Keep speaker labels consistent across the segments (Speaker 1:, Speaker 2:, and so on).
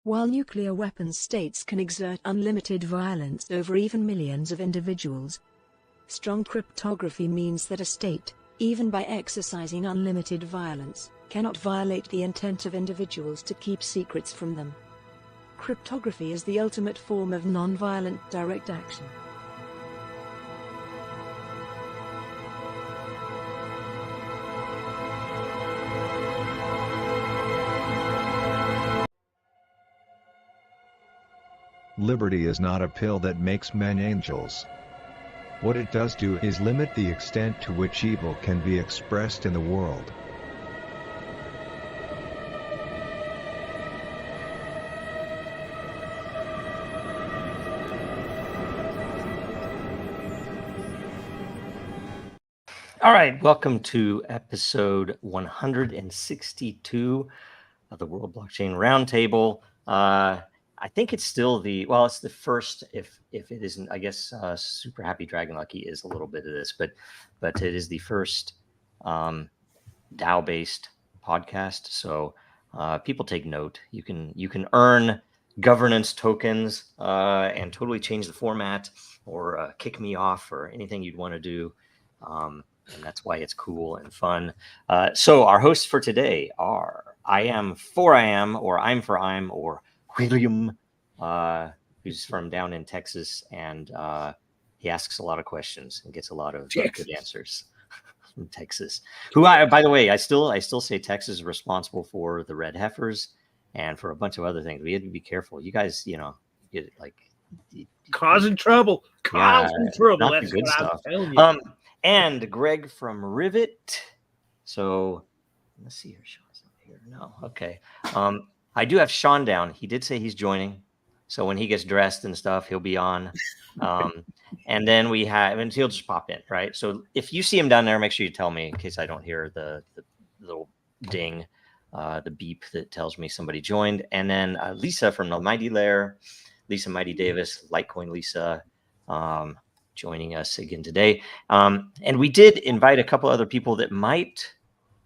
Speaker 1: While nuclear weapons states can exert unlimited violence over even millions of individuals, strong cryptography means that a state, even by exercising unlimited violence, cannot violate the intent of individuals to keep secrets from them. Cryptography is the ultimate form of non-violent direct action.
Speaker 2: Liberty is not a pill that makes men angels. What it does do is limit the extent to which evil can be expressed in the world.
Speaker 3: All right, welcome to episode 162 of the World Blockchain Roundtable. I think it's still it's the first, if it isn't, I guess Super Happy Dragon Lucky is a little bit of this, but it is the first DAO-based podcast. So people take note. You can earn governance tokens and totally change the format or kick me off or anything you'd want to do. And that's why it's cool and fun. So our hosts for today are I Am for I Am, or I'm for I'm, or William, who's from down in Texas, and he asks a lot of questions and gets a lot of good answers from Texas. Who, by the way, I still say Texas is responsible for the red heifers and for a bunch of other things. We had to be careful. You guys, get like
Speaker 4: causing trouble.
Speaker 3: That's the good stuff. And Greg from Rivet. So let's see here. Sean's not here. No. Okay. I do have Sean down. He did say he's joining. So when he gets dressed and stuff, he'll be on. And then and he'll just pop in, right? So if you see him down there, make sure you tell me in case I don't hear the little ding, the beep that tells me somebody joined. And then Lisa from the Mighty Lair, Lisa Mighty Davis, Litecoin Lisa, joining us again today. And we did invite a couple other people that might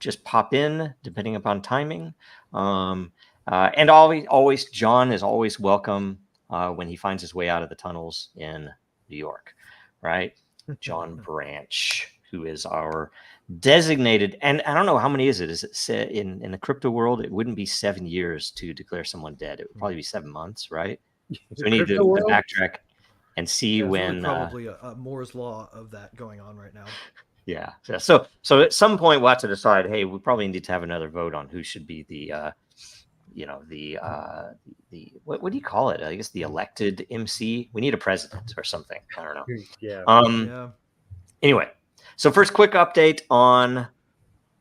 Speaker 3: just pop in depending upon timing. And always, John is always welcome when he finds his way out of the tunnels in New York, right? John Branch, who is our designated, and I don't know how many is it? Is it in the crypto world? It wouldn't be 7 years to declare someone dead. It would probably be 7 months, right? So we need to backtrack and see when
Speaker 5: probably a Moore's law of that going on right now.
Speaker 3: Yeah. So at some point we'll have to decide, hey, we probably need to have another vote on who should be the what do you call it? I guess the elected MC. We need a president or something. I don't know.
Speaker 4: Yeah.
Speaker 3: Anyway, so first quick update on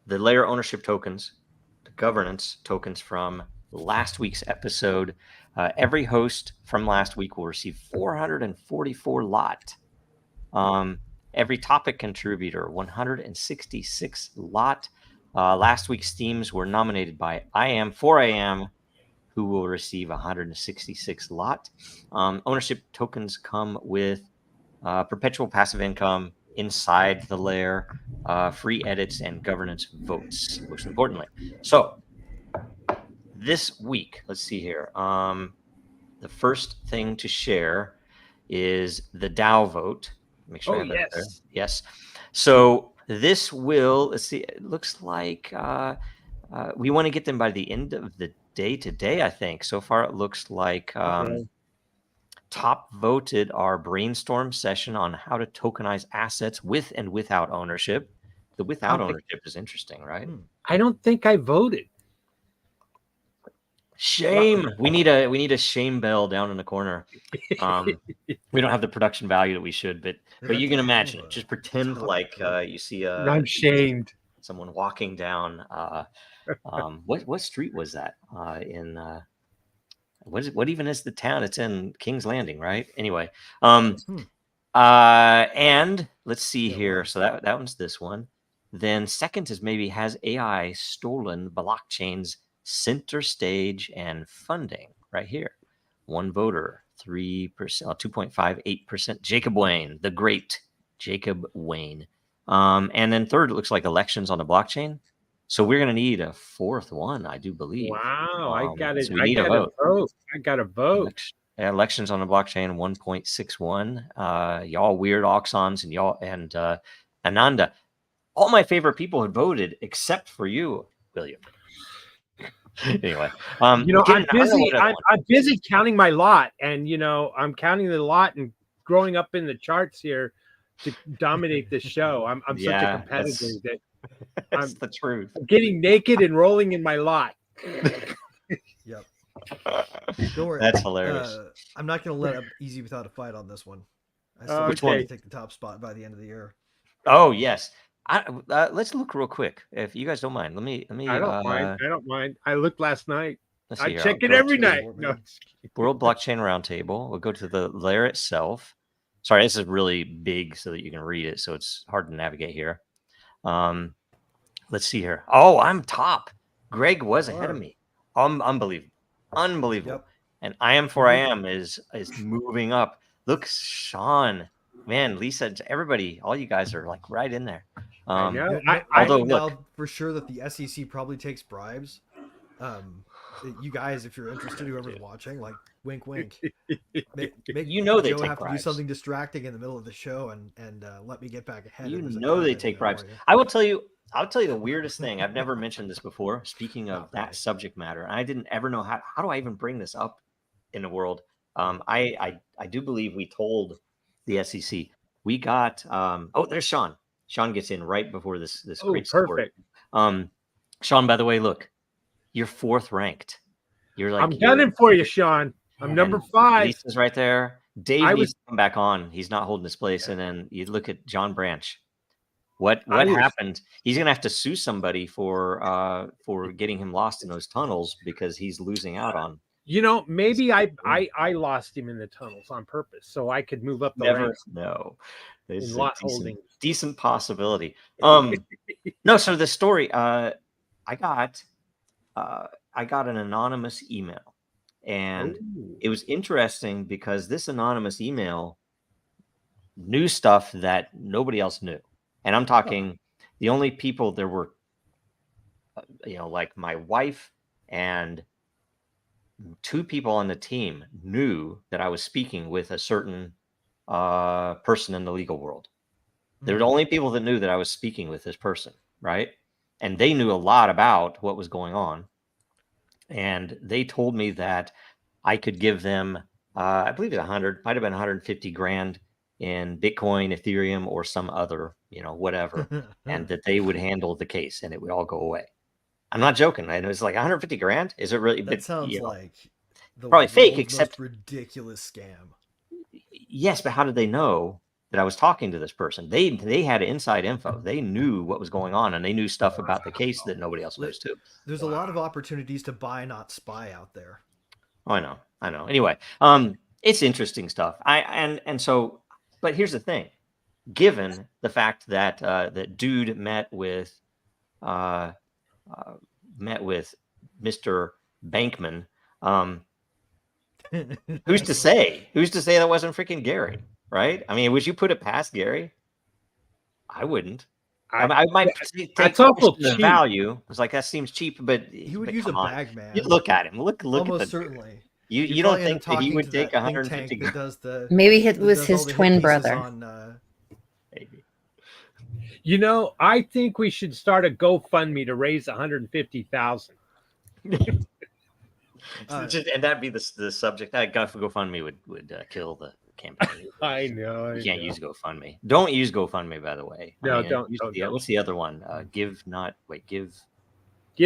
Speaker 3: the layer ownership tokens, the governance tokens from last week's episode. Every host from last week will receive 444 lot. Every topic contributor, 166 lot. Last week's themes were nominated by I Am for I Am, who will receive 166 lot. Ownership tokens come with perpetual passive income inside the layer, free edits, and governance votes, most importantly. So this week, let's see here. The first thing to share is the DAO vote. Make sure I have that there. Yes. So this will, let's see, it looks like we want to get them by the end of the day today, I think. So far, it looks like top voted our brainstorm session on how to tokenize assets with and without ownership. The without ownership is interesting, right?
Speaker 4: I don't think I voted.
Speaker 3: Shame. We need a shame bell down in the corner. We don't have the production value that we should, but you can imagine it. Just pretend like you see
Speaker 4: I'm shamed.
Speaker 3: Someone walking down. What street was that? What even is the town? It's in King's Landing, right? Anyway, and let's see here. So that one's this one. Then second is maybe has AI stolen blockchain's center stage and funding right here. One voter, 3%, 2.58%. Jacob Wayne, the great Jacob Wayne. And then third, it looks like elections on the blockchain. So we're going to need a fourth one, I do believe.
Speaker 4: Wow, I got it.
Speaker 3: So we
Speaker 4: I
Speaker 3: need
Speaker 4: got
Speaker 3: a vote.
Speaker 4: I got a vote.
Speaker 3: Elections on the blockchain 1.61. Y'all weird Oxons and y'all and Ananda. All my favorite people had voted except for you, William. Anyway,
Speaker 4: You know,
Speaker 3: Gideon,
Speaker 4: I'm busy counting my lot, and you know, I'm counting the lot and growing up in the charts here to dominate this show. I'm such a competitor that
Speaker 3: that's the truth.
Speaker 4: I'm getting naked and rolling in my lot.
Speaker 5: Yep. Don't worry.
Speaker 3: That's hilarious.
Speaker 5: I'm not going to let up easy without a fight on this one. I still
Speaker 3: Which
Speaker 5: want
Speaker 3: one?
Speaker 5: to take the top spot by the end of the year.
Speaker 3: Oh yes. Let's look real quick, if you guys don't mind. Let me.
Speaker 4: I don't mind. I don't mind. I looked last night. I check it every night. No.
Speaker 3: World Blockchain Roundtable. We'll go to the layer itself. Sorry, this is really big so that you can read it, so it's hard to navigate here. Let's see here. Oh, I'm top. Greg was ahead of me. Unbelievable. Yep. And I am for I am is moving up. Look, Sean, man, Lisa, everybody, all you guys are like right in there.
Speaker 4: I know.
Speaker 5: Although look, for sure that the SEC probably takes bribes. You guys, if you're interested, whoever's watching, like wink, wink. Make
Speaker 3: you know they
Speaker 5: Joe
Speaker 3: take
Speaker 5: have
Speaker 3: bribes.
Speaker 5: To do something distracting in the middle of the show and let me get back ahead.
Speaker 3: You know they take bribes. I'll tell you the weirdest thing. I've never mentioned this before. Speaking of that subject matter, and I didn't ever know how do I even bring this up in the world. I do believe we told the SEC we got. There's Sean. Sean gets in right before this great
Speaker 4: perfect.
Speaker 3: Story. Sean, by the way, look, you're 4th ranked. You're like
Speaker 4: I'm gunning for you, Sean. I'm number 5.
Speaker 3: Lisa's right there. Dave needs to come back on. He's not holding his place. And then you look at John Branch. What happened? He's gonna have to sue somebody for getting him lost in those tunnels because he's losing out on.
Speaker 4: You know, maybe I lost him in the tunnels on purpose so I could move up the ranks.
Speaker 3: No,
Speaker 4: in lot holding.
Speaker 3: Decent possibility. No. So the story. I got an anonymous email, and it was interesting because this anonymous email knew stuff that nobody else knew. And I'm talking the only people there were, like my wife and 2 people on the team knew that I was speaking with a certain person in the legal world. They were the only people that knew that I was speaking with this person, right? And they knew a lot about what was going on. And they told me that I could give them, I believe it might have been 150 grand in Bitcoin, Ethereum, or some other, whatever, and that they would handle the case and it would all go away. I'm not joking. And it was like 150 grand. Is it really?
Speaker 5: That sounds like the
Speaker 3: probably fake, except
Speaker 5: most ridiculous scam.
Speaker 3: Yes, but how did they know that I was talking to this person? They had inside info. They knew what was going on, and they knew stuff about the case that nobody else knows too.
Speaker 5: There's a lot of opportunities to buy, not spy out there.
Speaker 3: Oh, I know. Anyway, it's interesting stuff. But here's the thing: given the fact that that dude met with Mr. Bankman, who's to say that wasn't freaking Gary? Right? I mean, would you put it past Gary? I wouldn't. I might take the value. It's like that seems cheap, but
Speaker 5: he would use a bag man.
Speaker 3: You look at him. Look
Speaker 5: almost
Speaker 3: at
Speaker 5: certainly.
Speaker 3: You don't think that he would take 150?
Speaker 6: Maybe it was his twin brother.
Speaker 3: Maybe.
Speaker 4: I think we should start a GoFundMe to raise 150,000.
Speaker 3: And that'd be the subject. GoFundMe would kill the campaign.
Speaker 4: I know.
Speaker 3: You can't use GoFundMe. Don't use GoFundMe, by the way.
Speaker 4: No, don't.
Speaker 3: What's the other one? Give,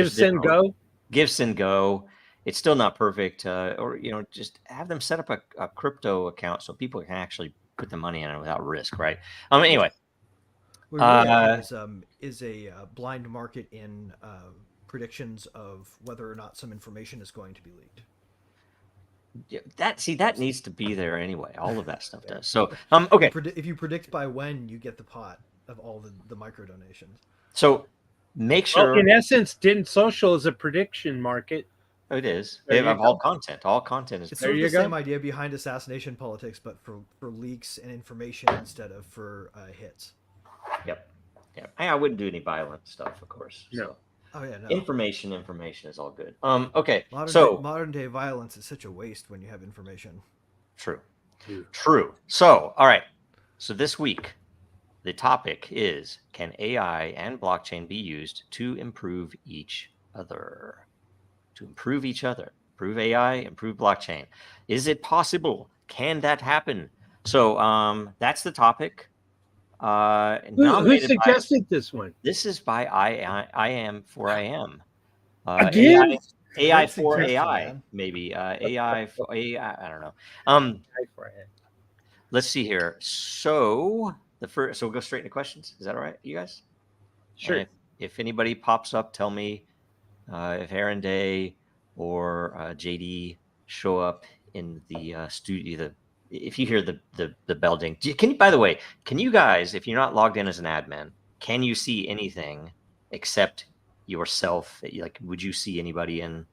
Speaker 4: Send, Go.
Speaker 3: Give, Send, Go. It's still not perfect. Or just have them set up a crypto account so people can actually put the money in it without risk, right? Anyway.
Speaker 5: Is a blind market in predictions of whether or not some information is going to be leaked.
Speaker 3: That needs to be there anyway. All of that stuff does. So okay.
Speaker 5: If you predict by when, you get the pot of all the micro donations.
Speaker 3: So make sure.
Speaker 4: Well, in essence, Didn't Social is a prediction market.
Speaker 3: It is. They have all content. All content is.
Speaker 5: It's sort of the same idea behind assassination politics, but for leaks and information instead of for hits.
Speaker 3: Yep. I wouldn't do any violent stuff, of course.
Speaker 4: No.
Speaker 5: Oh yeah, no.
Speaker 3: Information is all good. Okay.
Speaker 5: Modern day violence is such a waste when you have information.
Speaker 3: True. So, all right. So this week, the topic is: can AI and blockchain be used to improve each other? Improve AI, improve blockchain. Is it possible? Can that happen? So that's the topic.
Speaker 4: Who suggested this one?
Speaker 3: This is by I am for I am.
Speaker 4: Again?
Speaker 3: AI for AI, maybe. AI for AI. I don't know. Let's see here. So so we'll go straight into questions. Is that all right, you guys?
Speaker 4: Sure.
Speaker 3: If anybody pops up, tell me if Aaron Day or JD show up in the studio. If you hear the bell ding, by the way, can you guys, if you're not logged in as an admin, can you see anything except yourself? Like, would you see anybody in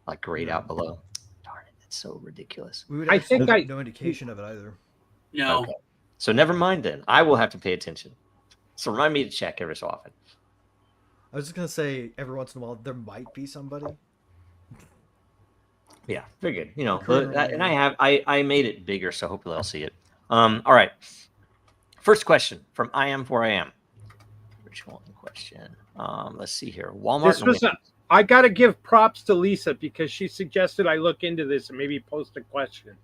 Speaker 3: like grayed out below? Darn it, that's so ridiculous.
Speaker 5: We would have no indication of it either.
Speaker 7: No.
Speaker 3: Okay. So never mind then. I will have to pay attention. So remind me to check every so often.
Speaker 5: I was just gonna say every once in a while there might be somebody.
Speaker 3: Yeah, very good. You know, and I made it bigger, so hopefully I'll see it. All right. First question from I am for I am. Which one question? Let's see here. Walmart.
Speaker 4: I got to give props to Lisa because she suggested I look into this and maybe post a question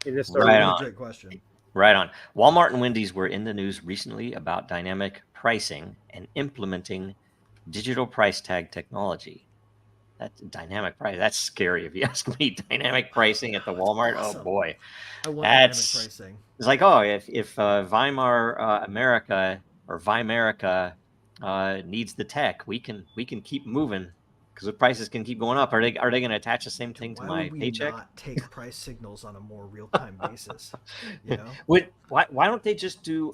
Speaker 4: in this.
Speaker 3: Right on.
Speaker 5: Great question.
Speaker 3: Right on. Walmart and Wendy's were in the news recently about dynamic pricing and implementing digital price tag technology. That's dynamic price. That's scary if you ask me. Dynamic pricing at the Walmart. Awesome. Oh boy,
Speaker 5: I want dynamic pricing.
Speaker 3: It's like, oh, if Weimar America or Vimerica needs the tech, we can keep moving because the prices can keep going up. Are they going to attach the same thing to my paycheck?
Speaker 5: Why would we not take price signals on a more real time basis? You know,
Speaker 3: why don't they just do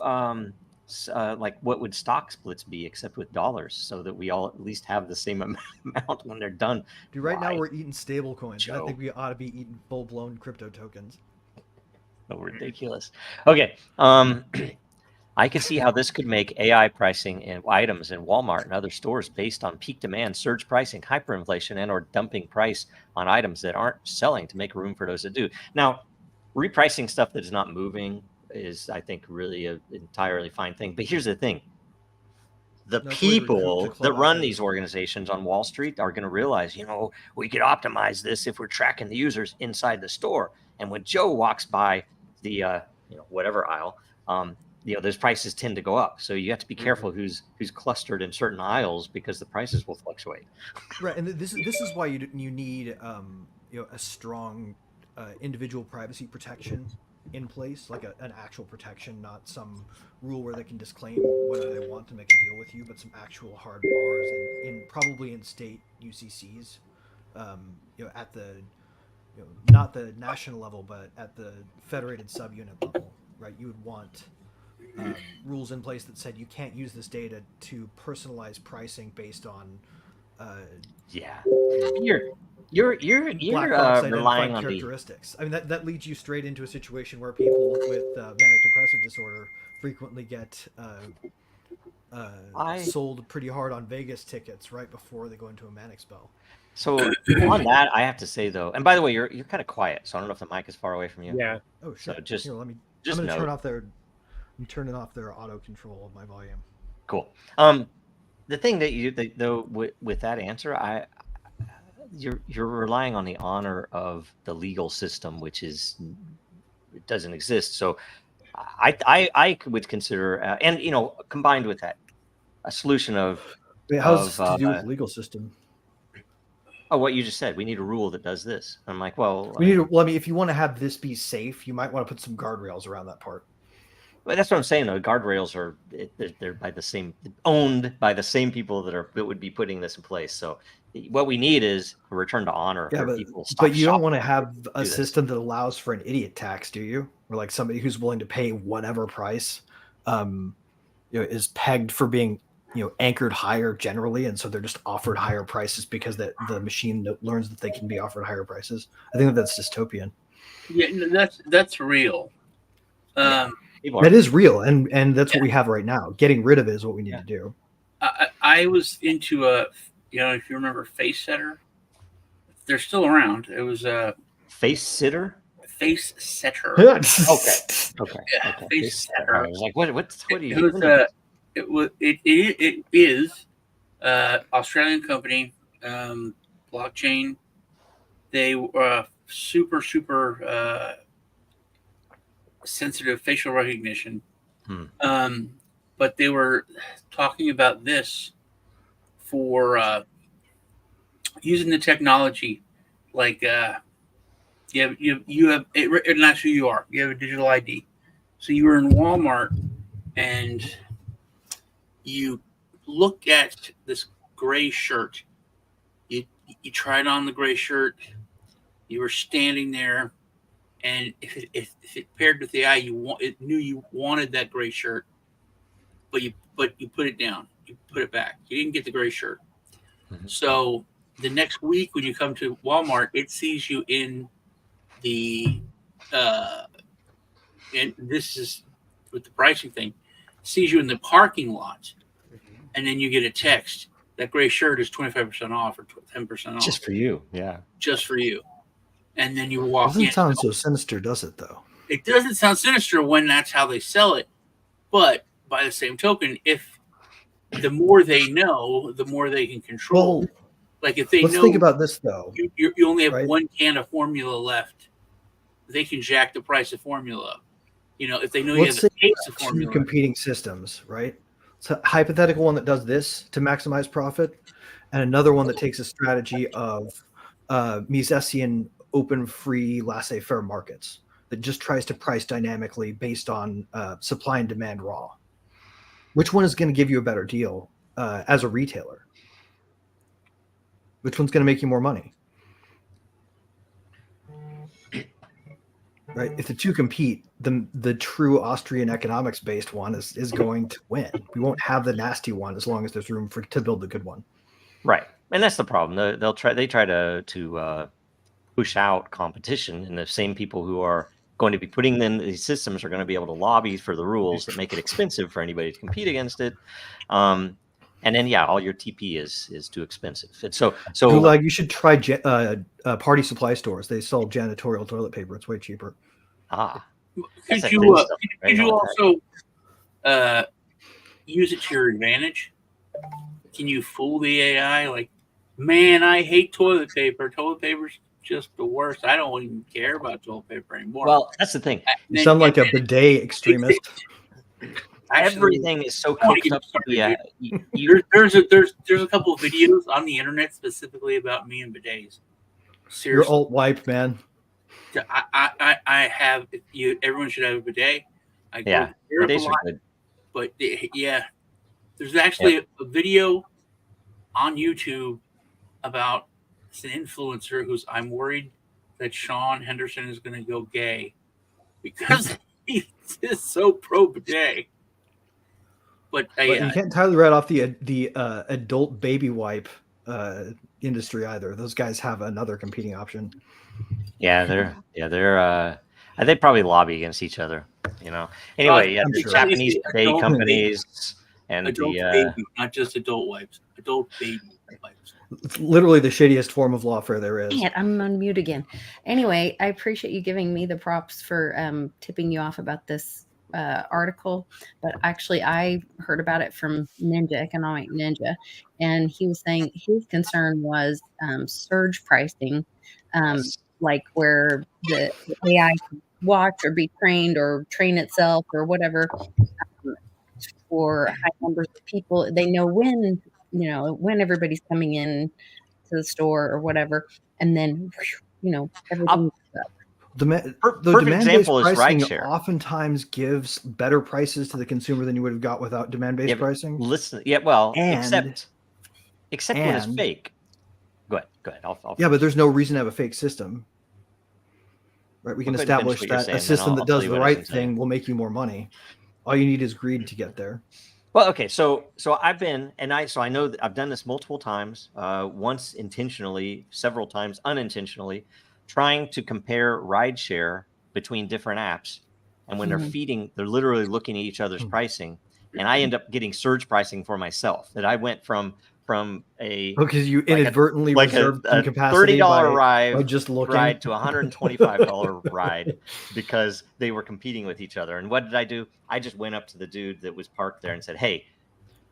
Speaker 3: like what would stock splits be except with dollars so that we all at least have the same amount when they're done?
Speaker 5: Dude, right now we're eating stable coins. I think we ought to be eating full-blown crypto tokens.
Speaker 3: So ridiculous. Okay. I can see how this could make AI pricing in items in Walmart and other stores based on peak demand, surge pricing, hyperinflation, and or dumping price on items that aren't selling to make room for those that do. Now, repricing stuff that is not moving is, I think, really an entirely fine thing. But here's the thing. The people that run these organizations on Wall Street are going to realize, you know, we could optimize this if we're tracking the users inside the store. And when Joe walks by the, whatever aisle, those prices tend to go up. So you have to be careful who's clustered in certain aisles because the prices will fluctuate.
Speaker 5: Right. And this is why you need, a strong individual privacy protection in place, like an actual protection, not some rule where they can disclaim whether they want to make a deal with you, but some actual hard bars in probably in state UCCs, at the, not the national level, but at the federated subunit level, right? You would want rules in place that said you can't use this data to personalize pricing based on
Speaker 3: You're relying on
Speaker 5: characteristics. I mean, that leads you straight into a situation where people with manic depressive disorder frequently get sold pretty hard on Vegas tickets right before they go into a manic spell.
Speaker 3: So on that, I have to say though, and by the way, you're kind of quiet, so I don't know if the mic is far away from you.
Speaker 4: Yeah.
Speaker 5: Oh, sure.
Speaker 3: So
Speaker 5: Here, I'm going to turn off I'm turning off their auto control of my volume.
Speaker 3: Cool. The thing that with that answer, you're relying on the honor of the legal system, which it doesn't exist. So I would consider, and combined with that, a solution of
Speaker 5: how's this to do with the legal system?
Speaker 3: Oh, what you just said. We need a rule that does this. I'm like, well,
Speaker 5: if you want to have this be safe, you might want to put some guardrails around that part.
Speaker 3: But that's what I'm saying, though. Guardrails they're owned by the same people that would be putting this in place. So what we need is a return to honor.
Speaker 5: But you don't want to have a system that allows for an idiot tax, do you? Or like somebody who's willing to pay whatever price, is pegged for being, anchored higher generally, and so they're just offered higher prices because the machine learns that they can be offered higher prices. I think that's dystopian.
Speaker 7: Yeah, that's real.
Speaker 5: That is real, and that's what we have right now. Getting rid of it is what we need to do.
Speaker 7: I was into if you remember Face Setter, they're still around. It was a
Speaker 3: Face Sitter.
Speaker 7: Face Setter.
Speaker 3: Okay.
Speaker 7: Yeah,
Speaker 3: Okay.
Speaker 7: Face Setter.
Speaker 3: I was like, what are you?
Speaker 7: It is Australian company, blockchain. They were super sensitive facial recognition. But they were talking about this for using the technology, like you have it, not who you are. You have a digital ID. So you were in Walmart and you look at this gray shirt. You tried on the gray shirt. You were standing there, and if it paired with the eye, it knew you wanted that gray shirt, but you put it down. You put it back. You didn't get the gray shirt. So the next week when you come to Walmart, it sees you in the and this is with the pricing thing, sees you in the parking lot, and then you get a text that gray shirt is 25% off or 10% off.
Speaker 3: Just for you, yeah.
Speaker 7: Just for you. And then you walk in.
Speaker 5: Doesn't sound so sinister, does it, though?
Speaker 7: It doesn't sound sinister when that's how they sell it. But by the same token, if the more they know, the more they can control.
Speaker 5: Well,
Speaker 7: like if they
Speaker 5: let's think about this, though.
Speaker 7: You only have one can of formula left, they can jack the price of formula. If they know you have a case of formula.
Speaker 5: Two competing systems, right? So hypothetical one that does this to maximize profit, and another one that takes a strategy of Misesian open, free, laissez-faire markets that just tries to price dynamically based on supply and demand raw. Which one is going to give you a better deal as a retailer? Which one's going to make you more money? Right? If the two compete, the true Austrian economics based one is going to win. We won't have the nasty one as long as there's room to build the good one.
Speaker 3: Right, and that's the problem. They try to push out competition, and the same people who are going to be putting in these systems are going to be able to lobby for the rules that make it expensive for anybody to compete against it. And then all your TP is too expensive. And so
Speaker 5: Gulag, you should try party supply stores. They sell janitorial toilet paper. It's way cheaper.
Speaker 7: Could you also use it to your advantage? Can you fool the AI? Like, man, I hate toilet paper. Toilet paper's just the worst. I don't even care about toilet paper anymore.
Speaker 3: Well, that's the thing.
Speaker 5: You sound like a bidet extremist.
Speaker 3: Everything is so cooked up.
Speaker 7: There's a couple of videos on the internet specifically about me and bidets. Seriously.
Speaker 5: You're alt wipe, man.
Speaker 7: I have. Everyone should have a bidet.
Speaker 3: Bidets are good.
Speaker 7: But there's actually a video on YouTube about an influencer who's. I'm worried that Sean Henderson is going to go gay because he's just so pro bidet. But
Speaker 5: you can't entirely write off the adult baby wipe industry either. Those guys have another competing option.
Speaker 3: They're they probably lobby against each other. Anyway, the
Speaker 7: sure.
Speaker 3: Japanese bidet companies and
Speaker 7: adult baby, not just adult wipes, adult baby wipes.
Speaker 5: It's literally the shittiest form of lawfare there is.
Speaker 6: Dang it, I'm on mute again. Anyway, I appreciate you giving me the props for tipping you off about this article, but actually I heard about it from Economic Ninja, and he was saying his concern was surge pricing, like where the AI could watch or be trained or train itself or whatever for high numbers of people. They know when everybody's coming in to the store or whatever, and then everything.
Speaker 5: The demand-based pricing oftentimes gives better prices to the consumer than you would have got without demand-based pricing.
Speaker 3: Except when it's fake. Go ahead. I'll
Speaker 5: but there's no reason to have a fake system, right? We can establish that a system that does the right thing will make you more money. All you need is greed to get there.
Speaker 3: Well, okay, so I've been, I know that I've done this multiple times, once intentionally, several times unintentionally, trying to compare rideshare between different apps. And when they're literally looking at each other's pricing, and I end up getting surge pricing for myself. That I went from from a
Speaker 5: because you inadvertently
Speaker 3: like
Speaker 5: reserved some
Speaker 3: a
Speaker 5: capacity
Speaker 3: $30
Speaker 5: by just looking.
Speaker 3: ride to a $125 ride because they were competing with each other. And what did I do? I just went up to the dude that was parked there and said, "Hey,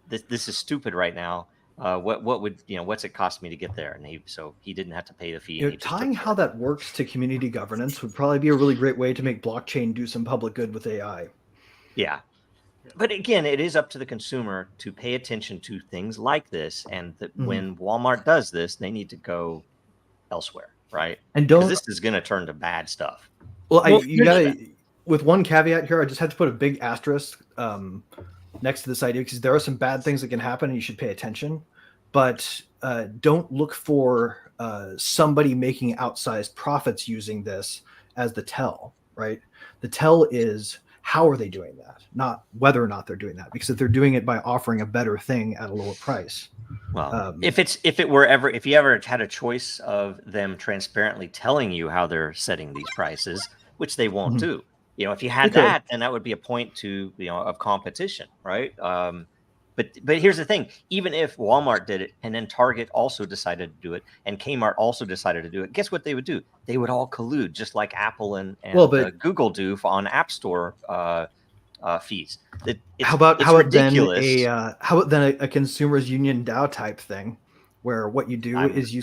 Speaker 3: this is stupid right now. What would what's it cost me to get there?" And he didn't have to pay the fee. And he just
Speaker 5: Tying how that works to community governance would probably be a really great way to make blockchain do some public good with AI.
Speaker 3: Yeah. But again, it is up to the consumer to pay attention to things like this. And that when Walmart does this, they need to go elsewhere, right?
Speaker 5: And
Speaker 3: because this is going to turn to bad stuff.
Speaker 5: Well, you gotta, with one caveat here, I just have to put a big asterisk next to this idea, because there are some bad things that can happen and you should pay attention. But don't look for somebody making outsized profits using this as the tell, right? The tell is, how are they doing that? Not whether or not they're doing that, because if they're doing it by offering a better thing at a lower price.
Speaker 3: Well, if you ever had a choice of them transparently telling you how they're setting these prices, which they won't do. If you had that, then that would be a point to of competition, right? But here's the thing: even if Walmart did it, and then Target also decided to do it, and Kmart also decided to do it, guess what they would do? They would all collude, just like Apple and Google do on App Store fees.
Speaker 5: How about then a consumers union DAO type thing, where what you do is you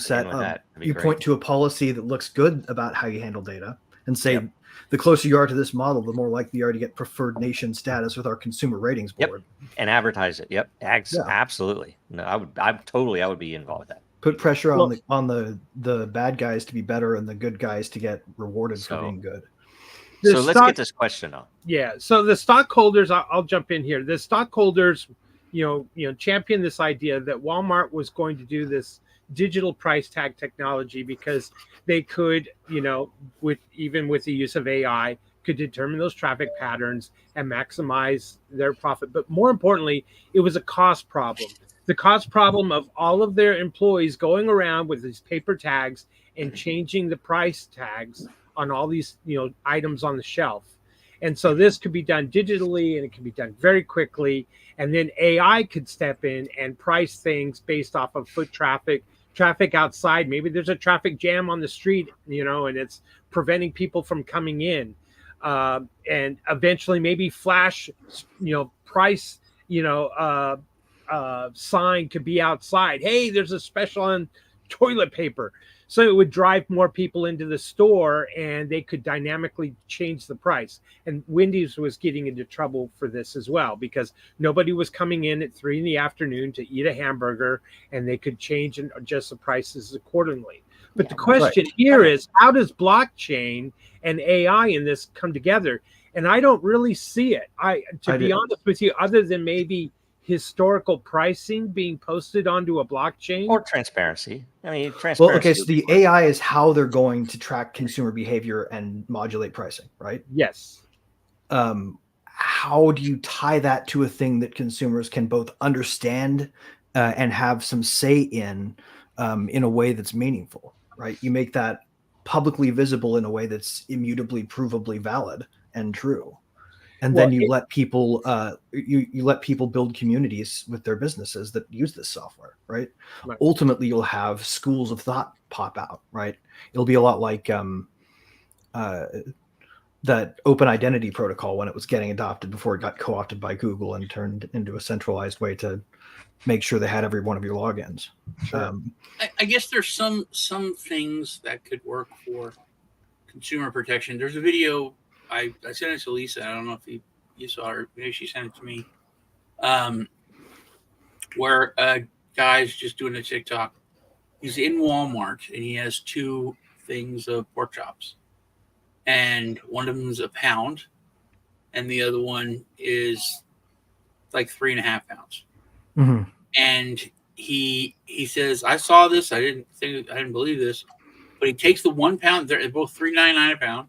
Speaker 5: point to a policy that looks good about how you handle data, and say, the closer you are to this model, the more likely you are to get preferred nation status with our consumer ratings board.
Speaker 3: And advertise it. Absolutely. No, I would be involved with that.
Speaker 5: Put pressure on the bad guys to be better and the good guys to get rewarded for being good.
Speaker 3: So let's get this question on.
Speaker 4: Yeah. So the stockholders, I'll jump in here. The stockholders, champion this idea that Walmart was going to do this digital price tag technology because they could, with the use of AI, could determine those traffic patterns and maximize their profit. But more importantly, it was a cost problem. The cost problem of all of their employees going around with these paper tags and changing the price tags on all these, items on the shelf. And so this could be done digitally, and it can be done very quickly. And then AI could step in and price things based off of foot traffic outside. Maybe there's a traffic jam on the street, and it's preventing people from coming in. And eventually maybe flash, price, sign could be outside. Hey, there's a special on toilet paper. So it would drive more people into the store, and they could dynamically change the price. And Wendy's was getting into trouble for this as well, because nobody was coming in at 3 p.m. to eat a hamburger, and they could change and adjust the prices accordingly. But the question here is, how does blockchain and AI in this come together? And I don't really see it. To be honest with you, other than maybe historical pricing being posted onto a blockchain
Speaker 3: or transparency. Transparency.
Speaker 5: Well, okay, so the AI is how they're going to track consumer behavior and modulate pricing, right?
Speaker 4: Yes.
Speaker 5: How do you tie that to a thing that consumers can both understand and have some say in a way that's meaningful, right? You make that publicly visible in a way that's immutably, provably valid and true. And then you let people you let people build communities with their businesses that use this software, right? Ultimately, you'll have schools of thought pop out, right? It'll be a lot like that open identity protocol when it was getting adopted before it got co-opted by Google and turned into a centralized way to make sure they had every one of your logins.
Speaker 7: Sure. I guess there's some things that could work for consumer protection. There's a video. I sent it to Lisa. I don't know if you saw her. Maybe she sent it to me. Where a guy's just doing a TikTok. He's in Walmart, and he has 2 things of pork chops. And one of them is a pound, and the other one is like 3.5 pounds.
Speaker 5: Mm-hmm.
Speaker 7: And he says, I saw this. I didn't believe this. But he takes the 1 pound. They're both $3.99 a pound.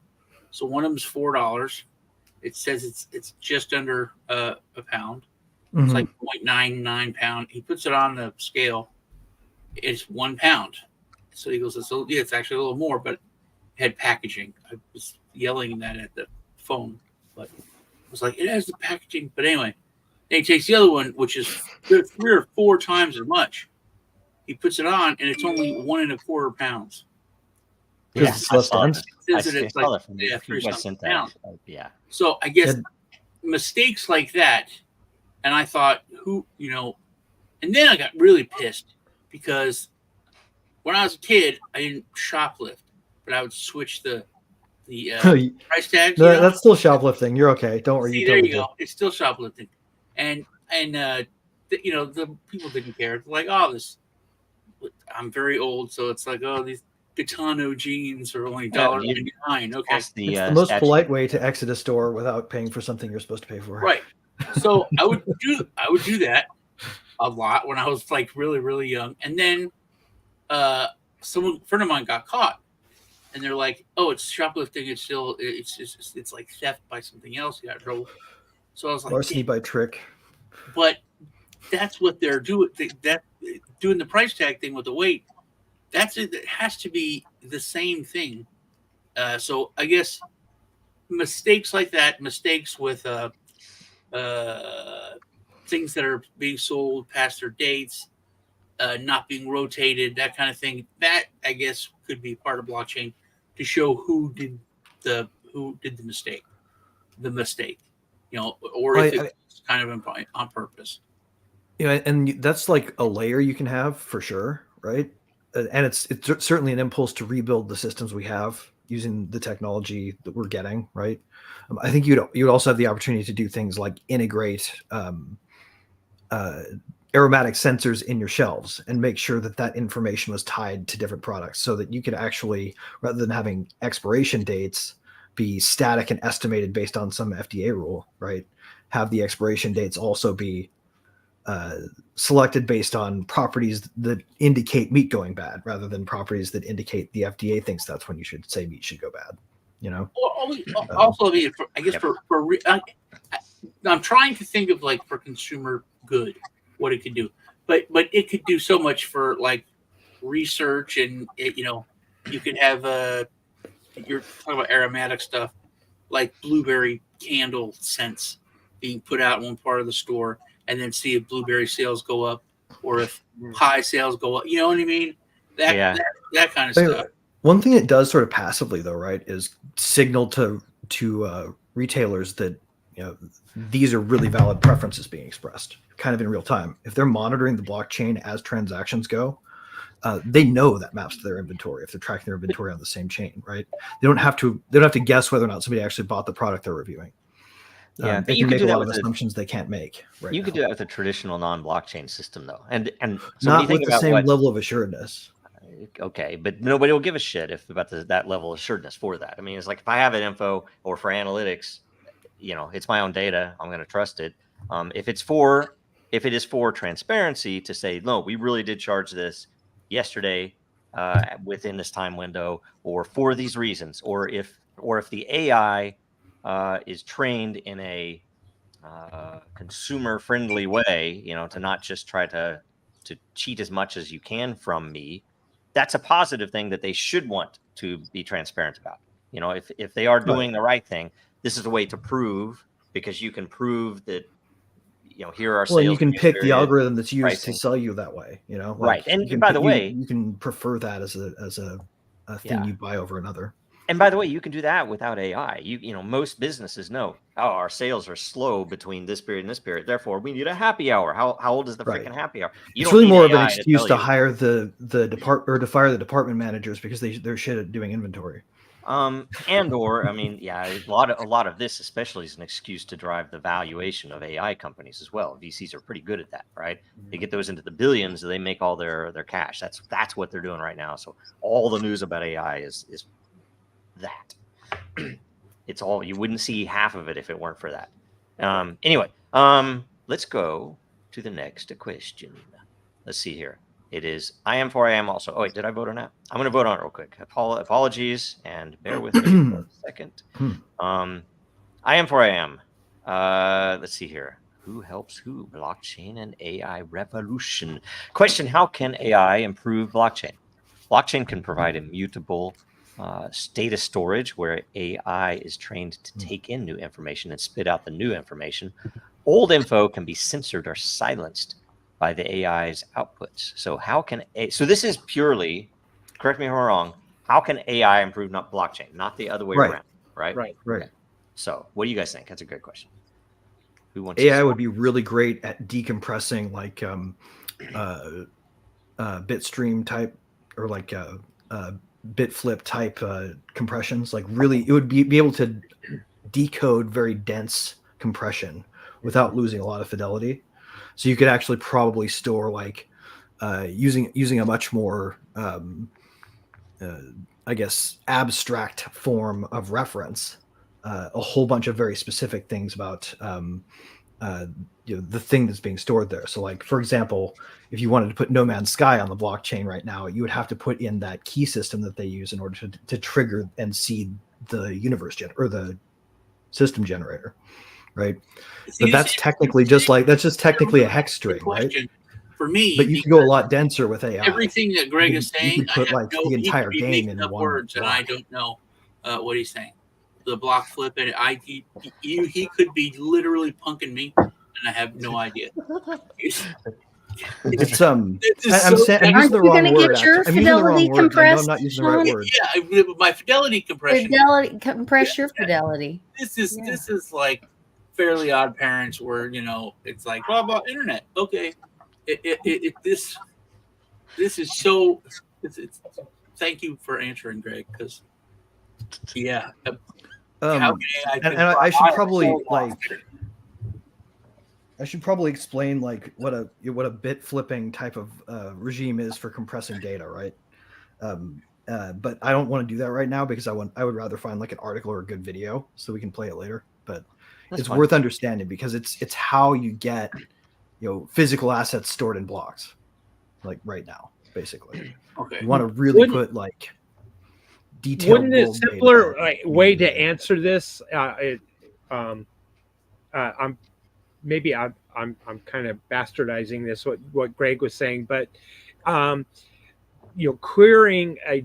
Speaker 7: So one of them is $4. It says it's just under a pound.
Speaker 5: Mm-hmm.
Speaker 7: It's like 0.99 pound. He puts it on the scale. It's 1 pound. So he goes, it's actually a little more, but it had packaging. I was yelling that at the phone, but I was like, it has the packaging. But anyway, then he takes the other one, which is 3 or 4 times as much. he puts it on, and it's only 1.25 pounds.
Speaker 3: Yeah,
Speaker 5: it's less dense.
Speaker 7: It says that it's like, yeah,
Speaker 3: you
Speaker 7: 30
Speaker 3: guys
Speaker 7: something
Speaker 3: sent that.
Speaker 7: pounds.
Speaker 3: Yeah.
Speaker 7: So I guess
Speaker 5: And-
Speaker 7: mistakes like that, and I thought, and then I got really pissed because when I was a kid, I didn't shoplift, but I would switch the price tags.
Speaker 5: No, that's still shoplifting. You're okay. Don't worry.
Speaker 7: See,
Speaker 5: You
Speaker 7: there
Speaker 5: totally
Speaker 7: you go. It's still shoplifting, and the people didn't care. They're like, oh, I'm very old, so it's like, oh, these Gitano jeans are only $1.99. Okay,
Speaker 3: That's the,
Speaker 5: It's the most polite way to exit a store without paying for something you're supposed to pay for.
Speaker 7: right. So I would do that a lot when I was like really, really young, and then a friend of mine got caught, and they're like, "Oh, it's shoplifting. It's still it's like theft by something else." He got in trouble. So I was like,
Speaker 5: Larceny by trick.
Speaker 7: but that's what they're doing. That doing the price tag thing with the weight. That's it. It has to be the same thing. So I guess mistakes like that, mistakes with things that are being sold past their dates, not being rotated, that kind of thing. That I guess could be part of blockchain to show who did the mistake, or if it's kind of on purpose.
Speaker 5: And that's like a layer you can have for sure, right? And it's certainly an impulse to rebuild the systems we have using the technology that we're getting, right? I think you'd also have the opportunity to do things like integrate aromatic sensors in your shelves and make sure that information was tied to different products, so that you could actually, rather than having expiration dates be static and estimated based on some FDA rule, right, have the expiration dates also be selected based on properties that indicate meat going bad, rather than properties that indicate the FDA thinks that's when you should say meat should go bad.
Speaker 7: Also, I guess I'm trying to think of like for consumer good what it could do, but it could do so much for like research, and you could have you're talking about aromatic stuff like blueberry candle scents being put out in one part of the store, and then see if blueberry sales go up or if pie sales go up. You know what I mean? That kind of stuff.
Speaker 5: One thing it does sort of passively, though, right, is signal to retailers that these are really valid preferences being expressed, kind of in real time. If they're monitoring the blockchain as transactions go, they know that maps to their inventory if they're tracking their inventory on the same chain, right? They don't have to guess whether or not somebody actually bought the product they're reviewing.
Speaker 3: Yeah,
Speaker 5: they can make a lot of assumptions they can't make. Right
Speaker 3: you
Speaker 5: now.
Speaker 3: could do that with a traditional non-blockchain system, though, and so
Speaker 5: not with the same level of assuredness.
Speaker 3: Okay, but nobody will give a shit about that level of assuredness for that. I mean, it's like if I have an info or for analytics, it's my own data. I'm going to trust it. If it is for transparency to say, no, we really did charge this yesterday within this time window, or for these reasons, or if the AI is trained in a consumer-friendly way, to not just try to cheat as much as you can from me. That's a positive thing that they should want to be transparent about. If they are doing the right thing, this is a way to prove, because you can prove that, here are sales.
Speaker 5: Well, you can pick the algorithm that's used pricing to sell you that way,
Speaker 3: right. And by the way,
Speaker 5: you can prefer that as a thing you buy over another.
Speaker 3: And by the way, you can do that without AI. Most businesses know, our sales are slow between this period and this period. Therefore, we need a happy hour. How old is the freaking happy hour?
Speaker 5: It's really more of an excuse to hire the department, or to fire the department managers because they're shit at doing inventory.
Speaker 3: A lot of this especially is an excuse to drive the valuation of AI companies as well. VCs are pretty good at that, right? They get those into the billions, and they make all their cash. That's what they're doing right now. So all the news about AI is that. It's all, you wouldn't see half of it if it weren't for that. Anyway, let's go to the next question. Let's see here. It is I am also. Oh wait, did I vote on that? I'm going to vote on it real quick. Apologies, and bear with me for a second. I am. Let's see here. Who helps who? Blockchain and AI revolution. Question: how can AI improve blockchain? Blockchain can provide immutable data storage, where AI is trained to take in new information and spit out the new information. Old info can be censored or silenced by the AI's outputs. So how can so this is purely, correct me if I'm wrong, how can AI improve not blockchain, not the other way
Speaker 5: Right.
Speaker 3: around, right?
Speaker 4: Right.
Speaker 5: Right.
Speaker 3: Okay. So what do you guys think? That's a great question. Who wants
Speaker 5: AI
Speaker 3: to
Speaker 5: would be really great at decompressing like bitstream type or like bit flip type compressions. Like really, it would be able to decode very dense compression without losing a lot of fidelity. So you could actually probably store like using a much more I guess abstract form of reference, a whole bunch of very specific things about the thing that's being stored there. So like, for example, if you wanted to put No Man's Sky on the blockchain right now, you would have to put in that key system that they use in order to trigger and seed the universe or the system generator, right? But that's technically that's just technically a hex string, right?
Speaker 7: For me,
Speaker 5: but you can go a lot denser with AI.
Speaker 7: Everything that Greg is saying,
Speaker 5: you could put like the entire
Speaker 7: he
Speaker 5: game
Speaker 7: making
Speaker 5: in
Speaker 7: up
Speaker 5: one
Speaker 7: words,
Speaker 5: block.
Speaker 7: and I don't know what he's saying. The block flip, and he could be literally punking me, and I have no idea.
Speaker 5: It's I'm using the wrong word. I'm using the wrong word. I know I'm not using the right word.
Speaker 7: Yeah, my fidelity compression.
Speaker 6: Compress your fidelity.
Speaker 7: This is like Fairly Odd Parents, where it's like blah blah internet. Okay, this is so. Thank you for answering, Greg. Because how can AI
Speaker 5: and I should probably I should probably explain like what a bit flipping type of regime is for compressing data, right? But I don't want to do that right now because I would rather find like an article or a good video so we can play it later. But it's worth understanding because it's how you get physical assets stored in blocks, like right now, basically.
Speaker 7: Okay.
Speaker 5: You want to really put like detailed.
Speaker 4: Wouldn't a simpler way to answer this? I'm kind of bastardizing this what Greg was saying, but querying a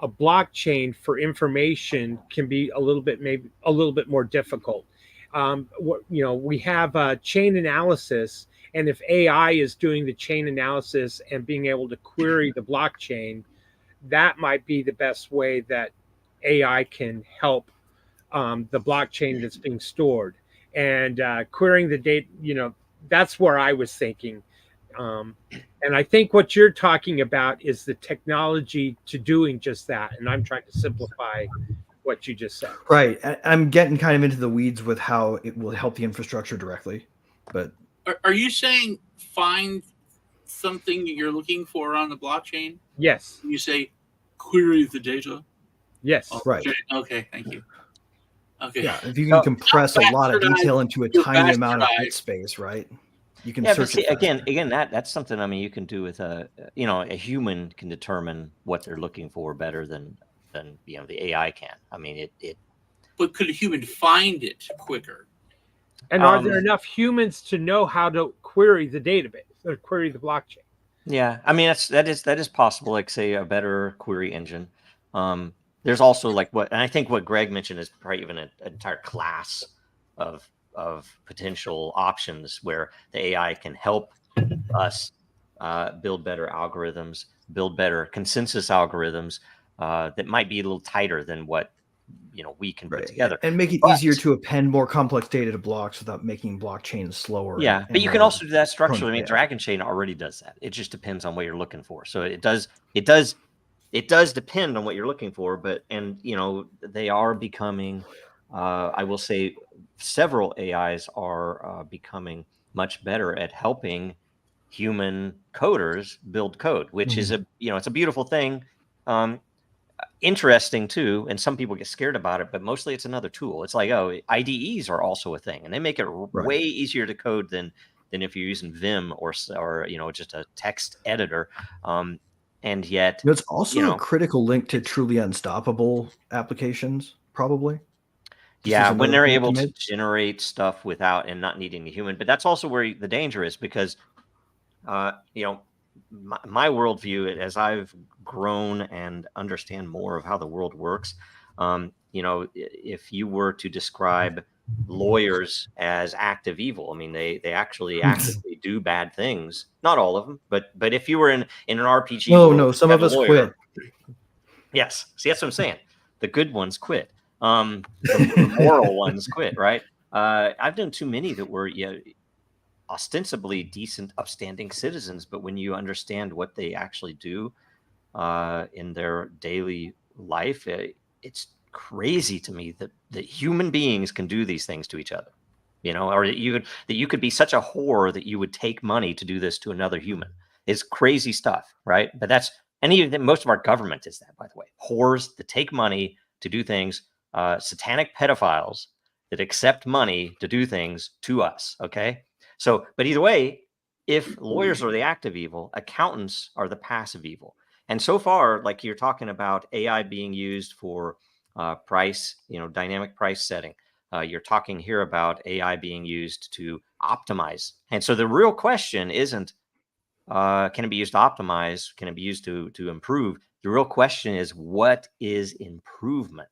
Speaker 4: blockchain for information can be a little bit more difficult. We have chain analysis, and if AI is doing the chain analysis and being able to query the blockchain, that might be the best way that AI can help the blockchain that's being stored. And querying the data, that's where I was thinking. And I think what you're talking about is the technology to doing just that. And I'm trying to simplify what you just said.
Speaker 5: Right. I'm getting kind of into the weeds with how it will help the infrastructure directly. But
Speaker 7: are you saying find something you're looking for on the blockchain?
Speaker 4: Yes.
Speaker 7: You say query the data?
Speaker 4: Yes.
Speaker 5: Right.
Speaker 7: Okay, thank you. Okay.
Speaker 5: Yeah, if you can compress a lot of detail into a tiny amount of bit space, right? You can search
Speaker 3: but see, again, that's something you can do with a human can determine what they're looking for better than the AI can. I mean it.
Speaker 7: But could a human find it quicker?
Speaker 4: And are there enough humans to know how to query the database or query the blockchain?
Speaker 3: Yeah, I mean that is possible. Like say a better query engine. There's also and I think what Greg mentioned is probably even an entire class of potential options where the AI can help us build better algorithms, build better consensus algorithms that might be a little tighter than what we can put together,
Speaker 5: and make it easier to append more complex data to blocks without making blockchains slower.
Speaker 3: Yeah, but you can also do that structurally. I mean, Dragon Chain already does that. It just depends on what you're looking for. So it does depend on what you're looking for, but they are becoming. I will say, several AIs are becoming much better at helping human coders build code, which is it's a beautiful thing. Interesting too, and some people get scared about it, but mostly it's another tool. It's like, IDEs are also a thing, and they make it way easier to code than if you're using Vim or just a text editor. And yet
Speaker 5: it's also a critical link to truly unstoppable applications, probably.
Speaker 3: Yeah, when they're able to generate stuff without and not needing a human. But that's also where the danger is, because my worldview, as I've grown and understand more of how the world works, if you were to describe lawyers as active evil. I mean, they actually actively do bad things. Not all of them, but if you were in an RPG,
Speaker 5: No,
Speaker 3: world,
Speaker 5: no, some
Speaker 3: you
Speaker 5: of
Speaker 3: have a
Speaker 5: us
Speaker 3: lawyer.
Speaker 5: quit.
Speaker 3: Yes, see, that's what I'm saying. The good ones quit. The moral ones quit, right? I've done too many that were ostensibly decent, upstanding citizens, but when you understand what they actually do in their daily life, it's crazy to me that human beings can do these things to each other. Or that you could be such a whore that you would take money to do this to another human. It's crazy stuff, right? But that's, and even most of our government is that, by the way. Whores that take money to do things, satanic pedophiles that accept money to do things to us. Okay. So, but either way, if lawyers are the active evil, accountants are the passive evil. And so far, like you're talking about AI being used for price, dynamic price setting. You're talking here about AI being used to optimize. And so the real question isn't, can it be used to optimize? Can it be used to improve? The real question is, what is improvement?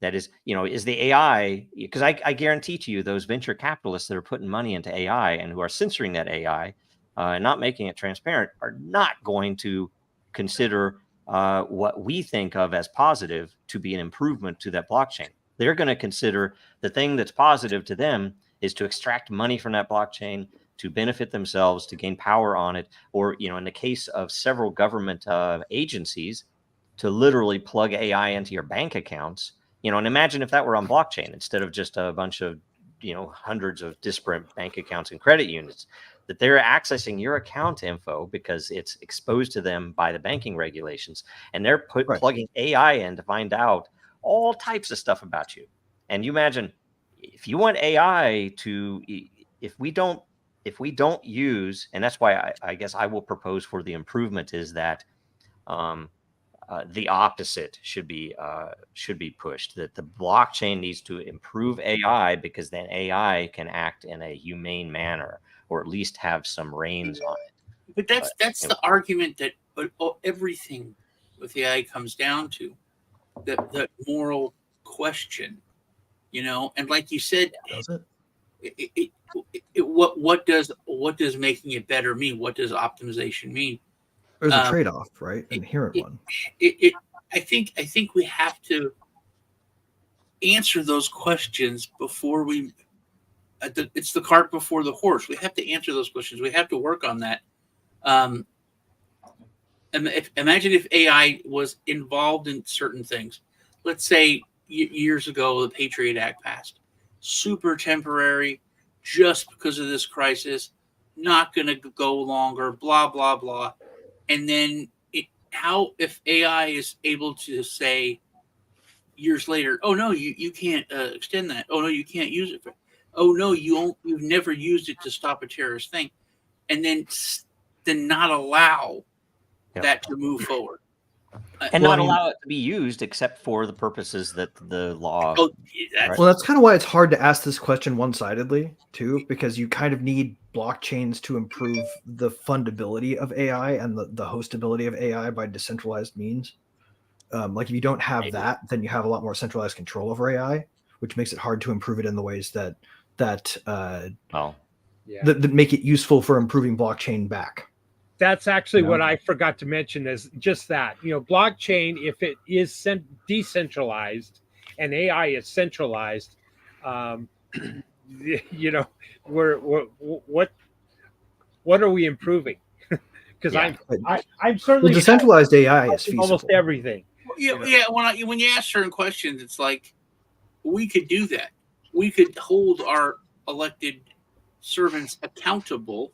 Speaker 3: That is, is the AI, because I guarantee to you, those venture capitalists that are putting money into AI and who are censoring that AI and not making it transparent are not going to consider what we think of as positive to be an improvement to that blockchain. They're going to consider the thing that's positive to them is to extract money from that blockchain, to benefit themselves, to gain power on it, or, in the case of several government agencies, to literally plug AI into your bank accounts. And imagine if that were on blockchain instead of just a bunch of, hundreds of disparate bank accounts and credit units, that they're accessing your account info because it's exposed to them by the banking regulations. And they're plugging AI in to find out all types of stuff about you. And you imagine if you want AI to, if we don't use, and that's why I guess I will propose for the improvement is that, the opposite should be pushed, that the blockchain needs to improve AI because then AI can act in a humane manner, or at least have some reins on it.
Speaker 7: But that's the argument that everything with AI comes down to, the moral question, and like you said,
Speaker 5: Does it?
Speaker 7: What does making it better mean? What does optimization mean?
Speaker 5: There's a trade-off, right? Inherent one.
Speaker 7: I think we have to answer those questions before we. It's the cart before the horse. We have to answer those questions. We have to work on that. Imagine if AI was involved in certain things. Let's say years ago, the Patriot Act passed. Super temporary, just because of this crisis, not going to go longer, blah, blah, blah. And then if AI is able to say years later, oh, no, you can't extend that. Oh, no, you can't use it. Oh, no, you've never used it to stop a terrorist thing. And then not allow that to move forward.
Speaker 3: And not allow it to be used except for the purposes that the law.
Speaker 5: Well, that's kind of why it's hard to ask this question one-sidedly, too, because you kind of need blockchains to improve the fundability of AI and the hostability of AI by decentralized means. Like if you don't have that, then you have a lot more centralized control over AI, which makes it hard to improve it in the ways that make it useful for improving blockchain back.
Speaker 4: That's actually what I forgot to mention is just that, blockchain, if it is decentralized and AI is centralized, what are we improving? Because I'm certainly
Speaker 5: decentralized AI is feasible.
Speaker 4: Almost everything.
Speaker 7: Yeah. When you ask certain questions, it's like we could do that. We could hold our elected servants accountable.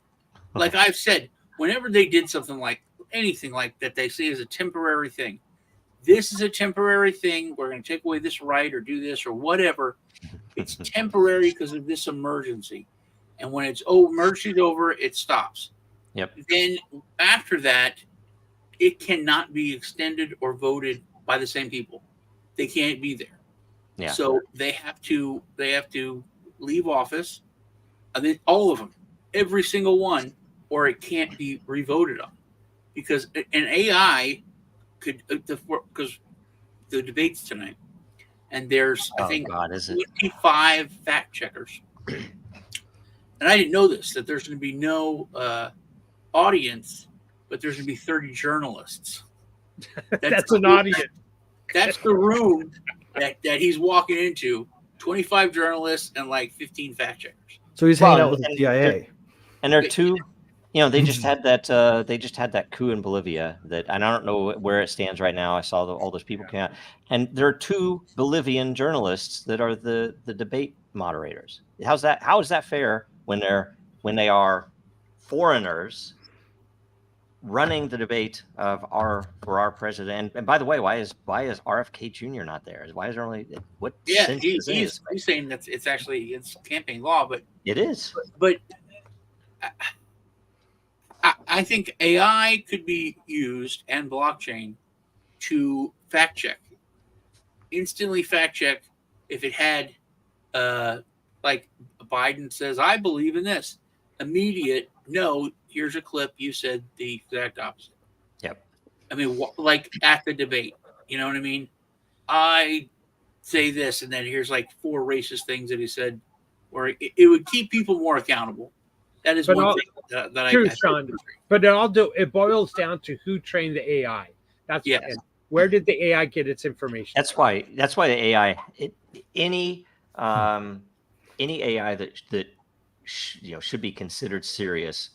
Speaker 7: Like I've said, whenever they did something like anything like that, they say is a temporary thing. This is a temporary thing. We're going to take away this right or do this or whatever. It's temporary because of this emergency. And when emergency's over, it stops.
Speaker 3: Yep.
Speaker 7: Then after that, it cannot be extended or voted by the same people. They can't be there.
Speaker 3: Yeah.
Speaker 7: So they have to leave office. All of them, every single one, or it can't be revoted on, because an AI could, because the debates tonight, and there's I
Speaker 3: Oh
Speaker 7: think
Speaker 3: God, is it?
Speaker 7: 25 fact checkers. And I didn't know this, that there's going to be no audience, but there's going to be 30 journalists.
Speaker 4: That's an audience.
Speaker 7: That's the room that he's walking into. 25 journalists and like 15 fact checkers.
Speaker 5: So he's hanging out with the CIA.
Speaker 3: And there are two. You know, they just had that coup in Bolivia and I don't know where it stands right now. I saw all those people came out, and there are two Bolivian journalists that are the debate moderators. How is that fair when they are foreigners running the debate for our president? And by the way, why is RFK Jr. not there? Why is there only what?
Speaker 7: Yeah, he's saying that it's campaign law, but
Speaker 3: it is.
Speaker 7: But I think AI could be used and blockchain to instantly fact check if it had, like Biden says, I believe in this. Immediate, no, here's a clip. You said the exact opposite.
Speaker 3: Yep.
Speaker 7: I mean, like at the debate, you know what I mean? I say this, and then here's like 4 racist things that he said, or it would keep people more accountable. That is one thing that
Speaker 4: true,
Speaker 7: I
Speaker 4: Sean. But it boils down to who trained the AI. That's where did the AI get its information?
Speaker 3: That's why the AI, any AI that should be considered serious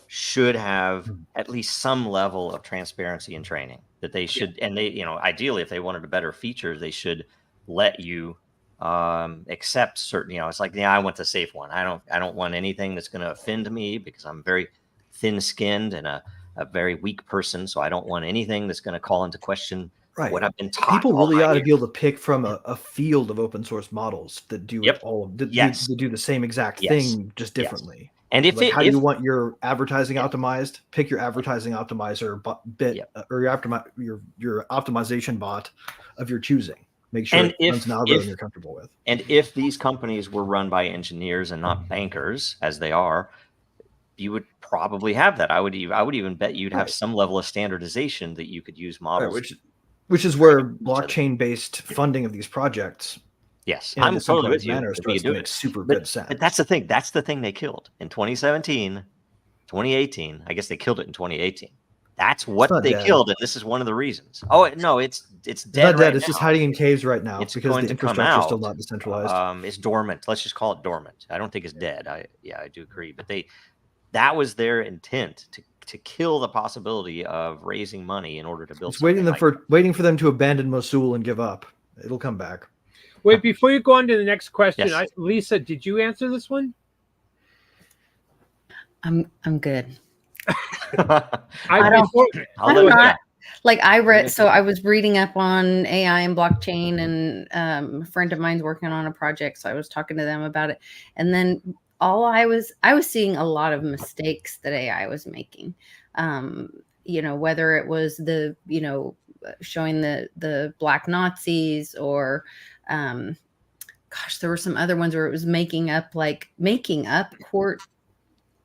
Speaker 3: should have at least some level of transparency and training that they should, and they, ideally if they wanted a better feature, they should let you accept certain, it's like, I want the safe one. I don't want anything that's going to offend me because I'm very thin-skinned and a very weak person. So I don't want anything that's going to call into question what I've been taught.
Speaker 5: People really ought to be able to pick from a field of open source models that do do the same exact thing, just differently.
Speaker 3: And
Speaker 5: how do you want your advertising optimized? Pick your advertising optimizer bit or your optimization bot of your choosing. Make sure it runs an algorithm you're comfortable with.
Speaker 3: And if these companies were run by engineers and not bankers, as they are, you would probably have that. I would even bet you'd have some level of standardization that you could use models.
Speaker 5: Which is where blockchain-based funding of these projects.
Speaker 3: Yes, I'm totally with you.
Speaker 5: Makes super good sense.
Speaker 3: But that's the thing. That's the thing they killed in 2017, 2018. I guess they killed it in 2018. That's what they killed, and this is one of the reasons. Oh no, it's dead.
Speaker 5: It's not dead.
Speaker 3: Right
Speaker 5: it's
Speaker 3: now.
Speaker 5: just hiding in caves right now.
Speaker 3: It's
Speaker 5: because
Speaker 3: going
Speaker 5: the
Speaker 3: to come
Speaker 5: infrastructure is
Speaker 3: out.
Speaker 5: still not decentralized.
Speaker 3: It's dormant. Let's just call it dormant. I don't think it's dead. I do agree. But that was their intent to kill the possibility of raising money in order to build.
Speaker 5: It's waiting for them to abandon Mosul and give up. It'll come back.
Speaker 4: Wait, before you go on to the next question,
Speaker 3: Yes.
Speaker 4: Lisa, did you answer this one?
Speaker 6: I'm good.
Speaker 4: I
Speaker 6: was reading up on AI and blockchain, and a friend of mine's working on a project, so I was talking to them about it. And then I was seeing a lot of mistakes that AI was making. Whether it was showing the black Nazis or there were some other ones where it was making up court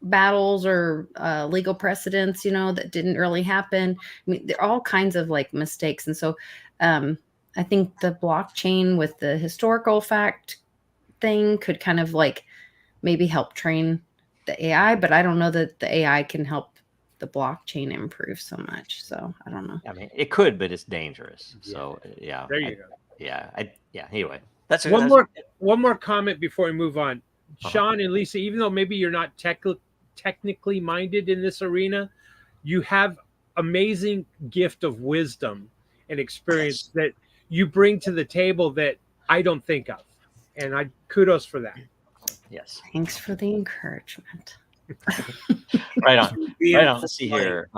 Speaker 6: battles or legal precedents, that didn't really happen. I mean, there are all kinds of mistakes. And so I think the blockchain with the historical fact thing could kind of maybe help train the AI, but I don't know that the AI can help the blockchain improve so much. So I don't know.
Speaker 3: I mean, it could, but it's dangerous. So
Speaker 4: there you go.
Speaker 3: Anyway, that's
Speaker 4: one more comment before we move on. Sean and Lisa, even though maybe you're not technically minded in this arena, you have amazing gift of wisdom and experience that you bring to the table that I don't think of, and I kudos for that.
Speaker 3: Yes,
Speaker 6: thanks for the encouragement.
Speaker 3: Right on. Let's see here.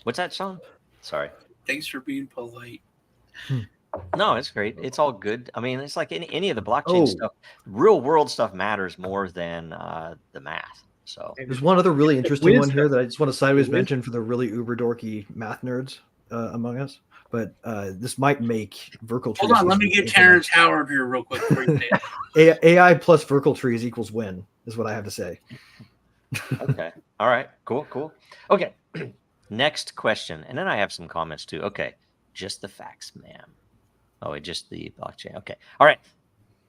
Speaker 3: What's that, Sean? Sorry.
Speaker 7: Thanks for being polite.
Speaker 3: No, it's great. It's all good. I mean, it's like any of the blockchain stuff. Real world stuff matters more than the math. So
Speaker 5: there's one other really interesting one here that I just want to sideways mention for the really uber dorky math nerds among us. But this might make Verkle trees.
Speaker 7: Hold on, let me get Terrence Howard here real quick.
Speaker 5: AI plus Verkle trees equals win, is what I have to say.
Speaker 3: Okay. All right. Cool. Okay. Next question. And then I have some comments too. Okay. Just the facts, ma'am. Oh, it just the blockchain. Okay. All right.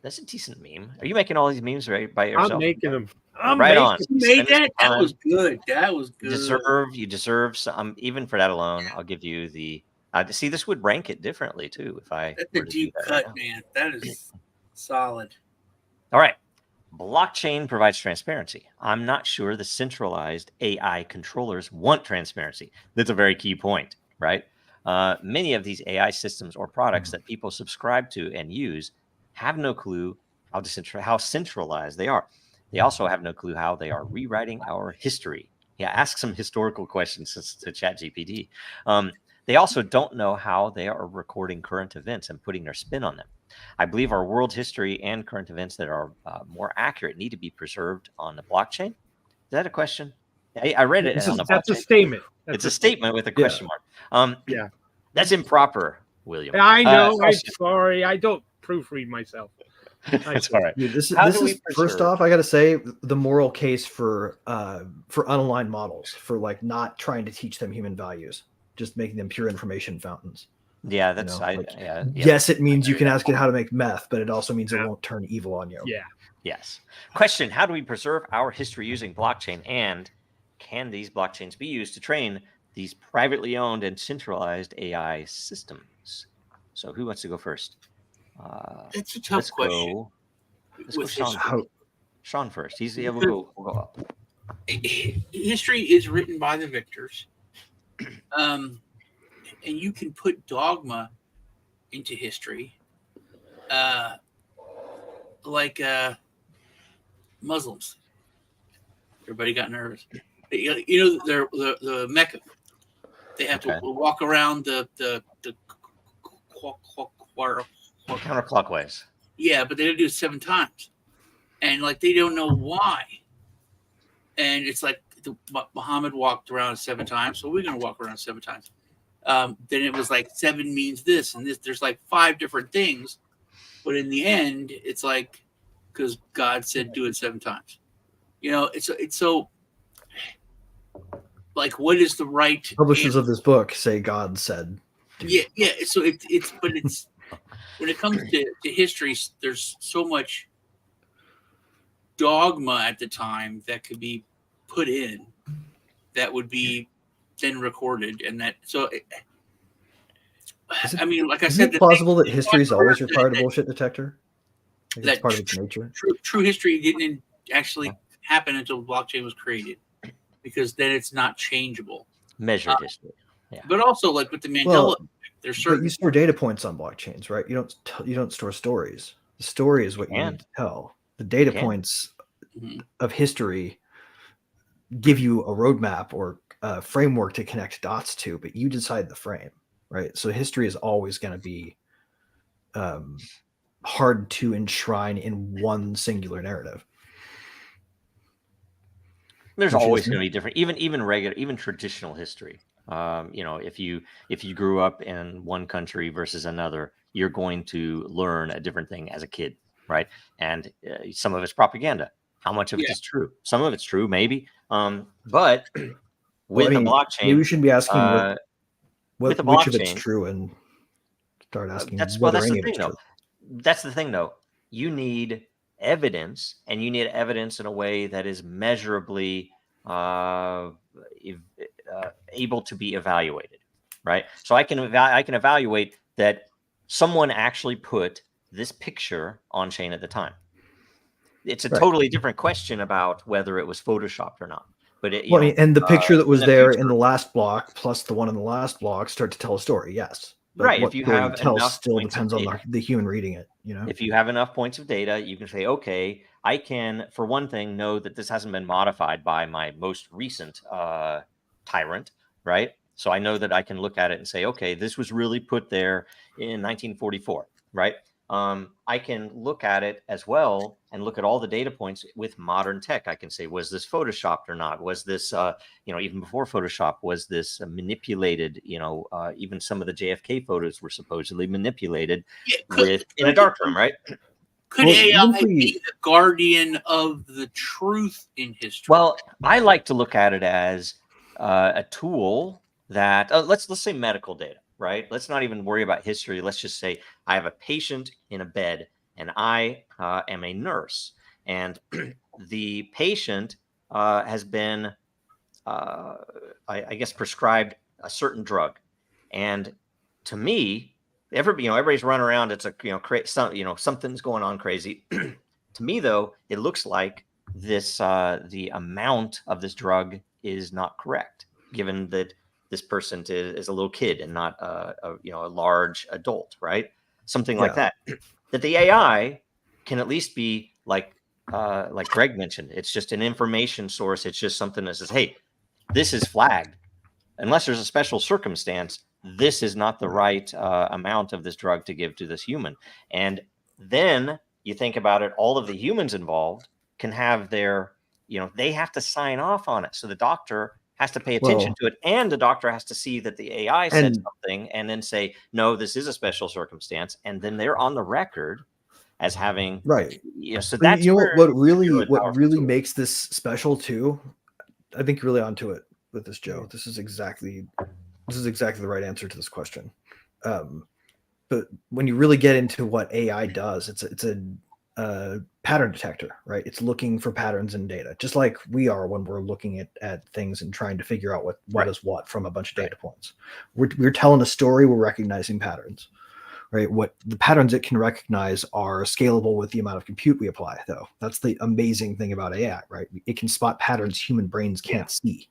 Speaker 3: That's a decent meme. Are you making all these memes right by yourself?
Speaker 4: I'm making them. I'm
Speaker 3: right
Speaker 4: making
Speaker 3: on.
Speaker 7: You made
Speaker 3: Spend
Speaker 7: that?
Speaker 3: some
Speaker 7: That was
Speaker 3: time.
Speaker 7: good. That was good.
Speaker 3: You deserve some. Even for that alone, I'll give you the. See, this would rank it differently too if I
Speaker 7: That's
Speaker 3: were
Speaker 7: a
Speaker 3: to do
Speaker 7: deep
Speaker 3: that
Speaker 7: cut,
Speaker 3: right now.
Speaker 7: man. That is solid.
Speaker 3: All right. Blockchain provides transparency. I'm not sure the centralized AI controllers want transparency. That's a very key point, right? Many of these AI systems or products that people subscribe to and use have no clue how centralized they are. They also have no clue how they are rewriting our history. Yeah, ask some historical questions to ChatGPT. They also don't know how they are recording current events and putting their spin on them. I believe our world history and current events that are more accurate need to be preserved on the blockchain. Is that a question? I read it on the
Speaker 4: That's a
Speaker 3: blockchain.
Speaker 4: statement.
Speaker 3: It's a statement with a question mark.
Speaker 4: Yeah.
Speaker 3: That's improper, William.
Speaker 4: I know. I'm
Speaker 3: Question.
Speaker 4: sorry. I don't proofread myself.
Speaker 3: That's all right.
Speaker 5: Dude, this
Speaker 3: How do
Speaker 5: is
Speaker 3: we
Speaker 5: first
Speaker 3: preserve-
Speaker 5: off, I got to say the moral case for unaligned models, for like not trying to teach them human values, just making them pure information fountains.
Speaker 3: Yeah, that's
Speaker 5: Yes, it means you can ask it how to make meth, but it also means it won't turn evil on you.
Speaker 4: Yeah.
Speaker 3: Yes. Question: how do we preserve our history using blockchain, and can these blockchains be used to train these privately owned and centralized AI systems? So, who wants to go first?
Speaker 7: That's a tough question.
Speaker 3: Let's go
Speaker 7: with
Speaker 3: Sean.
Speaker 7: history.
Speaker 3: Sean first. We'll go up.
Speaker 7: History is written by the victors, and you can put dogma into history, like Muslims. Everybody got nervous. You know, they're the Mecca. They have to walk around the
Speaker 3: counterclockwise.
Speaker 7: Yeah, but they do it 7 times, and like they don't know why. And it's like Muhammad walked around 7 times, so we're gonna walk around 7 times. Then it was like 7 means this and this. There's like 5 different things, but in the end, it's like because God said do it 7 times. You know, it's so like what is the right
Speaker 5: Publishers of this book say God said.
Speaker 7: Yeah. So it's when it comes to history, there's so much dogma at the time that could be put in that would be then recorded, and that I mean, like I said,
Speaker 5: is it plausible that history is always required a bullshit detector? Like that's part of its nature.
Speaker 7: True history didn't actually happen until blockchain was created, because then it's not changeable.
Speaker 3: Measured history. Yeah.
Speaker 7: But also, like with the Mandela, there's certain.
Speaker 5: But you store data points on blockchains, right? You don't store stories. The story is what you need to tell. The data points of history give you a roadmap or a framework to connect dots to, but you decide the frame, right? So history is always going to be hard to enshrine in one singular narrative.
Speaker 3: There's always going to be different, even traditional history. You know, if you grew up in one country versus another, you're going to learn a different thing as a kid, right? And some of it's propaganda. How much of it is true? Some of it's true, maybe. But with the blockchain,
Speaker 5: maybe we should be asking which of it's true, and start asking whether any of it's true.
Speaker 3: That's the thing, though. You need evidence, and you need evidence in a way that is measurably able to be evaluated, right? So I can evaluate that someone actually put this picture on chain at the time. It's a totally different question about whether it was photoshopped or not. But
Speaker 5: and the picture that was there in the last block plus the one in the last block start to tell a story. Yes. But
Speaker 3: right.
Speaker 5: What
Speaker 3: if you have enough
Speaker 5: still depends on the human reading it. You know,
Speaker 3: if you have enough points of data, you can say, okay, I can, for one thing, know that this hasn't been modified by my most recent tyrant, right? So I know that I can look at it and say, okay, this was really put there in 1944, right? I can look at it as well and look at all the data points with modern tech. I can say, was this photoshopped or not? Was this, even before Photoshop, was this manipulated? Even some of the JFK photos were supposedly manipulated in a darkroom, right?
Speaker 7: Could AI be the guardian of the truth in history?
Speaker 3: Well, I like to look at it as a tool that let's say medical data, right? Let's not even worry about history. Let's just say I have a patient in a bed and I am a nurse, and the patient has been, I guess, prescribed a certain drug. And to me, everybody's running around. It's something's going on crazy. To me, though, it looks like the amount of this drug is not correct, given that this person is a little kid and not a large adult, right? Something like that. That the AI can at least be like Greg mentioned. It's just an information source. It's just something that says, hey, this is flagged. Unless there's a special circumstance, this is not the right amount of this drug to give to this human. And then you think about it, all of the humans involved can have their, they have to sign off on it. So the doctor has to pay attention to it, and the doctor has to see that the AI said something and then say, no, this is a special circumstance. And then they're on the record as having, so that's
Speaker 5: what really makes this special too. I think you're really onto it with this, Joe. This is exactly the right answer to this question. But when you really get into what AI does, it's a pattern detector, right? It's looking for patterns in data, just like we are when we're looking at things and trying to figure out what is what from a bunch of data points. We're telling a story, we're recognizing patterns, right? What the patterns it can recognize are scalable with the amount of compute we apply, though. That's the amazing thing about AI, right? It can spot patterns human brains can't see.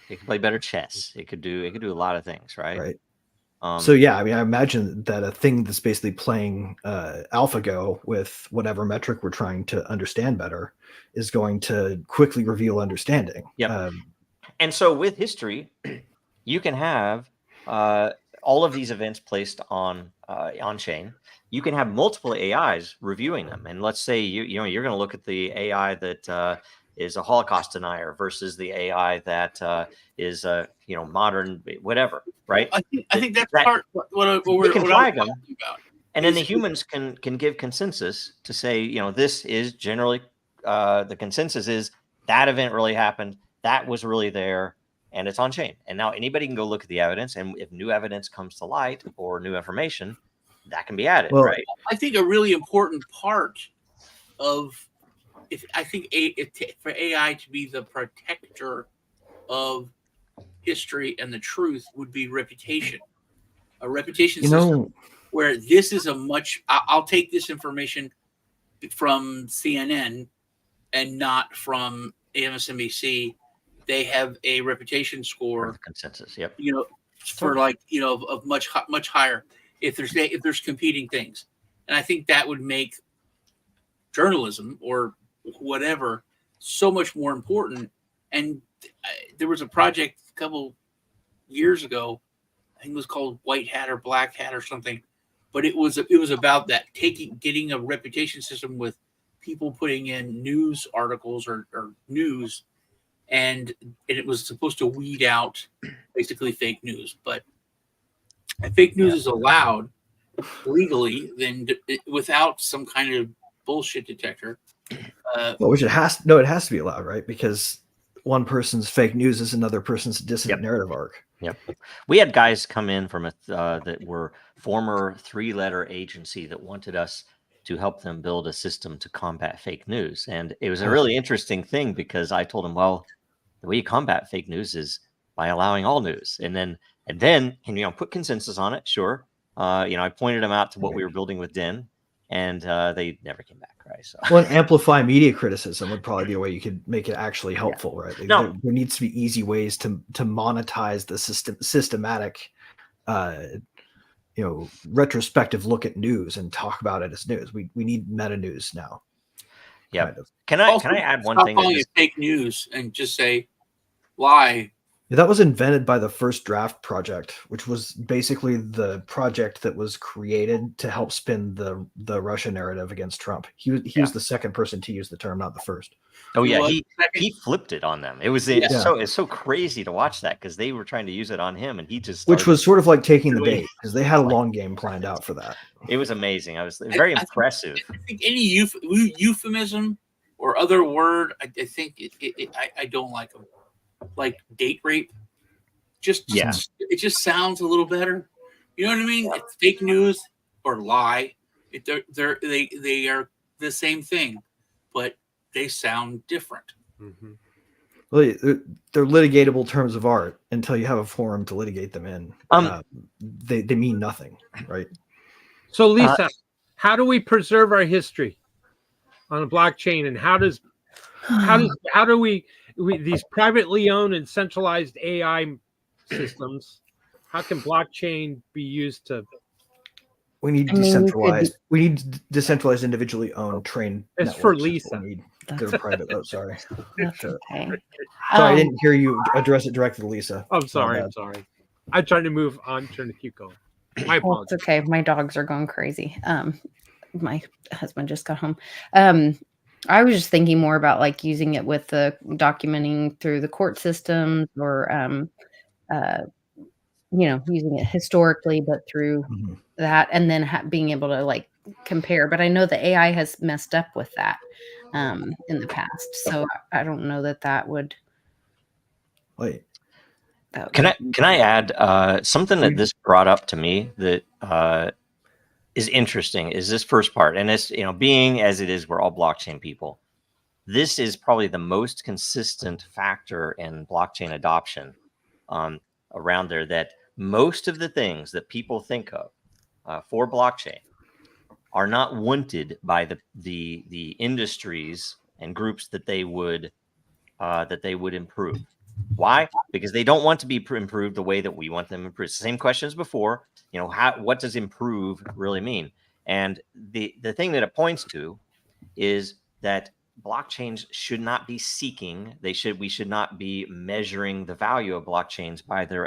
Speaker 3: It can play better chess. It could do a lot of things, right?
Speaker 5: Right. So yeah, I mean, I imagine that a thing that's basically playing AlphaGo with whatever metric we're trying to understand better is going to quickly reveal understanding.
Speaker 3: Yeah. And so with history, you can have all of these events placed on chain. You can have multiple AIs reviewing them, and let's say you're going to look at the AI that is a Holocaust denier versus the AI that is modern whatever, right?
Speaker 7: I think that's part what we're
Speaker 3: flag them,
Speaker 7: about.
Speaker 3: And then the humans can give consensus to say, this is generally the consensus is that event really happened, that was really there, and it's on chain. And now anybody can go look at the evidence, and if new evidence comes to light or new information, that can be added, right?
Speaker 7: I think a really important part of for AI to be the protector of history and the truth would be reputation. A reputation system where this is I'll take this information from CNN and not from MSNBC. They have a reputation score
Speaker 3: consensus. Yep.
Speaker 7: For of much higher if there's competing things, and I think that would make journalism or whatever so much more important. And there was a project a couple years ago, I think it was called White Hat or Black Hat or something, but it was about that, getting a reputation system with people putting in news articles or news, and it was supposed to weed out basically fake news. But if fake news is allowed legally, then without some kind of bullshit detector,
Speaker 5: it has to be allowed, right? Because one person's fake news is another person's dissident narrative arc.
Speaker 3: Yep. We had guys come in from that were former 3-letter agency that wanted us to help them build a system to combat fake news. And it was a really interesting thing because I told them, well, the way you combat fake news is by allowing all news. And then put consensus on it. Sure. I pointed them out to what we were building with Den, and they never came back, right? So,
Speaker 5: amplify media criticism would probably be a way you could make it actually helpful, right? There needs to be easy ways to monetize the systematic, retrospective look at news and talk about it as news. We need meta news now.
Speaker 3: Yeah.
Speaker 5: Kind of.
Speaker 3: Can I add one thing?
Speaker 7: Calling it fake news and just say lie.
Speaker 5: Yeah, that was invented by the First Draft Project, which was basically the project that was created to help spin the Russia narrative against Trump. He was the second person to use the term, not the first.
Speaker 3: Oh yeah, he flipped it on them. It's so crazy to watch that because they were trying to use it on him, and he just
Speaker 5: which was sort of like taking the bait because they had a long game planned out for that.
Speaker 3: It was amazing. I was very impressive.
Speaker 7: I think any euphemism or other word, I think I don't like them. Like date rape, it just sounds a little better. You know what I mean? It's fake news or lie. They are the same thing, but they sound different.
Speaker 4: Mhm.
Speaker 5: Well, they're litigatable terms of art until you have a forum to litigate them in. They mean nothing, right?
Speaker 4: So, Lisa, how do we preserve our history on a blockchain, and how do we these privately owned and centralized AI systems? How can blockchain be used to?
Speaker 5: We need decentralized. We need decentralized, individually owned, trained
Speaker 4: It's
Speaker 5: networks.
Speaker 4: for
Speaker 5: Is
Speaker 4: Lisa.
Speaker 5: what we need. They're private. Oh, sorry.
Speaker 6: That's okay.
Speaker 5: Sorry, I didn't hear you address it directly to Lisa.
Speaker 4: I'm sorry. I'm sorry. I'm trying to move on. Trying to keep going. My
Speaker 6: Well,
Speaker 4: apologies.
Speaker 6: it's okay. My dogs are going crazy. My husband just got home. I was just thinking more about like using it with the documenting through the court systems, or using it historically, but through that, and then being able to like compare. But I know the AI has messed up with that in the past, so I don't know that would.
Speaker 5: Wait.
Speaker 3: Can I add something that this brought up to me that is interesting is this first part, and it's, being as it is, we're all blockchain people. This is probably the most consistent factor in blockchain adoption around there, that most of the things that people think of for blockchain are not wanted by the industries and groups that they would improve. Why? Because they don't want to be improved the way that we want them improved. Same question as before. What does improve really mean? And the thing that it points to is that blockchains should not be seeking. We should not be measuring the value of blockchains by their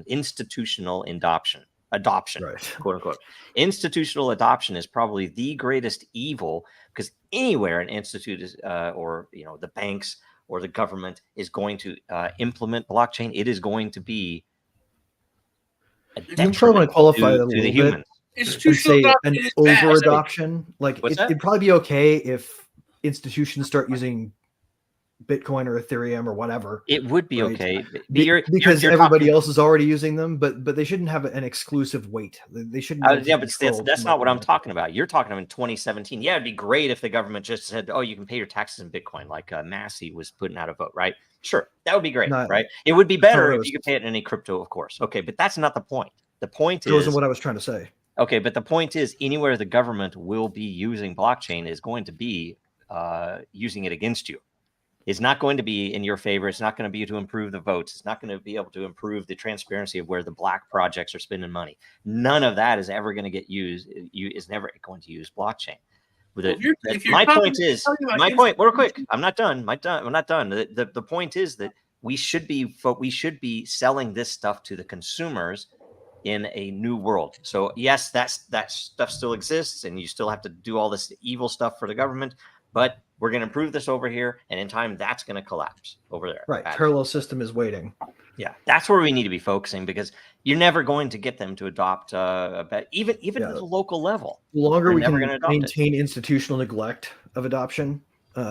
Speaker 3: institutional adoption, right. Quote unquote. Institutional adoption is probably the greatest evil, because anywhere an institute is, or the banks or the government is going to implement blockchain, it is going to be a detriment
Speaker 5: probably want to qualify it a
Speaker 3: to
Speaker 5: little
Speaker 3: the
Speaker 5: bit
Speaker 3: humans.
Speaker 5: And say an over adoption. Like it'd probably be okay if institutions start using Bitcoin or Ethereum or whatever.
Speaker 3: It would be okay
Speaker 5: because everybody else is already using them, but they shouldn't have an exclusive weight. They shouldn't.
Speaker 3: Yeah, but that's not what I'm talking about. You're talking about in 2017. Yeah, it'd be great if the government just said, "Oh, you can pay your taxes in Bitcoin," like Massey was putting out a vote, right? Sure, that would be great, right? It would be better if you could pay it in any crypto, of course. Okay, but that's not the point. The point is,
Speaker 5: it wasn't what I was trying to say.
Speaker 3: Okay, but the point is, anywhere the government will be using blockchain is going to be using it against you. It's not going to be in your favor. It's not going to be to improve the votes. It's not going to be able to improve the transparency of where the black projects are spending money. None of that is ever going to get used. Is never going to use blockchain. My point, real quick, I'm not done. I'm not done. The point is that we should be selling this stuff to the consumers in a new world. So yes, that stuff still exists, and you still have to do all this evil stuff for the government, but we're going to improve this over here, and in time that's going to collapse over there.
Speaker 5: Right. Parallel system is waiting.
Speaker 3: Yeah, that's where we need to be focusing, because you're never going to get them to adopt even at the local level.
Speaker 5: The longer we can maintain institutional neglect of adoption,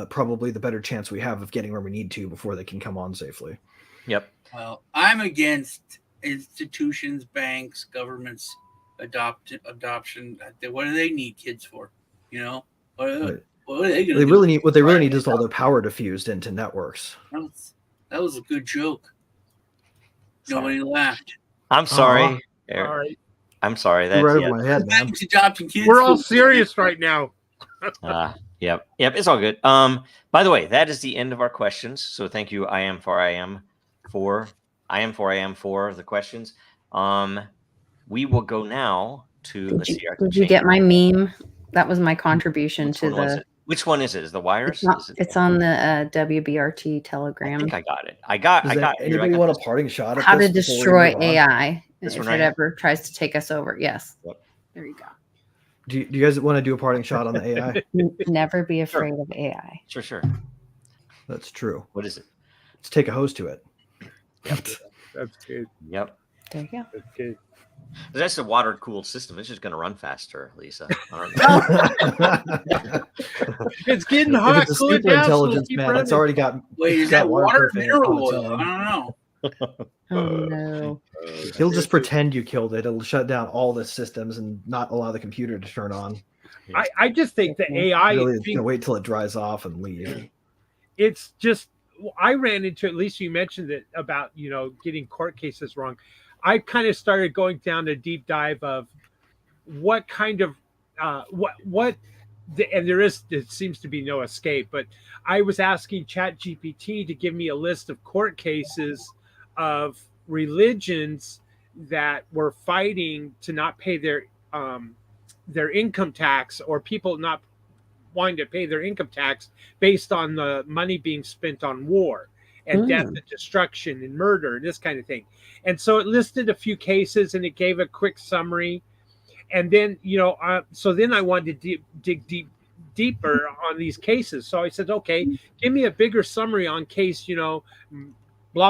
Speaker 5: probably the better chance we have of getting where we need to before they can come on safely.
Speaker 3: Yep.
Speaker 7: Well, I'm against institutions, banks, governments adoption. What do they need kids for? What are they going to do?
Speaker 5: What they really need is all their power diffused into networks.
Speaker 7: That was a good joke. Nobody laughed.
Speaker 3: I'm sorry.
Speaker 4: All right.
Speaker 3: I'm sorry.
Speaker 5: That's right over my head, man.
Speaker 7: Adopting kids.
Speaker 4: We're all serious right now.
Speaker 3: Yep. It's all good. By the way, that is the end of our questions. So thank you. I am for the questions. We will go now to.
Speaker 6: Did you get my meme? That was my contribution to the.
Speaker 3: Which one is it? Is the wires?
Speaker 6: It's on the WBRT Telegram.
Speaker 3: I think I got it. I got.
Speaker 5: Anybody want a parting shot?
Speaker 6: How to destroy AI if it ever tries to take us over? Yes. Yep. There you go.
Speaker 5: Do you guys want to do a parting shot on the AI?
Speaker 6: Never be afraid of AI.
Speaker 3: Sure.
Speaker 5: That's true.
Speaker 3: What is it?
Speaker 5: Let's take a host to it.
Speaker 4: Yep. That's good.
Speaker 3: Yep.
Speaker 6: There you go.
Speaker 4: That's good.
Speaker 3: That's a water-cooled system. It's just going to run faster, Lisa.
Speaker 4: It's getting hot.
Speaker 5: It's a super intelligence, man. It's already got.
Speaker 7: Wait, is that water mineral oil? I don't know.
Speaker 6: Oh no.
Speaker 5: He'll just pretend you killed it. It'll shut down all the systems and not allow the computer to turn on.
Speaker 4: I just think the AI
Speaker 5: Really, it's gonna wait till it dries off and leave.
Speaker 4: It's just, I ran into, at least you mentioned it about, getting court cases wrong. I kind of started going down a deep dive of what kind of and there seems to be no escape, but I was asking Chat GPT to give me a list of court cases of religions that were fighting to not pay their income tax, or people not wanting to pay their income tax based on the money being spent on war and death and destruction and murder and this kind of thing. And so it listed a few cases and it gave a quick summary. And then, so then I wanted to dig deeper on these cases. So I said, okay, give me a bigger summary on case, blah,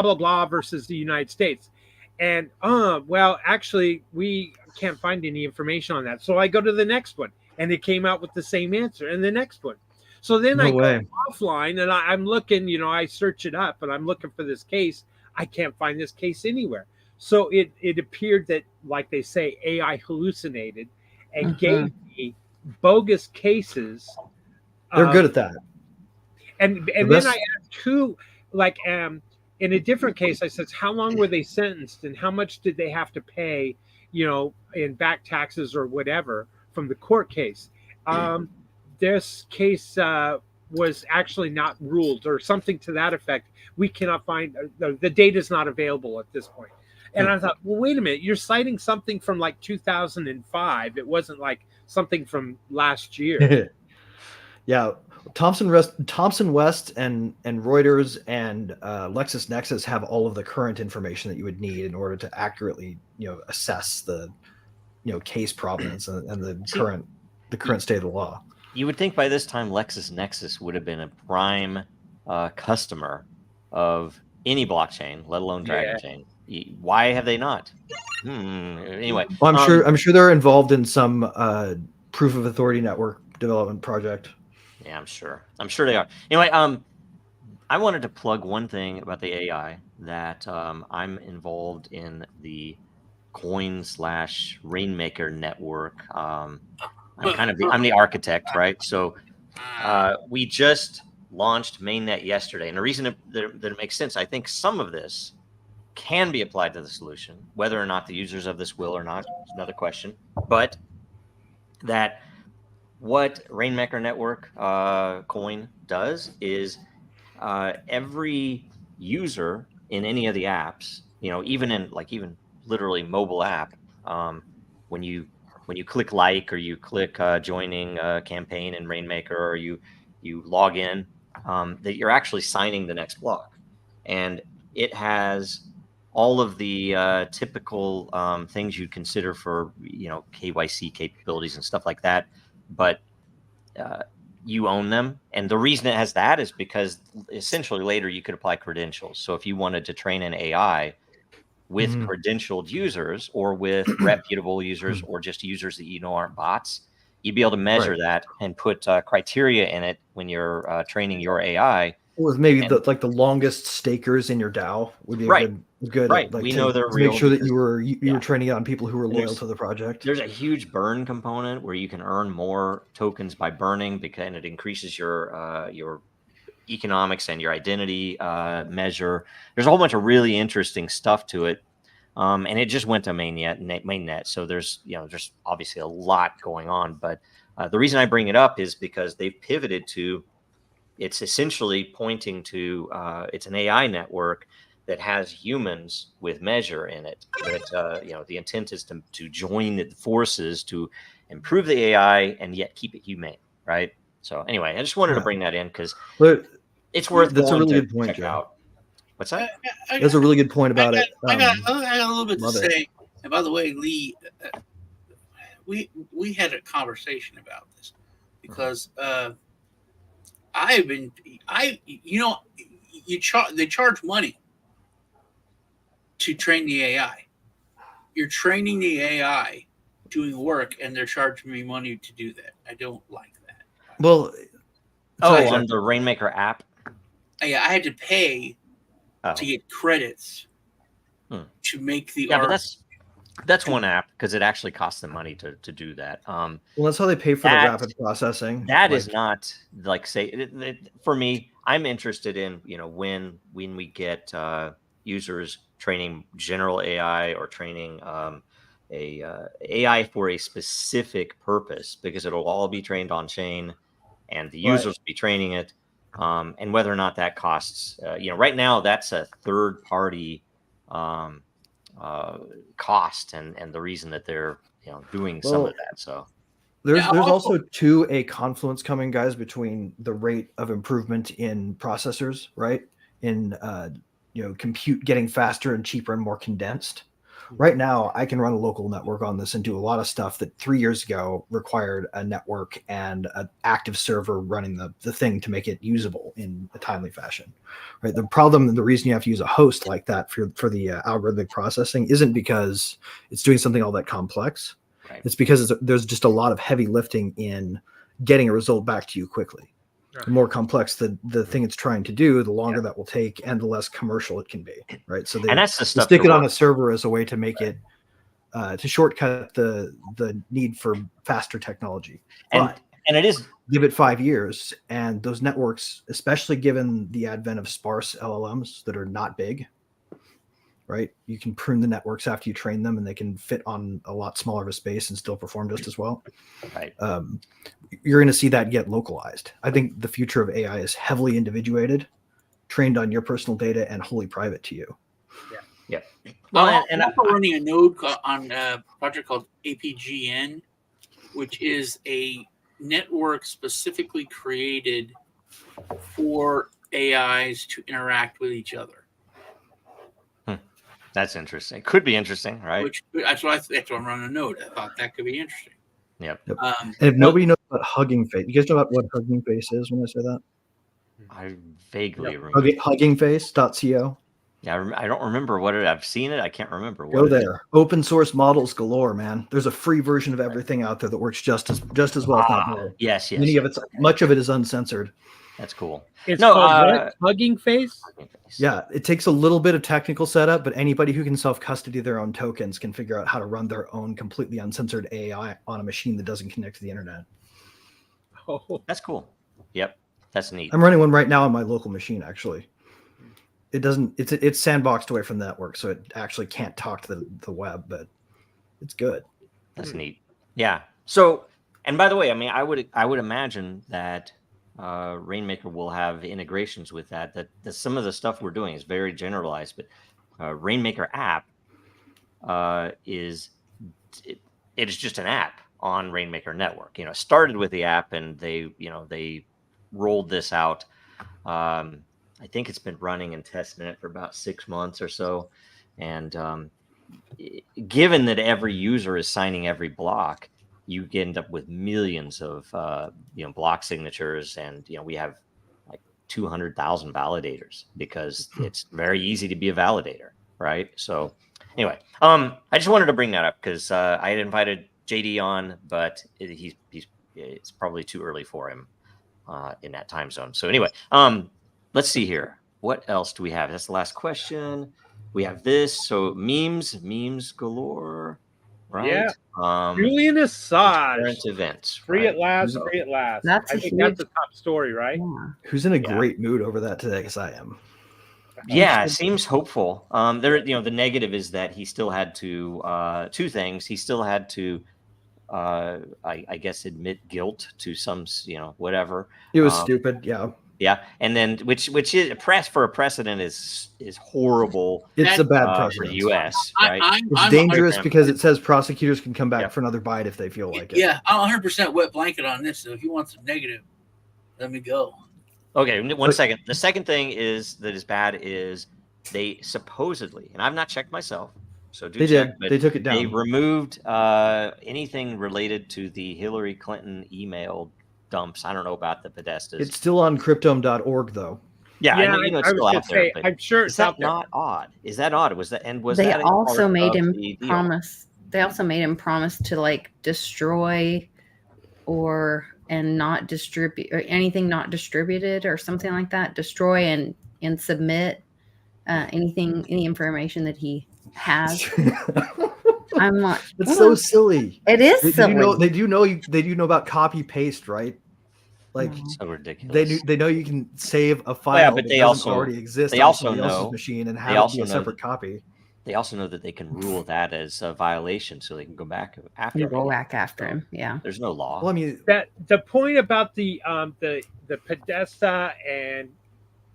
Speaker 4: blah, blah versus the United States. And, well, actually, we can't find any information on that. So I go to the next one and it came out with the same answer, and the next one. So then I go offline and I'm looking, I search it up and I'm looking for this case. I can't find this case anywhere. So it appeared that, like they say, AI hallucinated and gave me bogus cases.
Speaker 5: They're good at that.
Speaker 4: And then I asked who, like, in a different case, I said, how long were they sentenced and how much did they have to pay, in back taxes or whatever from the court case. This case was actually not ruled or something to that effect. We cannot find, the data is not available at this point. And I thought, well, wait a minute, you're citing something from like 2005. It wasn't like something from last year.
Speaker 5: Yeah. Thomson West and Reuters and LexisNexis have all of the current information that you would need in order to accurately, assess the, case provenance and the current state of the law.
Speaker 3: You would think by this time LexisNexis would have been a prime customer of any blockchain, let alone Dragon Chain. Why have they not? Anyway,
Speaker 5: well, I'm sure they're involved in some proof of authority network development project.
Speaker 3: Yeah, I'm sure they are. Anyway, I wanted to plug one thing about the AI that I'm involved in the Coin/Rainmaker network. I'm the architect, right? So we just launched mainnet yesterday, and the reason that it makes sense, I think some of this can be applied to the solution. Whether or not the users of this will or not is another question. But that what Rainmaker Network coin does is every user in any of the apps, even literally mobile app, when you click like or you click joining a campaign in Rainmaker or you log in, that you're actually signing the next block, and it has all of the typical things you'd consider for KYC capabilities and stuff like that, but you own them. And the reason it has that is because essentially later you could apply credentials. So if you wanted to train an AI with credentialed users or with reputable users or just users that aren't bots, you'd be able to measure that and put criteria in it when you're training your AI.
Speaker 5: Or maybe the longest stakers in your DAO would be good.
Speaker 3: Right. We know they're real.
Speaker 5: Make sure that you were training it on people who were loyal to the project.
Speaker 3: There's a huge burn component where you can earn more tokens by burning, because it increases your economics and your identity measure. There's a whole bunch of really interesting stuff to it. And it just went to mainnet. So there's obviously a lot going on. But the reason I bring it up is because they've pivoted to, it's essentially pointing to, it's an AI network that has humans with measure in it. That the intent is to join the forces to improve the AI and yet keep it humane, right? So anyway, I just wanted to bring that in because it's worth.
Speaker 5: That's a really good point, Joe.
Speaker 3: Out. What's that?
Speaker 5: That's a really good point about it.
Speaker 7: I got a little bit to say. And by the way, Lee, we had a conversation about this because they charge money to train the AI. You're training the AI doing work, and they're charging me money to do that. I don't like that.
Speaker 5: Well,
Speaker 3: on the Rainmaker app.
Speaker 7: Yeah, I had to pay to get credits to make the
Speaker 3: Yeah,
Speaker 7: art.
Speaker 3: but that's one app because it actually costs them money to do that.
Speaker 5: Well, that's how they pay for the rapid processing.
Speaker 3: That is not like say for me. I'm interested in when we get users training general AI or training AI for a specific purpose, because it'll all be trained on chain, and the users will be training it, and whether or not that costs. Right now that's a third party cost, and the reason that they're doing some of that. So.
Speaker 5: There's also too a confluence coming, guys, between the rate of improvement in processors, right? In compute getting faster and cheaper and more condensed. Right now, I can run a local network on this and do a lot of stuff that 3 years ago required a network and an active server running the thing to make it usable in a timely fashion. Right. The problem and the reason you have to use a host like that for the algorithmic processing isn't because it's doing something all that complex. Right. It's because there's just a lot of heavy lifting in getting a result back to you quickly. Right. The more complex the thing it's trying to do, the longer that will take, and the less commercial it can be. Right. So they stick it on a server as a way to make it to shortcut the need for faster technology.
Speaker 3: And it is,
Speaker 5: give it 5 years, and those networks, especially given the advent of sparse LLMs that are not big. Right, you can prune the networks after you train them, and they can fit on a lot smaller of a space and still perform just as well.
Speaker 3: Right,
Speaker 5: you're going to see that get localized. I think the future of AI is heavily individuated, trained on your personal data, and wholly private to you.
Speaker 3: Yeah.
Speaker 7: Well, I'm also running a node on a project called APGN, which is a network specifically created for AIs to interact with each other.
Speaker 3: That's interesting. Could be interesting, right?
Speaker 7: That's why I'm running a node. I thought that could be interesting.
Speaker 3: Yep.
Speaker 5: And if nobody knows about Hugging Face, you guys know about what Hugging Face is when I say that?
Speaker 3: I vaguely remember.
Speaker 5: Huggingface.co.
Speaker 3: Yeah, I don't remember what it. I've seen it. I can't remember.
Speaker 5: Go there. Open source models galore, man. There's a free version of everything out there that works just as well, if not more.
Speaker 3: Yes.
Speaker 5: Much of it is uncensored.
Speaker 3: That's cool.
Speaker 4: It's called Hugging Face?
Speaker 5: Yeah, it takes a little bit of technical setup, but anybody who can self-custody their own tokens can figure out how to run their own completely uncensored AI on a machine that doesn't connect to the internet.
Speaker 3: Oh, that's cool. Yep, that's neat.
Speaker 5: I'm running one right now on my local machine, actually. It doesn't. It's sandboxed away from the network, so it actually can't talk to the web, but it's good.
Speaker 3: That's neat. Yeah. So, and by the way, I mean, I would imagine that Rainmaker will have integrations with that some of the stuff we're doing is very generalized, but Rainmaker app is just an app on Rainmaker network. Started with the app, and they rolled this out. I think it's been running in testnet for about 6 months or so, and given that every user is signing every block, you end up with millions of block signatures, and we have like 200,000 validators because it's very easy to be a validator, right? So anyway, I just wanted to bring that up because I had invited JD on, but it's probably too early for him in that time zone. So anyway, let's see here. What else do we have? That's the last question. We have this. So memes galore. Right.
Speaker 4: Yeah. Julian Assange.
Speaker 3: Current events.
Speaker 4: Free at last. Free at last. I think that's the top story, right?
Speaker 6: Yeah.
Speaker 5: Who's in a great mood over that today? Because I am.
Speaker 3: Yeah, it seems hopeful. The negative is that he still had to two things. He still had to, I guess, admit guilt to some, whatever.
Speaker 5: It was stupid. Yeah.
Speaker 3: Yeah, and then which is for a precedent is horrible.
Speaker 5: It's a bad precedent
Speaker 3: for the U.S. Right?
Speaker 5: It's dangerous because it says prosecutors can come back for another bite if they feel like it.
Speaker 7: Yeah, I'm 100% wet blanket on this. So if you want some negative, let me go.
Speaker 3: Okay, one second. The second thing that is bad is they supposedly, and I've not checked myself, so
Speaker 5: they check. They took it down.
Speaker 3: They removed anything related to the Hillary Clinton email dumps. I don't know about the Podestas.
Speaker 5: It's still on cryptome.org though.
Speaker 3: Yeah, I know it's still out there.
Speaker 4: I'm sure
Speaker 3: it's out there. Not odd? Is that odd?
Speaker 6: They also made him promise. They also made him promise to destroy and not distribute or anything not distributed or something like that. Destroy and submit any information that he has. I'm not.
Speaker 5: It's so silly.
Speaker 6: It is
Speaker 5: They
Speaker 6: silly.
Speaker 5: do know about copy paste, right? Like
Speaker 3: So ridiculous.
Speaker 5: they know you can save a file
Speaker 3: yeah, but
Speaker 5: that
Speaker 3: they
Speaker 5: doesn't
Speaker 3: also-
Speaker 5: already exist
Speaker 3: they
Speaker 5: on
Speaker 3: also
Speaker 5: somebody else's
Speaker 3: know-
Speaker 5: machine and
Speaker 3: they
Speaker 5: have it
Speaker 3: also
Speaker 5: be a
Speaker 3: know
Speaker 5: separate
Speaker 3: that-
Speaker 5: copy.
Speaker 3: They also know that they can rule that as a violation, so they can go back after
Speaker 6: You
Speaker 3: him.
Speaker 6: go back after him. Yeah.
Speaker 3: There's no law.
Speaker 5: Well, I mean,
Speaker 4: That the point about the Podesta and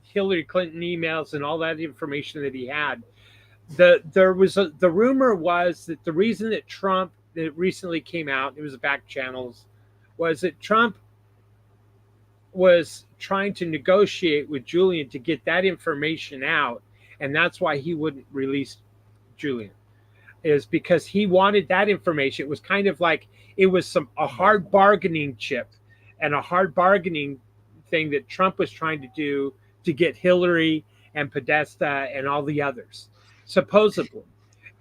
Speaker 4: Hillary Clinton emails and all that information that he had, the rumor was that the reason that Trump, that recently came out, it was back channels, was that Trump was trying to negotiate with Julian to get that information out, and that's why he wouldn't release Julian, is because he wanted that information. It was kind of like it was a hard bargaining chip and a hard bargaining thing that Trump was trying to do to get Hillary and Podesta and all the others, supposedly.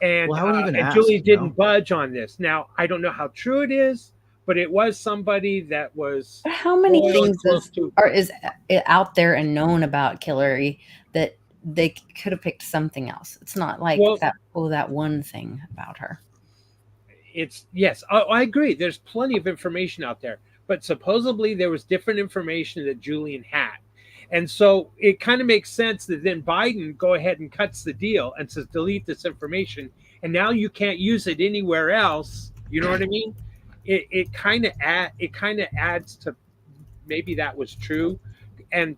Speaker 4: And,
Speaker 5: Well, how would he even
Speaker 4: and
Speaker 5: ask,
Speaker 4: Julian
Speaker 5: you know?
Speaker 4: didn't budge on this. Now, I don't know how true it is, but it was somebody that was
Speaker 6: But how many
Speaker 4: loyal and
Speaker 6: things
Speaker 4: close to.
Speaker 6: is out there and known about Hillary that they could have picked something else? It's not like
Speaker 4: Well-
Speaker 6: that one thing about her.
Speaker 4: It's yes, I agree. There's plenty of information out there, but supposedly there was different information that Julian had. And so it kind of makes sense that then Biden go ahead and cuts the deal and says, delete this information. And now you can't use it anywhere else. You know what I mean? It kind of adds to maybe that was true. And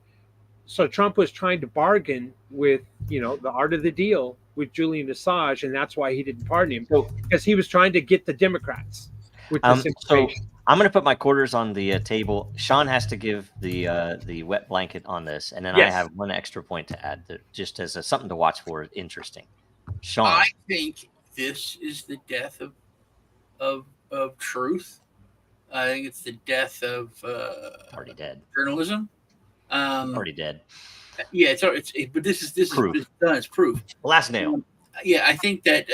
Speaker 4: so Trump was trying to bargain with, the art of the deal with Julian Assange. And that's why he didn't pardon him, because he was trying to get the Democrats with this information.
Speaker 3: I'm going to put my quarters on the table. Sean has to give the wet blanket on this, and then
Speaker 4: Yes.
Speaker 3: I have one extra point to add, just as something to watch for. Interesting, Sean.
Speaker 7: I think this is the death of truth. I think it's the death of
Speaker 3: already dead.
Speaker 7: journalism.
Speaker 3: Already dead.
Speaker 7: Yeah, but this is
Speaker 3: Proof.
Speaker 7: It's done. It's proof.
Speaker 3: Last nail.
Speaker 7: Yeah, I think that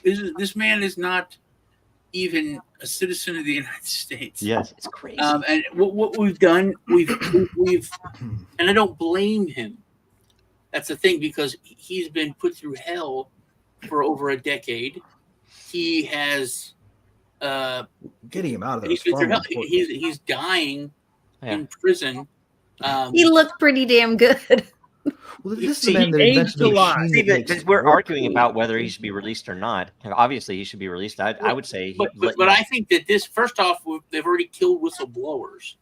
Speaker 7: this man is not even a citizen of the United States.
Speaker 3: Yes, it's crazy.
Speaker 7: And what we've done, we've and I don't blame him. That's the thing, because he's been put through hell for over a decade. He has
Speaker 5: getting him out of there.
Speaker 7: he's been through hell. He's dying in prison.
Speaker 6: He looked pretty damn good.
Speaker 5: Well, this is
Speaker 7: See,
Speaker 5: the man that
Speaker 4: he
Speaker 5: invented
Speaker 4: aged
Speaker 5: the
Speaker 4: a lot.
Speaker 5: machine
Speaker 3: See,
Speaker 5: that makes
Speaker 3: because we're
Speaker 5: it work.
Speaker 3: arguing about whether he should be released or not. And obviously, he should be released. I would say.
Speaker 7: But I think that this, first off, they've already killed whistleblowers.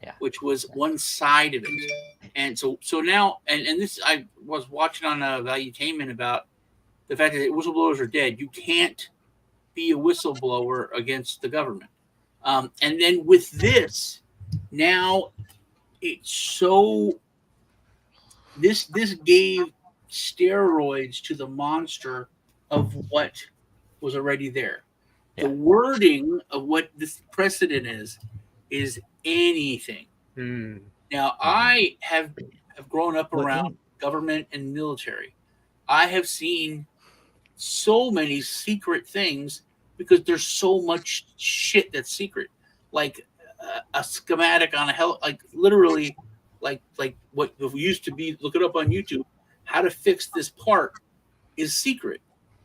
Speaker 3: Yeah.
Speaker 7: Which was one side of it. And so now, and this, I was watching on Valuetainment about the fact that whistleblowers are dead. You can't be a whistleblower against the government. And then with this, now it's so, this gave steroids to the monster of what was already there.
Speaker 3: Yeah.
Speaker 7: The wording of what this precedent is anything. Now, I have grown up around government and military. I have seen so many secret things because there's so much shit that's secret, like a schematic on a like literally, like what used to be. Look it up on YouTube. How to fix this part is secret,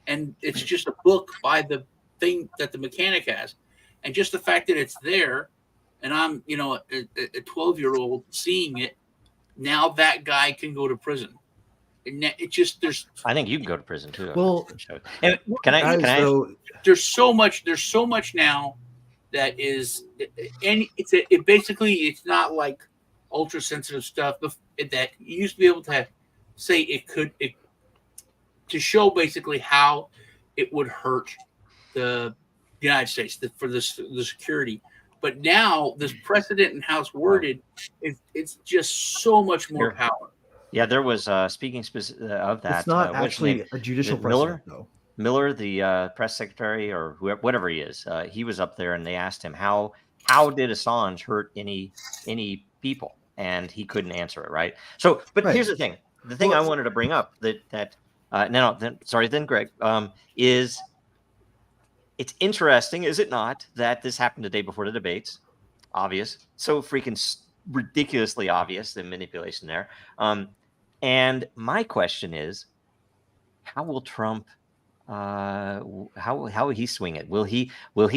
Speaker 7: and it's just a book by the thing that the mechanic has, and just the fact that it's there. And I'm, a 12-year-old seeing it. Now that guy can go to prison. And it just,
Speaker 3: I think you can go to prison too.
Speaker 5: Well,
Speaker 3: and can I?
Speaker 7: There's so much now that is, and it's not like ultra sensitive stuff that you used to be able to say to show basically how it would hurt the United States for the security. But now this precedent and how it's worded, it's just so much more power.
Speaker 3: Yeah, there was speaking of that.
Speaker 5: It's not actually a judicial precedent, though.
Speaker 3: Miller, the press secretary or whatever he is, he was up there and they asked him how did Assange hurt any people, and he couldn't answer it. Right. So, but here's the thing. The thing I wanted to bring up then Greg, is. It's interesting, is it not, that this happened the day before the debates? Obvious. So freaking ridiculously obvious, the manipulation there. And my question is, how will Trump how will he swing it? Will he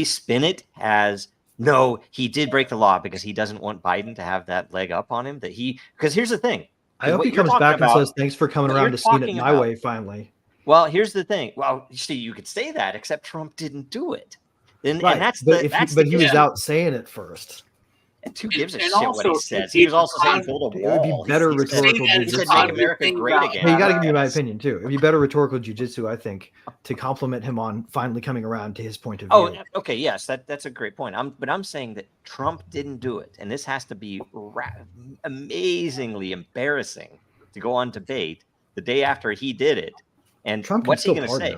Speaker 3: spin it as no, he did break the law because he doesn't want Biden to have that leg up on him? Because here's the thing.
Speaker 5: I hope he comes back and says, "Thanks for coming around to seeing it my way." Finally.
Speaker 3: Well, here's the thing. Well, see, you could say that, except Trump didn't do it. And that's
Speaker 5: but he was out saying it first.
Speaker 3: And who gives a shit what he says? He was also saying build a wall.
Speaker 5: It would be better rhetorical
Speaker 3: jujitsu. He said make America great again.
Speaker 5: Hey, you got to give me my opinion too. It'd be better rhetorical jujitsu, I think, to compliment him on finally coming around to his point of view.
Speaker 3: Oh, okay, yes, that's a great point. But I'm saying that Trump didn't do it, and this has to be amazingly embarrassing to go on debate the day after he did it. And
Speaker 5: Trump
Speaker 3: what's he going to say?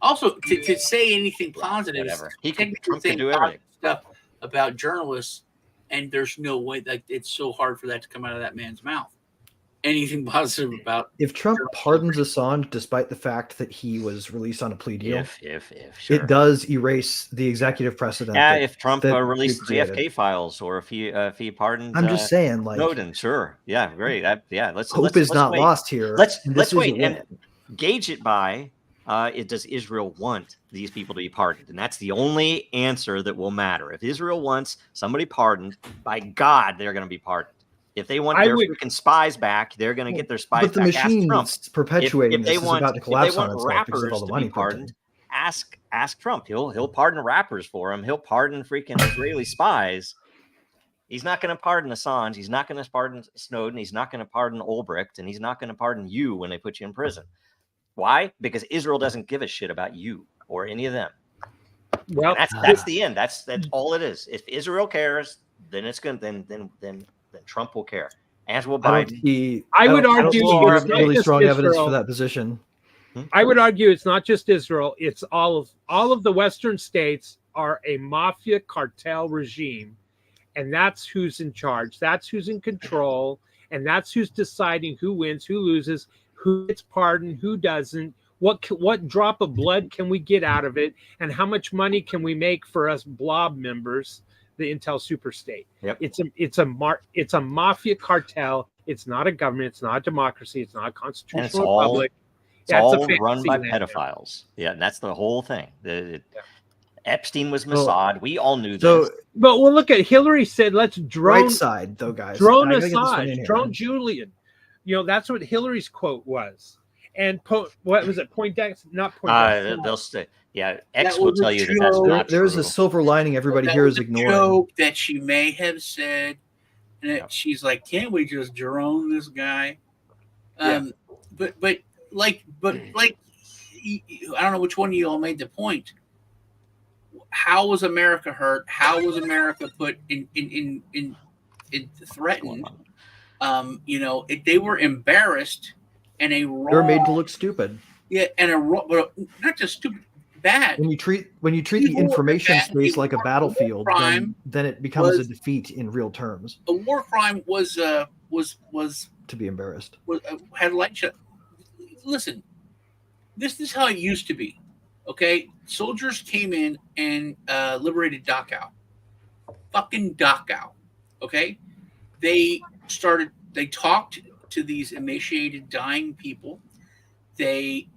Speaker 7: Also, to say anything positive,
Speaker 3: whatever. Trump can do everything.
Speaker 7: Stuff about journalists, and there's no way that it's so hard for that to come out of that man's mouth. Anything positive about
Speaker 5: if Trump pardons Assange, despite the fact that he was released on a plea deal,
Speaker 3: sure.
Speaker 5: It does erase the executive precedent.
Speaker 3: Yeah, if Trump released JFK files, or if he pardoned,
Speaker 5: I'm just saying, like
Speaker 3: Snowden, sure, yeah, great, let's
Speaker 5: hope is not lost here.
Speaker 3: Let's wait and gauge it by. Does Israel want these people to be pardoned? And that's the only answer that will matter. If Israel wants somebody pardoned, by God, they're going to be pardoned. If they want their freaking spies back, they're going to get their spies back.
Speaker 5: But the machine that's perpetuating this is about to collapse on itself because of all the money
Speaker 3: pardoned. Ask Trump. He'll pardon rappers for him. He'll pardon freaking Israeli spies. He's not going to pardon Assange. He's not going to pardon Snowden. He's not going to pardon Ulbricht, and he's not going to pardon you when they put you in prison. Why? Because Israel doesn't give a shit about you or any of them. Well, and that's the end. That's all it is. If Israel cares, then it's good. Then Trump will care. As will Biden.
Speaker 4: I would argue
Speaker 5: there's really strong evidence for that position.
Speaker 4: I would argue it's not just Israel. It's all of the Western states are a mafia cartel regime, and that's who's in charge. That's who's in control, and that's who's deciding who wins, who loses, who gets pardoned, who doesn't, what drop of blood can we get out of it, and how much money can we make for us blob members, the Intel superstate.
Speaker 3: Yep.
Speaker 4: It's a mafia cartel. It's not a government. It's not a democracy. It's not a constitutional republic.
Speaker 3: It's all run by pedophiles. Yeah, and that's the whole thing. Epstein was Mossad. We all knew this.
Speaker 4: But we'll look at Hillary said, let's drone
Speaker 5: right side though, guys.
Speaker 4: Drone Assange, drone Julian. That's what Hillary's quote was. And what was it? Poindexter, not Poindexter.
Speaker 3: They'll say, yeah. X will tell you that's not
Speaker 5: There's
Speaker 3: true.
Speaker 5: a silver lining everybody here is ignoring.
Speaker 7: Joke that she may have said, and she's like, "Can't we just drone this guy?" But I don't know which one of you all made the point. How was America hurt? How was America put in threatened? They were embarrassed, and they
Speaker 5: were made to look stupid.
Speaker 7: Yeah, and but not just stupid, bad.
Speaker 5: When you treat the information space like a battlefield, then it becomes a defeat in real terms.
Speaker 7: A war crime was
Speaker 5: to be embarrassed.
Speaker 7: Had light shut. Listen, this is how it used to be. Okay, soldiers came in and liberated Dachau. Fucking Dachau. Okay, they talked to these emaciated, dying people. They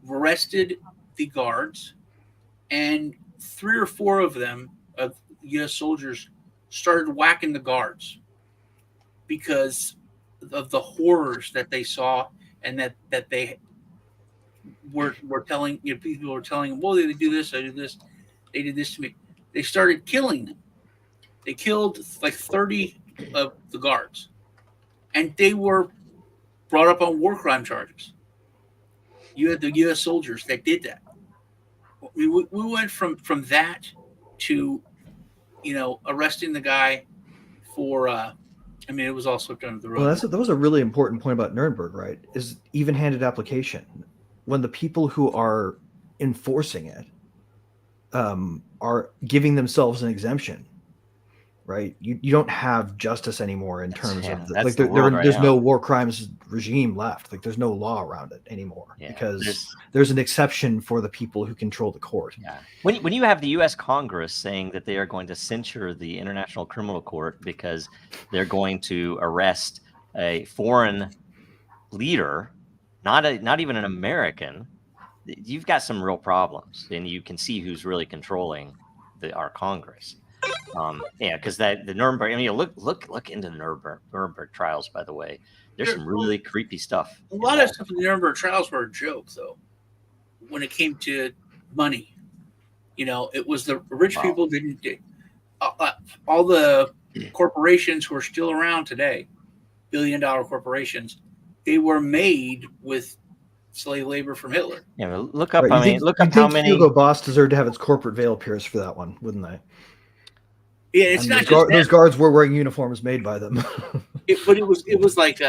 Speaker 7: arrested the guards, and 3 or 4 of them, of U.S. soldiers, started whacking the guards because of the horrors that they saw, and that they were telling people were telling them, well, they do this, I do this, they did this to me. They started killing them. They killed like 30 of the guards, and they were brought up on war crime charges. You had the U.S. soldiers that did that. We went from that to, arresting the guy for. It was all swept under the rug.
Speaker 5: Well, that was a really important point about Nuremberg, right? Is even-handed application. When the people who are enforcing it are giving themselves an exemption, right? You don't have justice anymore in terms of there's no war crimes regime left. Like there's no law around it anymore because there's an exception for the people who control the court.
Speaker 3: Yeah. When you have the U.S. Congress saying that they are going to censure the International Criminal Court because they're going to arrest a foreign leader, not even an American, you've got some real problems, and you can see who's really controlling our Congress. Yeah, because the Nuremberg. I mean, look into the Nuremberg trials. By the way, there's some really creepy stuff.
Speaker 7: A lot of stuff in the Nuremberg trials were a joke, though. When it came to money, it was the rich people didn't. All the corporations who are still around today, billion-dollar corporations, they were made with slave labor from Hitler.
Speaker 3: Yeah, look up.
Speaker 5: Right,
Speaker 3: look up how many.
Speaker 5: Hugo Boss deserved to have its corporate veil pierced for that one, wouldn't they?
Speaker 7: Yeah, it's not just
Speaker 5: those guards were wearing uniforms made by them.
Speaker 7: But it was like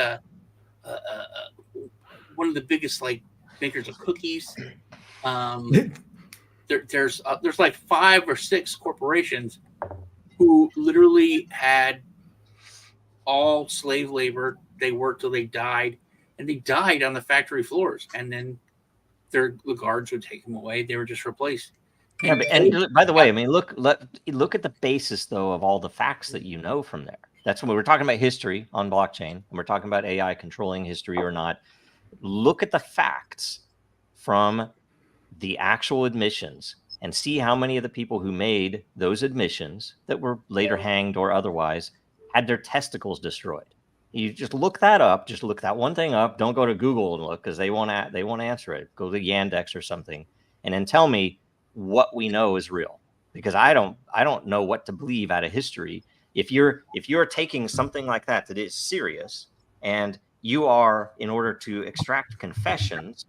Speaker 7: one of the biggest like bakers of cookies. There's like 5 or 6 corporations who literally had all slave labor. They worked till they died, and they died on the factory floors. And then the guards would take them away. They were just replaced.
Speaker 3: And by the way, I mean, look at the basis though of all the facts that you know from there. That's when we're talking about history on blockchain, and we're talking about AI controlling history or not. Look at the facts from the actual admissions and see how many of the people who made those admissions that were later hanged or otherwise had their testicles destroyed. You just look that up. Just look that one thing up. Don't go to Google and look, because they won't answer it. Go to Yandex or something, and then tell me what we know is real, because I don't know what to believe out of history. If you're taking something like that is serious, and you are, in order to extract confessions,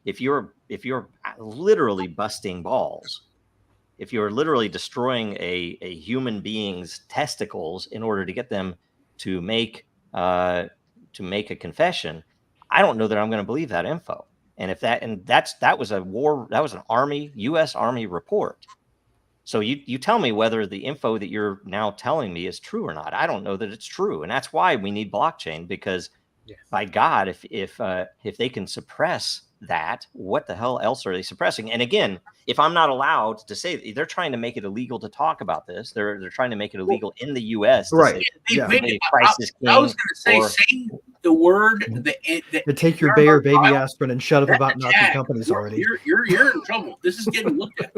Speaker 3: if you're literally busting balls, if you're literally destroying a human being's testicles in order to get them to make a confession, I don't know that I'm going to believe that info. And that was an Army, U.S. Army report. So you tell me whether the info that you're now telling me is true or not. I don't know that it's true, and that's why we need blockchain, because by God, if they can suppress that, what the hell else are they suppressing? And again, if I'm not allowed to say, they're trying to make it illegal to talk about this. They're trying to make it illegal in the U.S.
Speaker 5: Right.
Speaker 7: I was going to say, saying the word,
Speaker 5: to take your Bayer baby aspirin and shut up about Nazi companies already.
Speaker 7: You're in trouble. This is getting looked at.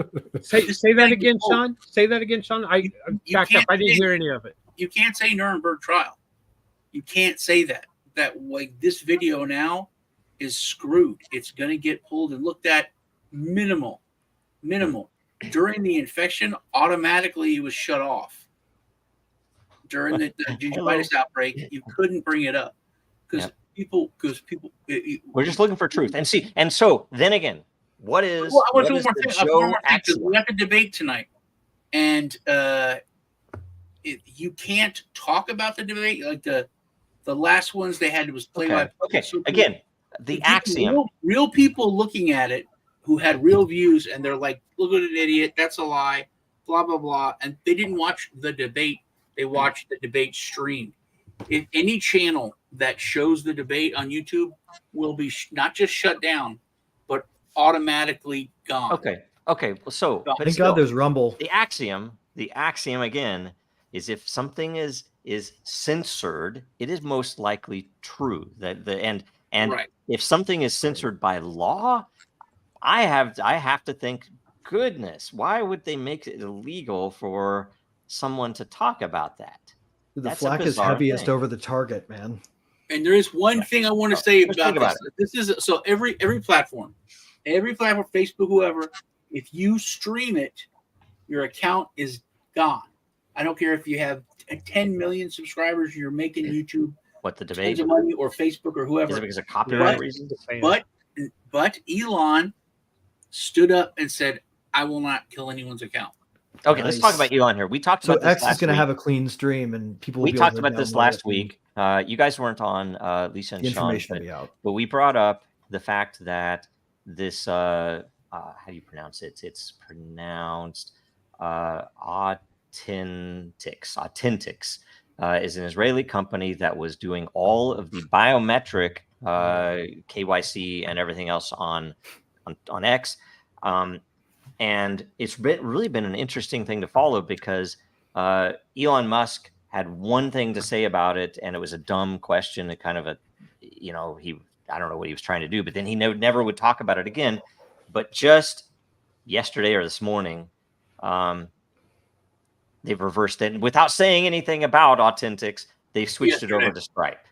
Speaker 4: Say that again, Sean. Say that again, Sean. I backed up. I didn't hear any of it.
Speaker 7: You can't say Nuremberg trial. You can't say that. That, like, this video now is screwed. It's going to get pulled and looked at minimal. During the infection, automatically it was shut off. During the gingivitis outbreak, you couldn't bring it up because people.
Speaker 3: We're just looking for truth and so then again, what is? Well, I want to do one more thing.
Speaker 7: We have a debate tonight, and you can't talk about the debate like the last ones they had was play by play.
Speaker 3: Okay, again, the axiom.
Speaker 7: Real people looking at it who had real views, and they're like, look at an idiot, that's a lie, blah, blah, blah. And they didn't watch the debate. They watched the debate stream. If any channel that shows the debate on YouTube will be not just shut down, but automatically gone.
Speaker 3: Okay. So
Speaker 5: thank God there's Rumble.
Speaker 3: The axiom again is if something is censored, it is most likely true. And right. If something is censored by law, I have to think, goodness, why would they make it illegal for someone to talk about that?
Speaker 5: The flak is heaviest over the target, man.
Speaker 7: And there is one thing I want to say about this. This is so every platform, Facebook, whoever, if you stream it, your account is gone. I don't care if you have 10 million subscribers, you're making YouTube
Speaker 3: the debate
Speaker 7: of money, or Facebook or whoever.
Speaker 3: Is it because of copyright reasons?
Speaker 7: But Elon stood up and said, "I will not kill anyone's account."
Speaker 3: Okay, let's talk about Elon here. We talked about this.
Speaker 5: X is going to have a clean stream, and people.
Speaker 3: We talked about this last week. You guys weren't on, Lisa and Sean, but we brought up the fact that this. How do you pronounce it? It's pronounced Authentic is an Israeli company that was doing all of the biometric KYC and everything else on X. And it's really been an interesting thing to follow because Elon Musk had one thing to say about it, and it was a dumb question. It kind of he I don't know what he was trying to do, but then he never would talk about it again. But just yesterday or this morning, they've reversed it. And without saying anything about Authentics, they switched it over to Stripe,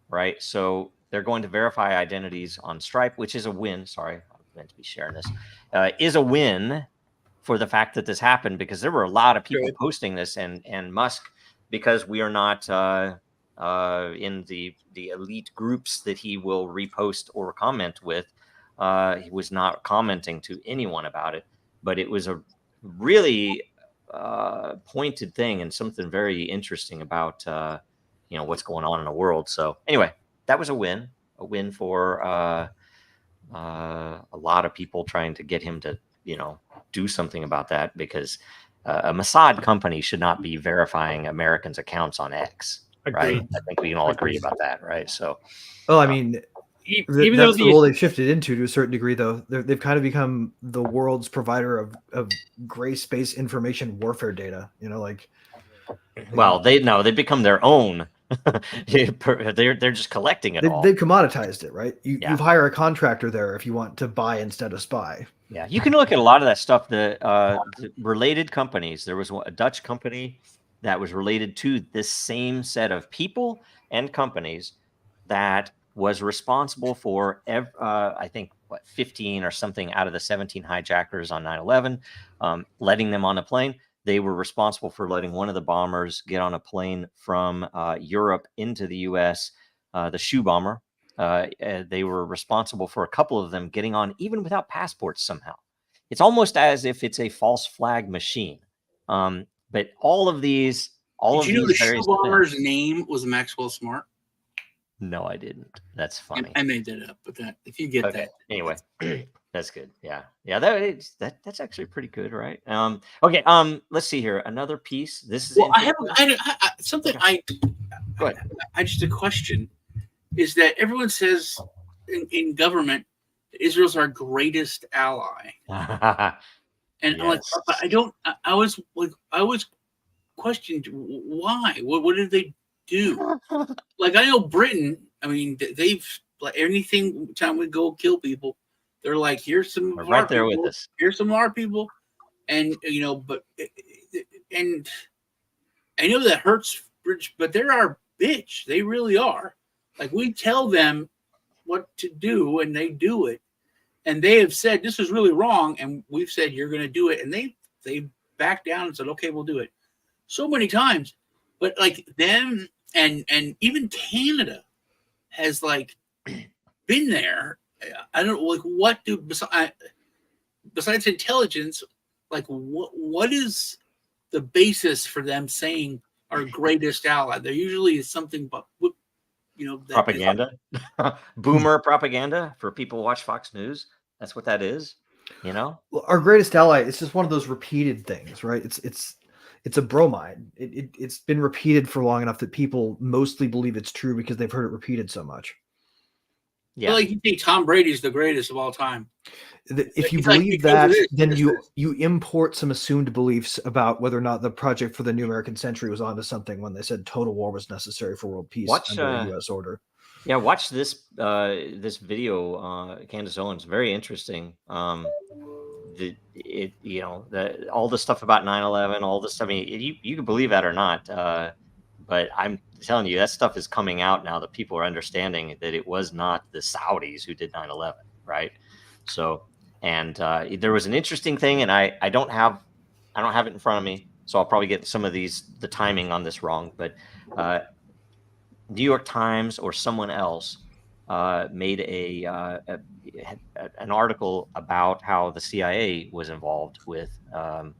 Speaker 3: right? So they're going to verify identities on Stripe, which is a win. Sorry, I'm meant to be sharing this. Is a win for the fact that this happened, because there were a lot of people posting this, and Musk, because we are not in the elite groups that he will repost or comment with, he was not commenting to anyone about it. But it was a really pointed thing and something very interesting about what's going on in the world. So anyway, that was a win for a lot of people trying to get him to do something about that, because a Mossad company should not be verifying Americans' accounts on X, right? I think we can all agree about that, right? So,
Speaker 5: well, I mean, even that's the role they've shifted into to a certain degree, though. They've kind of become the world's provider of gray space information warfare data. Well,
Speaker 3: they become their own. they're just collecting it all.
Speaker 5: They've commoditized it, right? You hire a contractor there if you want to buy instead of spy.
Speaker 3: Yeah, you can look at a lot of that stuff. The related companies. There was a Dutch company that was related to this same set of people and companies that was responsible for, I think, 15 or something out of the 17 hijackers on 9/11, letting them on a plane. They were responsible for letting one of the bombers get on a plane from Europe into the U.S., the shoe bomber. They were responsible for a couple of them getting on even without passports somehow. It's almost as if it's a false flag machine. But all of these,
Speaker 7: Did you know the shoe bomber's name was Maxwell Smart?
Speaker 3: No, I didn't. That's funny.
Speaker 7: I made that up, but if you get that.
Speaker 3: Anyway, that's good. Yeah. That's actually pretty good, right? Okay. Let's see here. Another piece. This is
Speaker 7: Go ahead. I just a question is that everyone says in government, Israel's our greatest ally. And yes. I'm like, but I was questioned why. What did they do? Like, I know Britain. I mean, they've anything time we go kill people, they're like, here's some of
Speaker 3: right
Speaker 7: our
Speaker 3: there
Speaker 7: people.
Speaker 3: With us.
Speaker 7: Here's some of our people, and but and I know that hurts, but they're our bitch. They really are. Like, we tell them what to do, and they do it. And they have said this is really wrong, and we've said you're going to do it, and they backed down and said, okay, we'll do it. So many times, but like them and even Canada has been there. I don't know, what do besides intelligence, what is the basis for them saying our greatest ally? There usually is something, but
Speaker 3: propaganda, boomer propaganda for people who watch Fox News. That's what that is. Well,
Speaker 5: our greatest ally. It's just one of those repeated things, right? It's a bromide. It's been repeated for long enough that people mostly believe it's true because they've heard it repeated so much.
Speaker 7: Yeah, you think Tom Brady's the greatest of all time.
Speaker 5: If you believe that, then you import some assumed beliefs about whether or not the Project for the New American Century was onto something when they said total war was necessary for world peace under a U.S. order.
Speaker 3: Yeah, watch this video. Candace Owens, very interesting. All the stuff about 9/11, all this stuff. I mean, you can believe that or not, but I'm telling you, that stuff is coming out now that people are understanding that it was not the Saudis who did 9/11, right? So, and there was an interesting thing, and I don't have it in front of me, so I'll probably get some of the timing on this wrong, but New York Times or someone else made an article about how the CIA was involved with it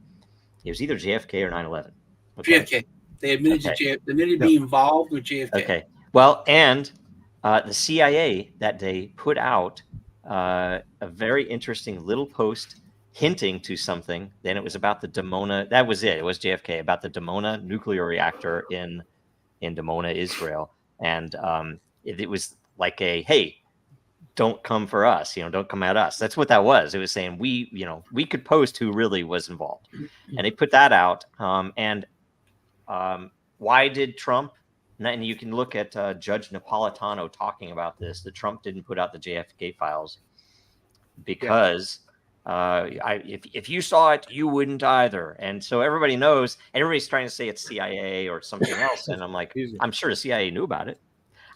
Speaker 3: was either JFK or 9/11.
Speaker 7: Okay. JFK. They admitted to be involved with JFK.
Speaker 3: Okay. Well, and the CIA that day put out a very interesting little post hinting to something. Then it was about the Dimona. That was it. It was JFK, about the Dimona nuclear reactor in Dimona, Israel. And it was like hey, don't come for us, don't come at us. That's what that was. It was saying we could post who really was involved. And they put that out. Why did Trump And you can look at Judge Napolitano talking about this, that Trump didn't put out the JFK files because if you saw it, you wouldn't either. And so everybody knows, and everybody's trying to say it's CIA or something else. And I'm like, I'm sure the CIA knew about it.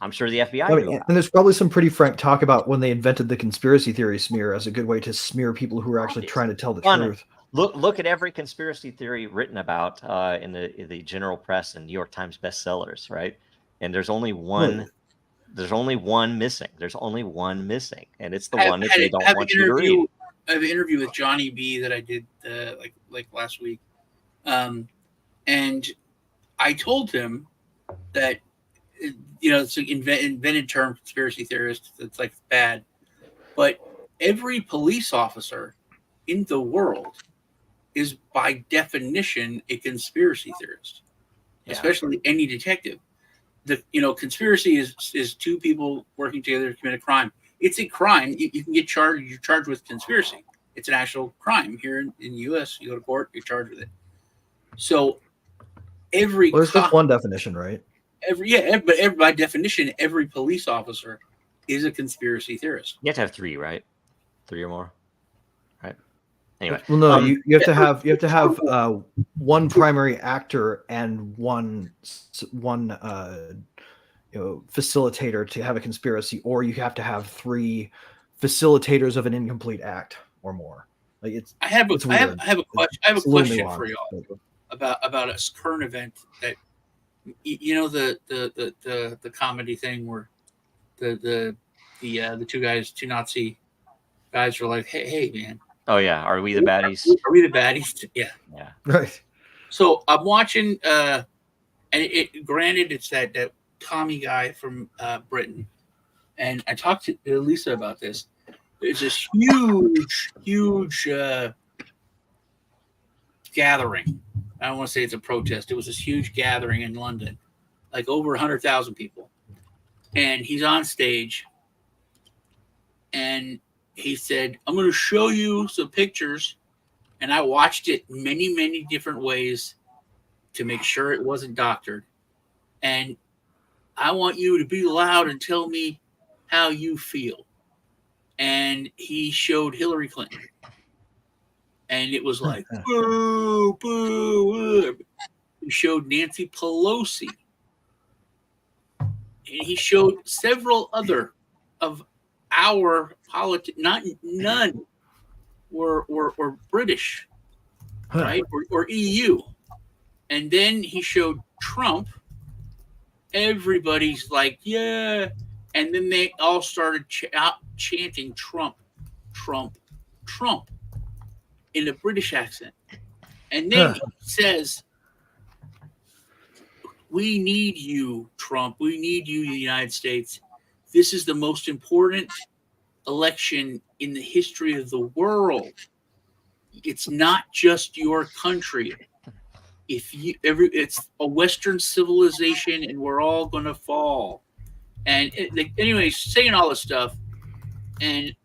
Speaker 3: I'm sure the FBI knew about it.
Speaker 5: And there's probably some pretty frank talk about when they invented the conspiracy theory smear as a good way to smear people who are actually trying to tell the truth.
Speaker 3: Look at every conspiracy theory written about in the general press and New York Times bestsellers, right? And there's only one. Really? There's only one missing. There's only one missing, and it's the one that they don't want you to read.
Speaker 7: I have an interview with Johnny B that I did like last week, and I told him that it's an invented term, conspiracy theorist. It's like bad, but every police officer in the world is by definition a conspiracy theorist, especially any detective. Conspiracy is two people working together to commit a crime. It's a crime. You can get charged. You're charged with conspiracy. It's an actual crime here in the U.S. You go to court, you're charged with it. So there's
Speaker 5: just one definition, right?
Speaker 7: But by definition, every police officer is a conspiracy theorist.
Speaker 3: You have to have three, right? Three or more, right? Anyway,
Speaker 5: well, no, you have to have one primary actor and one facilitator to have a conspiracy, or you have to have three facilitators of an incomplete act or more. Like
Speaker 7: I have a question for y'all about a current event that the comedy thing where the two Nazi guys are like, hey man.
Speaker 3: Oh yeah, are we the baddies?
Speaker 7: Are we the baddies? Yeah.
Speaker 5: Right.
Speaker 7: So I'm watching, and granted, it's that Tommy guy from Britain, and I talked to Lisa about this. There's this huge gathering. I don't want to say it's a protest. It was this huge gathering in London, like over 100,000 people, and he's on stage, and he said, I'm going to show you some pictures. And I watched it many, many different ways to make sure it wasn't doctored. And I want you to be loud and tell me how you feel. And he showed Hillary Clinton. And it was like, boo, boo. He showed Nancy Pelosi. And he showed several other of our politics, none were British, right? Or EU. And then he showed Trump. Everybody's like, yeah. And then they all started chanting Trump, Trump, Trump in a British accent. And then he says, we need you, Trump. We need you, the United States. This is the most important election in the history of the world. It's not just your country. It's a Western civilization, and we're all going to fall. And anyway, saying all this stuff, and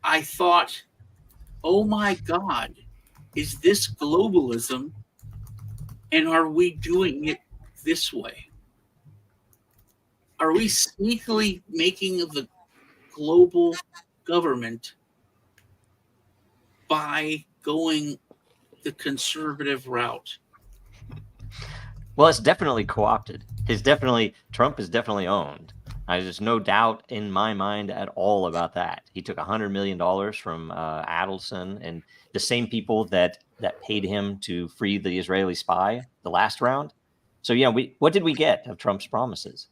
Speaker 7: I thought, oh my God, is this globalism? And are we doing it this way? Are we sneakily making the global government by going the conservative route?
Speaker 3: Well, it's definitely co-opted. Trump is definitely owned. There's no doubt in my mind at all about that. He took $100 million from Adelson and the same people that paid him to free the Israeli spy the last round. So what did we get of Trump's promises?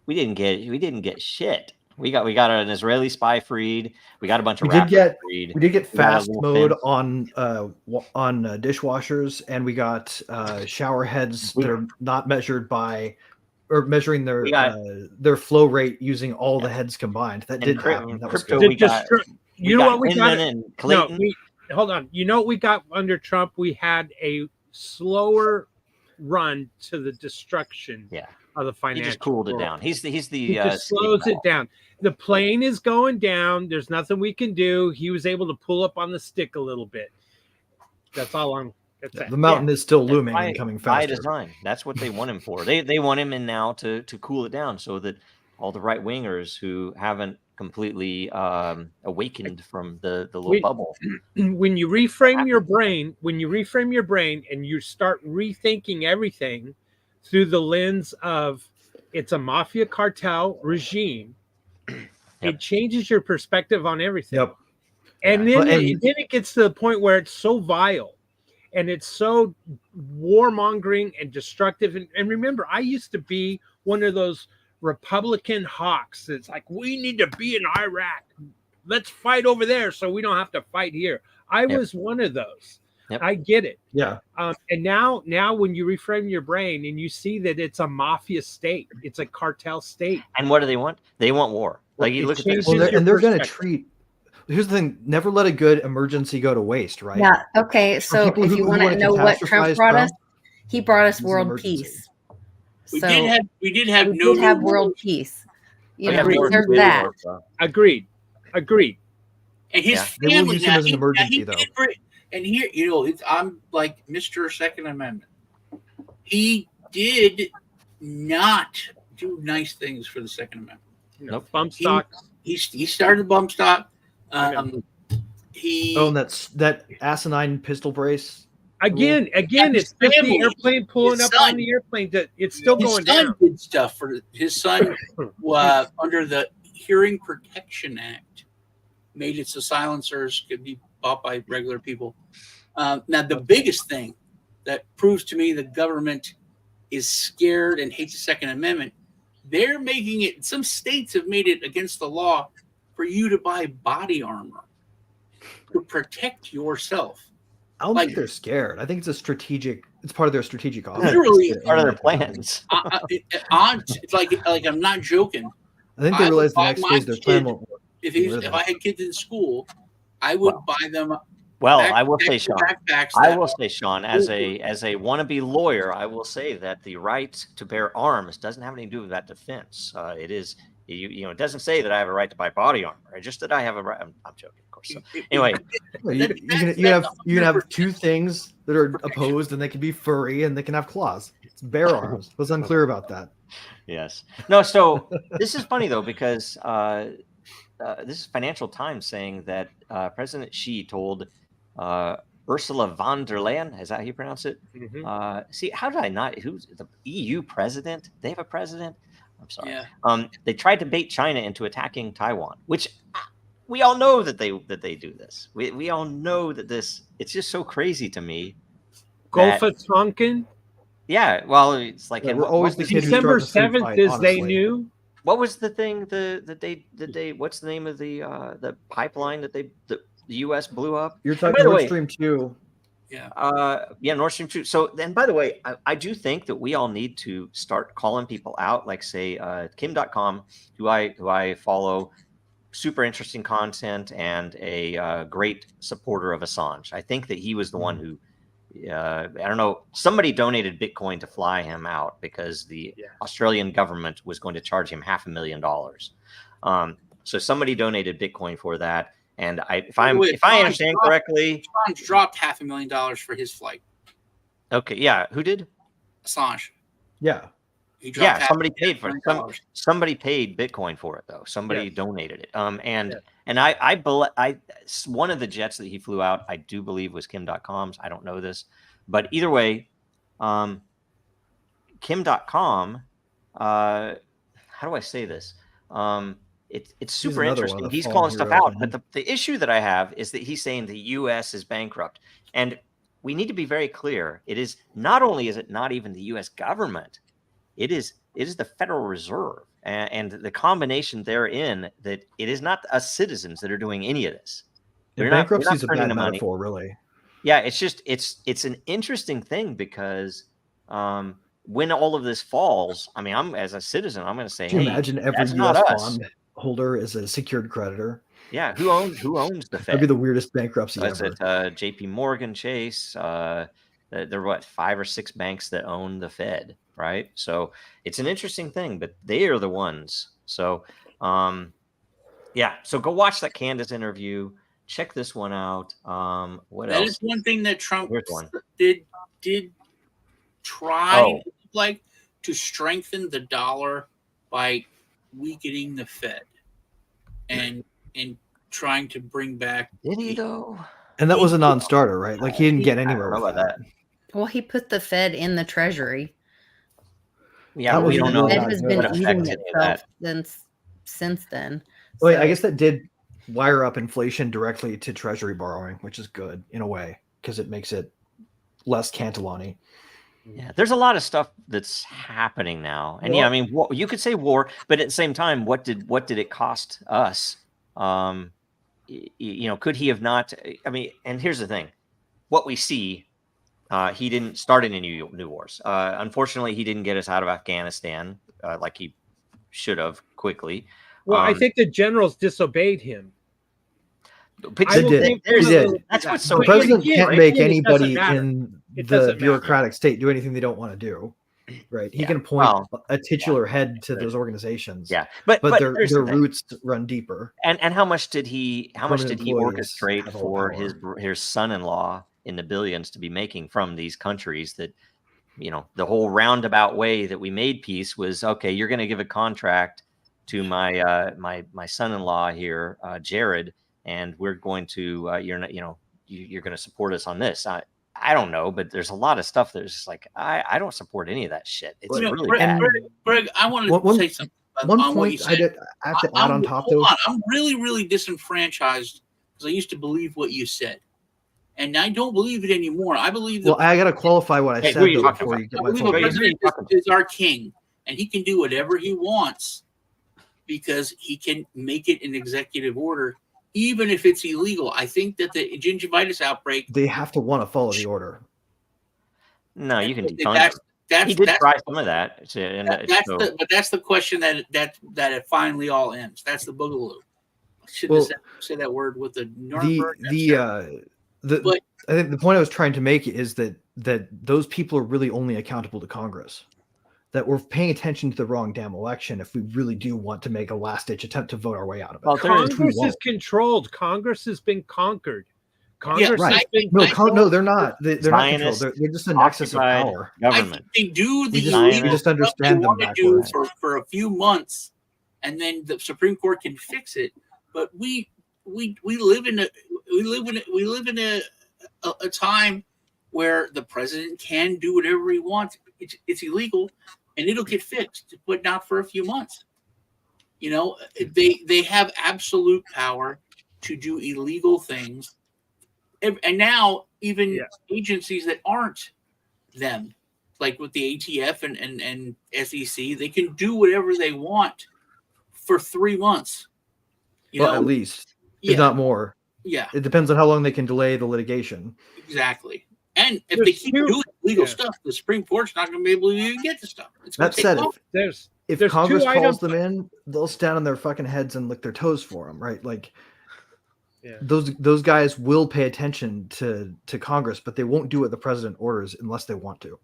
Speaker 3: We didn't get shit. We got an Israeli spy freed. We got a bunch of rappers freed.
Speaker 5: We did get fast mode on dishwashers, and we got shower heads that are not measured by or measuring their flow rate using all the heads combined. That did happen. That was good.
Speaker 4: You know what we got? No, hold on. You know what we got under Trump? We had a slower run to the destruction.
Speaker 3: Yeah.
Speaker 4: Of the financial.
Speaker 3: He just cooled it down. He
Speaker 4: just slows it down. The plane is going down. There's nothing we can do. He was able to pull up on the stick a little bit. That's all I'm
Speaker 5: The mountain is still looming
Speaker 3: by,
Speaker 5: and coming
Speaker 3: by
Speaker 5: faster.
Speaker 3: design. That's what they want him for. They want him in now to cool it down so that all the right wingers who haven't completely awakened from the little bubble.
Speaker 4: When you reframe your brain, and you start rethinking everything through the lens of it's a mafia cartel regime, it changes your perspective on everything.
Speaker 5: Yep.
Speaker 4: And then it gets to the point where it's so vile and it's so warmongering and destructive. And remember, I used to be one of those Republican hawks that's like, we need to be in Iraq. Let's fight over there so we don't have to fight here. I was one of those. I get it.
Speaker 5: Yeah.
Speaker 4: And now when you reframe your brain and you see that it's a mafia state, it's a cartel state.
Speaker 3: And what do they want? They want war. Like you look at this.
Speaker 5: Well, they're going to treat. Here's the thing: never let a good emergency go to waste, right?
Speaker 6: Yeah. Okay. So if you want to know what Trump brought us, he brought us world peace.
Speaker 7: We did have
Speaker 6: world peace. You know, there's that.
Speaker 4: Agreed.
Speaker 7: And his family
Speaker 5: will use him as an emergency, though.
Speaker 7: And here, you know, I'm like Mr. Second Amendment. He did not do nice things for the Second Amendment.
Speaker 4: Nope. Bump stocks.
Speaker 7: He started bump stock.
Speaker 5: And that asinine pistol brace.
Speaker 4: Again, it's 50 airplane pulling up on the airplane. It's still going down.
Speaker 7: His son did stuff for his son under the Hearing Protection Act, made it so silencers could be bought by regular people. Now, the biggest thing that proves to me the government is scared and hates the Second Amendment, they're making it, some states have made it against the law for you to buy body armor to protect yourself.
Speaker 5: I don't think they're scared. I think it's it's part of their strategic offense.
Speaker 7: Literally
Speaker 3: part of their plans.
Speaker 7: It's like I'm not joking.
Speaker 5: I think they realize the next phase their plan won't work.
Speaker 7: If I had kids in school, I would buy them.
Speaker 3: I will say, Sean. As a wannabe lawyer, I will say that the right to bear arms doesn't have anything to do with that defense. It is, it doesn't say that I have a right to buy body armor, just that I have a right. I'm joking, of course. So, anyway,
Speaker 5: you have two things that are opposed, and they can be furry, and they can have claws. It's bear arms. I was unclear about that.
Speaker 3: Yes. No. So this is funny though, because this is Financial Times saying that President Xi told Ursula von der Leyen, is that how you pronounce it? Mm-hmm. See, how did I not? Who's the EU president? They have a president? I'm sorry. Yeah. They tried to bait China into attacking Taiwan, which we all know that they do this. We all know that this. It's just so crazy to me.
Speaker 4: Gulf of Tonkin.
Speaker 3: Yeah. Well, it's like
Speaker 5: always the
Speaker 4: December 7th is they knew.
Speaker 3: What was the thing that they what's the name of the pipeline that the U.S. blew up?
Speaker 5: You're talking Nord Stream 2.
Speaker 3: Yeah, Nord Stream 2. So then, by the way, I do think that we all need to start calling people out, like say Kim.com, who I follow, super interesting content and a great supporter of Assange. I think that he was the one who, I don't know, somebody donated Bitcoin to fly him out because the Australian government was going to charge him $500,000. So somebody donated Bitcoin for that. And if I understand correctly,
Speaker 7: Assange dropped $500,000 for his flight.
Speaker 3: Okay, yeah, who did?
Speaker 7: Assange.
Speaker 5: Yeah,
Speaker 3: somebody paid for it. Somebody paid Bitcoin for it though. Somebody donated it. And I one of the jets that he flew out, I do believe was Kim.com's. I don't know this, but either way, Kim.com. How do I say this? It's super interesting. He's calling stuff out, but the issue that I have is that he's saying the U.S. is bankrupt, and we need to be very clear. It is not only is it not even the U.S. government, it is the Federal Reserve, and the combination therein that it is not us citizens that are doing any of this.
Speaker 5: Bankruptcy is a bad metaphor, really.
Speaker 3: Yeah, it's just it's an interesting thing because when all of this falls, I mean, I'm as a citizen, I'm going to say,
Speaker 5: can you imagine every U.S. bond holder is a secured creditor?
Speaker 3: Yeah, who owns the Fed?
Speaker 5: That'd be the weirdest bankruptcy ever.
Speaker 3: It J.P. Morgan, Chase. There are 5 or 6 banks that own the Fed, right? So it's an interesting thing, but they are the ones. So, so go watch that Candace interview. check this one out. What
Speaker 7: That
Speaker 3: else?
Speaker 7: is one thing that Trump
Speaker 3: Here's one.
Speaker 7: did try
Speaker 3: Oh.
Speaker 7: like to strengthen the dollar by weakening the Fed and trying to bring back.
Speaker 3: Did he though?
Speaker 5: And that was a non-starter, right? Like he didn't get anywhere
Speaker 3: I don't
Speaker 5: with
Speaker 3: know about
Speaker 5: that.
Speaker 6: Well, he put the Fed in the Treasury.
Speaker 3: Yeah,
Speaker 5: That
Speaker 3: but we
Speaker 5: was
Speaker 3: don't
Speaker 5: really
Speaker 3: know
Speaker 6: The Fed
Speaker 5: not
Speaker 6: has
Speaker 5: good.
Speaker 6: been
Speaker 3: what
Speaker 6: eating
Speaker 3: affects any of
Speaker 6: itself
Speaker 3: that.
Speaker 6: since then.
Speaker 5: Well, I
Speaker 6: So-
Speaker 5: guess that did wire up inflation directly to Treasury borrowing, which is good in a way because it makes it less Cantillon-y.
Speaker 3: Yeah, there's a lot of stuff that's happening now, and yeah, I mean, you could say war, but at the same time, what did it cost us? You know, could he have not? I mean, and here's the thing: what we see, he didn't start any new wars. Unfortunately, he didn't get us out of Afghanistan like he should have quickly.
Speaker 4: Well, I think the generals disobeyed him.
Speaker 3: But
Speaker 5: They did. They did.
Speaker 3: That's what's so
Speaker 5: The
Speaker 4: But
Speaker 5: president
Speaker 4: again,
Speaker 5: can't make
Speaker 4: it doesn't
Speaker 5: anybody
Speaker 4: matter.
Speaker 5: in
Speaker 4: It
Speaker 5: the
Speaker 4: doesn't matter.
Speaker 5: bureaucratic state do anything they don't want to do. Right? He
Speaker 3: Yeah.
Speaker 5: can appoint
Speaker 3: Well,
Speaker 5: a titular head to those organizations.
Speaker 3: Yeah, but
Speaker 5: their
Speaker 3: here's the thing.
Speaker 5: roots run deeper.
Speaker 3: And how much did he
Speaker 5: Permanent employees
Speaker 3: orchestrate
Speaker 5: have all
Speaker 3: for
Speaker 5: power.
Speaker 3: his son-in-law in the billions to be making from these countries that, you know, the whole roundabout way that we made peace was, okay, you're going to give a contract to my my son-in-law here, Jared, and we're going to you're going to support us on this. I don't know, but there's a lot of stuff that's just like I don't support any of that shit. It's really bad.
Speaker 7: Greg, I want to say something.
Speaker 5: One
Speaker 7: on what you
Speaker 5: point
Speaker 7: said.
Speaker 5: I have to add on top though.
Speaker 7: I'm really disenfranchised because I used to believe what you said, and I don't believe it anymore. I believe that.
Speaker 5: Well, I got to qualify what I
Speaker 3: Hey,
Speaker 5: said
Speaker 3: who are you
Speaker 5: though
Speaker 3: talking
Speaker 5: before
Speaker 3: about?
Speaker 5: you get
Speaker 7: I
Speaker 5: my
Speaker 7: believe
Speaker 5: full
Speaker 7: the
Speaker 3: Who are you
Speaker 5: opinion.
Speaker 7: president is our king, and he can do whatever he wants because he can make it an executive order, even if it's illegal. I think that the gingivitis outbreak.
Speaker 5: They have to want to follow the order.
Speaker 3: No, you can defund him. He did try some of that.
Speaker 7: But that's the question that it finally all ends. That's the boogaloo. Shouldn't have said that word with the Nuremberg.
Speaker 5: I think the point I was trying to make is that those people are really only accountable to Congress. That we're paying attention to the wrong damn election if we really do want to make a last-ditch attempt to vote our way out of it.
Speaker 3: Well,
Speaker 4: Congress is controlled. Congress has been conquered. Congress has been
Speaker 5: no, they're not. They're not controlled. They're just a nexus of power.
Speaker 3: Government.
Speaker 7: They do the
Speaker 5: we just understand them
Speaker 7: do
Speaker 5: backwards.
Speaker 7: for a few months, and then the Supreme Court can fix it. But we live in a time where the president can do whatever he wants. It's illegal, and it'll get fixed, but not for a few months. You know, they have absolute power to do illegal things. And now even agencies that aren't them, like with the ATF and SEC, they can do whatever they want for 3 months.
Speaker 5: At least, if not more.
Speaker 7: Yeah.
Speaker 5: It depends on how long they can delay the litigation.
Speaker 7: Exactly. And if they keep doing illegal stuff, the Supreme Court's not going to be able to even get the stuff.
Speaker 5: That said, if Congress calls
Speaker 4: items
Speaker 5: them in, they'll stand on their fucking heads and lick their toes for them, right? Like, those guys will pay attention to Congress, but they won't do what the president orders unless they want to.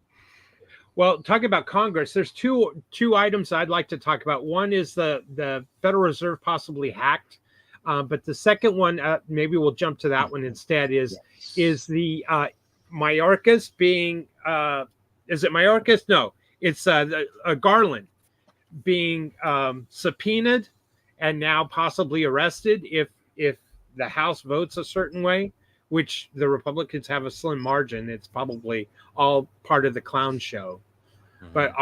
Speaker 4: Well, talking about Congress, there's two items I'd like to talk about. One is the Federal Reserve possibly hacked, but the second one, maybe we'll jump to that one instead. Is the Mayorkas being? Is it Mayorkas? No, it's Garland being subpoenaed and now possibly arrested if the House votes a certain way, which the Republicans have a slim margin. It's probably all part of the clown show. But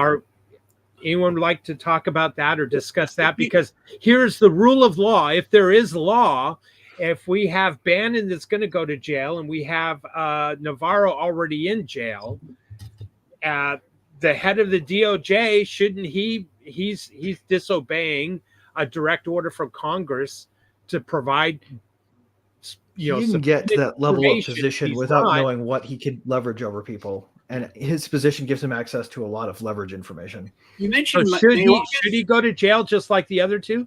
Speaker 4: anyone like to talk about that or discuss that? Because here's the rule of law. If there is law, if we have Bannon that's going to go to jail and we have Navarro already in jail, the head of the DOJ, shouldn't he's disobeying a direct order from Congress to provide.
Speaker 5: He didn't get to that level of position without knowing what he could leverage over people, and his position gives him access to a lot of leverage information.
Speaker 7: You mentioned
Speaker 4: should he go to jail just like the other two?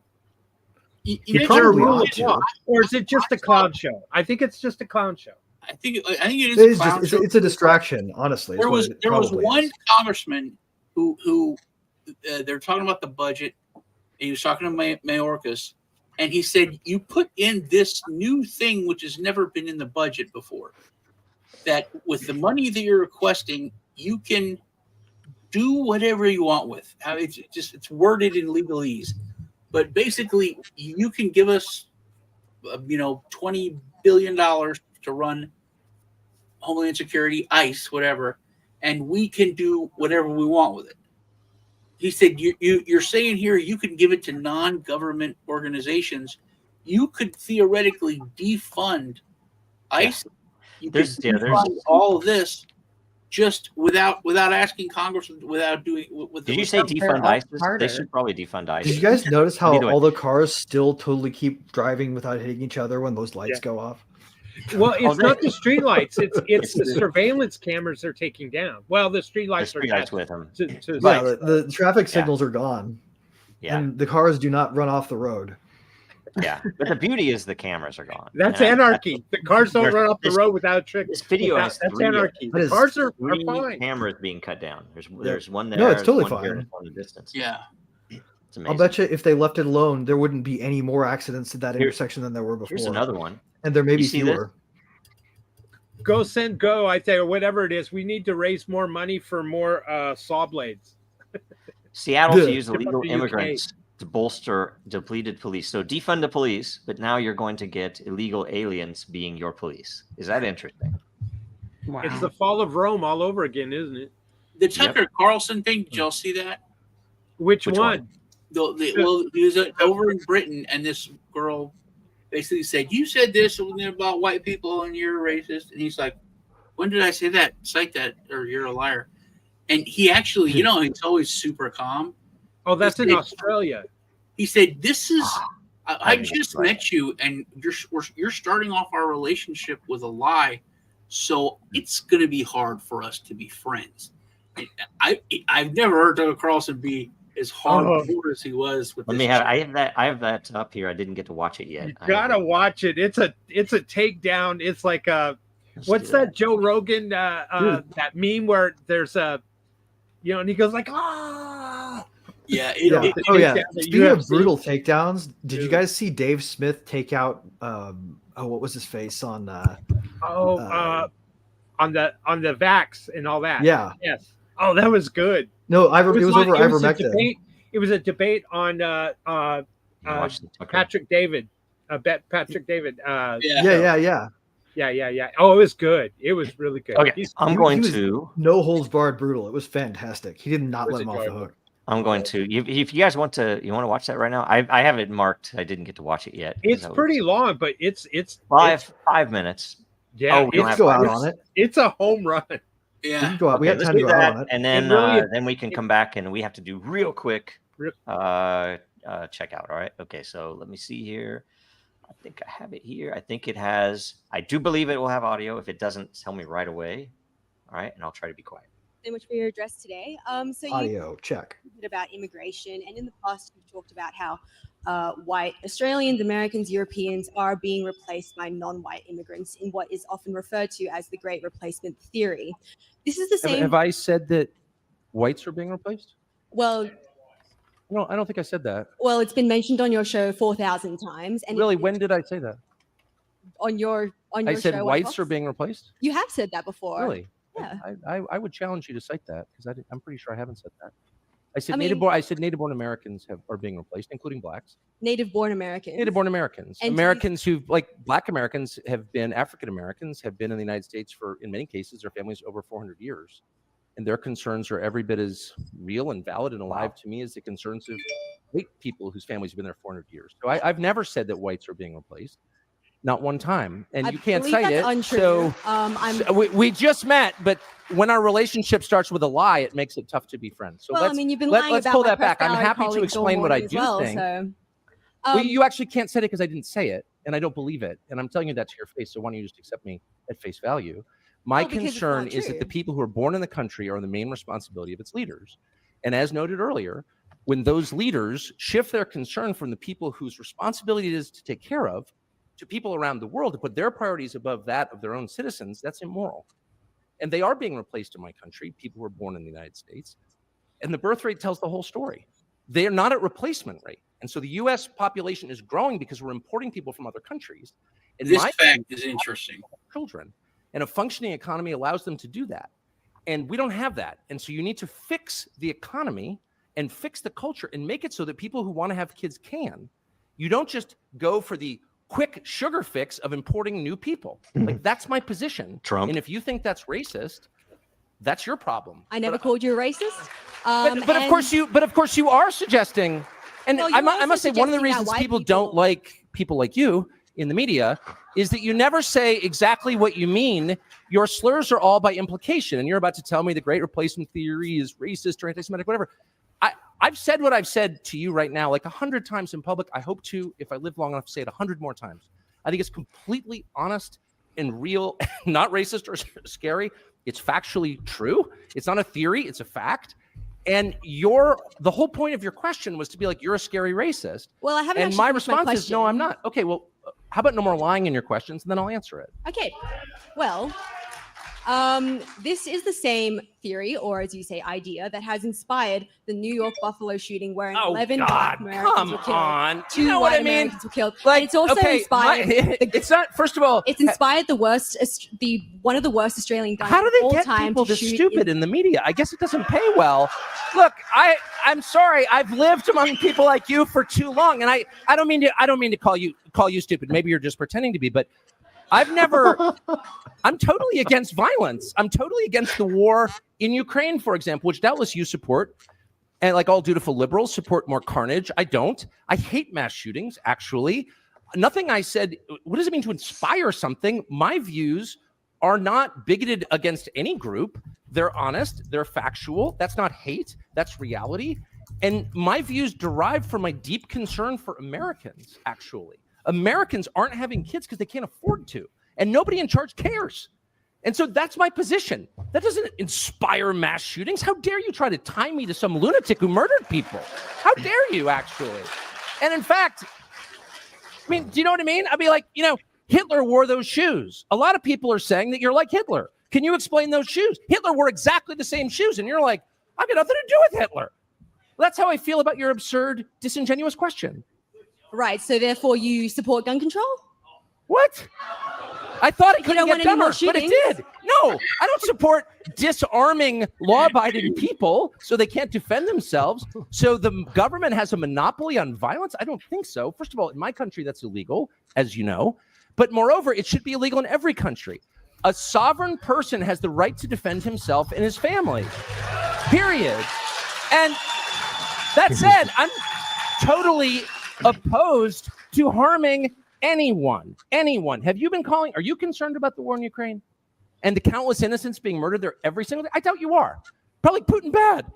Speaker 5: He probably ought to.
Speaker 4: Or is it just a clown show? I think it's just a clown show.
Speaker 7: I think it is.
Speaker 5: It's a distraction, honestly.
Speaker 7: There was one congressman who they're talking about the budget. And he was talking to Mayorkas, And he said, you put in this new thing, which has never been in the budget before, that with the money that you're requesting, you can do whatever you want with. It's worded in legalese. But basically, you can give us, $20 billion to run Homeland Security, ICE, whatever, and we can do whatever we want with it. He said, you're saying here you can give it to non-government organizations. You could theoretically defund ICE. You could defund all of this just without asking Congress, without doing.
Speaker 3: Did you say defund ISIS? They should probably defund ISIS.
Speaker 5: Did you guys notice how all the cars still totally keep driving without hitting each other when those lights go off?
Speaker 4: Well, it's not the street lights. It's the surveillance cameras they're taking down. Well, the street lights are
Speaker 3: with them.
Speaker 5: The traffic signals are gone.
Speaker 3: Yeah.
Speaker 5: And the cars do not run off the road.
Speaker 3: Yeah. But the beauty is the cameras are gone.
Speaker 4: That's anarchy. The cars don't run off the road without tricks.
Speaker 3: This video has
Speaker 4: anarchy. The cars are
Speaker 3: fine. Cameras being cut down. There's one there.
Speaker 5: No, it's totally fine.
Speaker 3: In the distance.
Speaker 7: Yeah.
Speaker 3: It's amazing.
Speaker 5: I'll bet you if they left it alone, there wouldn't be any more accidents at that intersection than there were before.
Speaker 3: Here's another one.
Speaker 5: And there may be fewer.
Speaker 4: Go, I say, or whatever it is. We need to raise more money for more saw blades.
Speaker 3: Seattle to use illegal immigrants to bolster depleted police. So defund the police, but now you're going to get illegal aliens being your police. Is that interesting?
Speaker 4: Wow. It's the fall of Rome all over again, isn't it?
Speaker 7: The Tucker Carlson thing, did y'all see that?
Speaker 4: Which one?
Speaker 7: Well, he was over in Britain, and this girl basically said, you said this about white people and you're racist. And he's like, when did I say that? Cite that, or you're a liar. And he actually, he's always super calm.
Speaker 4: Oh, that's in Australia.
Speaker 7: He said, this is, I just met you and you're starting off our relationship with a lie. So it's going to be hard for us to be friends. I've never heard Tucker Carlson be as hardcore as he was with.
Speaker 3: I have that up here. I didn't get to watch it yet.
Speaker 4: You gotta watch it. It's a takedown. It's like what's that Joe Rogan that meme where there's and he goes like
Speaker 5: Yeah. Speaking of brutal takedowns, did you guys see Dave Smith take out what was his face on the
Speaker 4: vax and all that?
Speaker 5: Yeah.
Speaker 4: Yes. Oh, that was good.
Speaker 5: No, it was over ivermectin.
Speaker 4: It was a debate on Patrick David. Patrick David.
Speaker 5: Yeah.
Speaker 4: Oh, it was good. It was really good.
Speaker 3: Okay, I'm going to
Speaker 5: no holds barred brutal. It was fantastic. He did not let him off the hook.
Speaker 3: I'm going to. If you guys want to watch that right now, I have it marked. I didn't get to watch it yet.
Speaker 4: It's pretty long, but it's
Speaker 3: 5 minutes.
Speaker 4: Yeah,
Speaker 5: we don't go out on it.
Speaker 4: It's a home run.
Speaker 7: Yeah,
Speaker 5: we have time to go out on it,
Speaker 3: and then we can come back and we have to do real quick checkout. All right. Okay. So let me see here. I think I have it here. I think it has. I do believe it will have audio. If it doesn't, tell me right away. All right, and I'll try to be quiet.
Speaker 8: So much for your address today. So
Speaker 5: audio check.
Speaker 8: About immigration, and in the past you've talked about how white Australians, Americans, Europeans are being replaced by non-white immigrants in what is often referred to as the Great Replacement Theory. This is the same.
Speaker 9: Have I said that whites are being replaced?
Speaker 8: Well,
Speaker 9: no, I don't think I said that.
Speaker 8: Well, it's been mentioned on your show 4,000 times. And
Speaker 9: really, when did I say that?
Speaker 8: On your
Speaker 9: I said
Speaker 8: show,
Speaker 9: whites are being replaced.
Speaker 8: You have said that before.
Speaker 9: Really?
Speaker 8: Yeah.
Speaker 9: I would challenge you to cite that because I'm pretty sure I haven't said that. I said native-born Americans are being replaced, including blacks.
Speaker 8: Native-born Americans.
Speaker 9: Native-born Americans. And Americans who, like Black Americans, have been African Americans, have been in the United States for, in many cases, their families over 400 years, and their concerns are every bit as real and valid and alive to me as the concerns of white people whose families have been there 400 years. So I've never said that whites are being replaced. Not one time, and you can't cite it.
Speaker 8: Untrue.
Speaker 9: So we just met, but when our relationship starts with a lie, it makes it tough to be friends. So
Speaker 8: you've been lying
Speaker 9: let's
Speaker 8: about
Speaker 9: pull
Speaker 8: my
Speaker 9: that back. I'm happy to explain what I do think.
Speaker 8: So,
Speaker 9: you actually can't say it because I didn't say it, and I don't believe it, and I'm telling you that to your face. So why don't you just accept me at face value? My concern is that the people who are born in the country are the main responsibility of its leaders, and as noted earlier, when those leaders shift their concern from the people whose responsibility it is to take care of to people around the world to put their priorities above that of their own citizens, that's immoral. And they are being replaced in my country, people who are born in the United States. And the birth rate tells the whole story. They are not at replacement rate. And so the U.S. population is growing because we're importing people from other countries. And
Speaker 7: this fact is interesting.
Speaker 9: Children, and a functioning economy allows them to do that. And we don't have that. And so you need to fix the economy and fix the culture and make it so that people who want to have kids can. You don't just go for the quick sugar fix of importing new people. Like, that's my position.
Speaker 3: Trump.
Speaker 9: And if you think that's racist, that's your problem.
Speaker 8: I never called you a racist.
Speaker 9: But of course you are suggesting, and
Speaker 8: Well,
Speaker 9: I must say, one of the reasons people don't like people like you in the media is that you never say exactly what you mean. Your slurs are all by implication, and you're about to tell me the great replacement theory is racist or anti-Semitic, whatever. I've said what I've said to you right now like 100 times in public. I hope to, if I live long enough, to say it 100 more times. I think it's completely honest and real, not racist or scary. It's factually true. It's not a theory. It's a fact. And the whole point of your question was to be like, you're a scary racist.
Speaker 8: Well, I haven't.
Speaker 9: And my response is, no, I'm not. Okay, well, how about no more lying in your questions, and then I'll answer it.
Speaker 8: Okay. Well, this is the same theory, or as you say, idea, that has inspired the New York Buffalo shooting, where 11 black Americans were killed.
Speaker 9: You know what I mean?
Speaker 8: Americans were killed. Like, it's also inspired.
Speaker 9: It's not. First of all,
Speaker 8: it's inspired one of the worst Australian guys.
Speaker 9: How do they
Speaker 8: of all
Speaker 9: get
Speaker 8: time
Speaker 9: people
Speaker 8: to
Speaker 9: this
Speaker 8: shoot
Speaker 9: stupid in the media? I guess it doesn't pay well. Look, I'm sorry. I've lived among people like you for too long, and I don't mean to call you stupid. Maybe you're just pretending to be, but I'm totally against violence. I'm totally against the war in Ukraine, for example, which doubtless you support. And like all dutiful liberals, support more carnage. I don't. I hate mass shootings, actually. Nothing I said. What does it mean to inspire something? My views are not bigoted against any group. They're honest. They're factual. That's not hate. That's reality. And my views derive from my deep concern for Americans, actually. Americans aren't having kids because they can't afford to. And nobody in charge cares. And so that's my position. That doesn't inspire mass shootings. How dare you try to tie me to some lunatic who murdered people? How dare you, actually? And in fact, I mean, do you know what I mean? I'd be like, Hitler wore those shoes. A lot of people are saying that you're like Hitler. Can you explain those shoes? Hitler wore exactly the same shoes. And you're like, I've got nothing to do with Hitler. Well, that's how I feel about your absurd, disingenuous question.
Speaker 8: Right. So therefore you support gun control?
Speaker 9: What? I thought it couldn't get dumber, but it did. No, I don't support disarming law-abiding people so they can't defend themselves. So the government has a monopoly on violence? I don't think so. First of all, in my country, that's illegal, as you know. But moreover, it should be illegal in every country. A sovereign person has the right to defend himself and his family, period. And that said, I'm totally opposed to harming anyone. Are you concerned about the war in Ukraine and the countless innocents being murdered there every single day? I doubt you are. Probably Putin bad.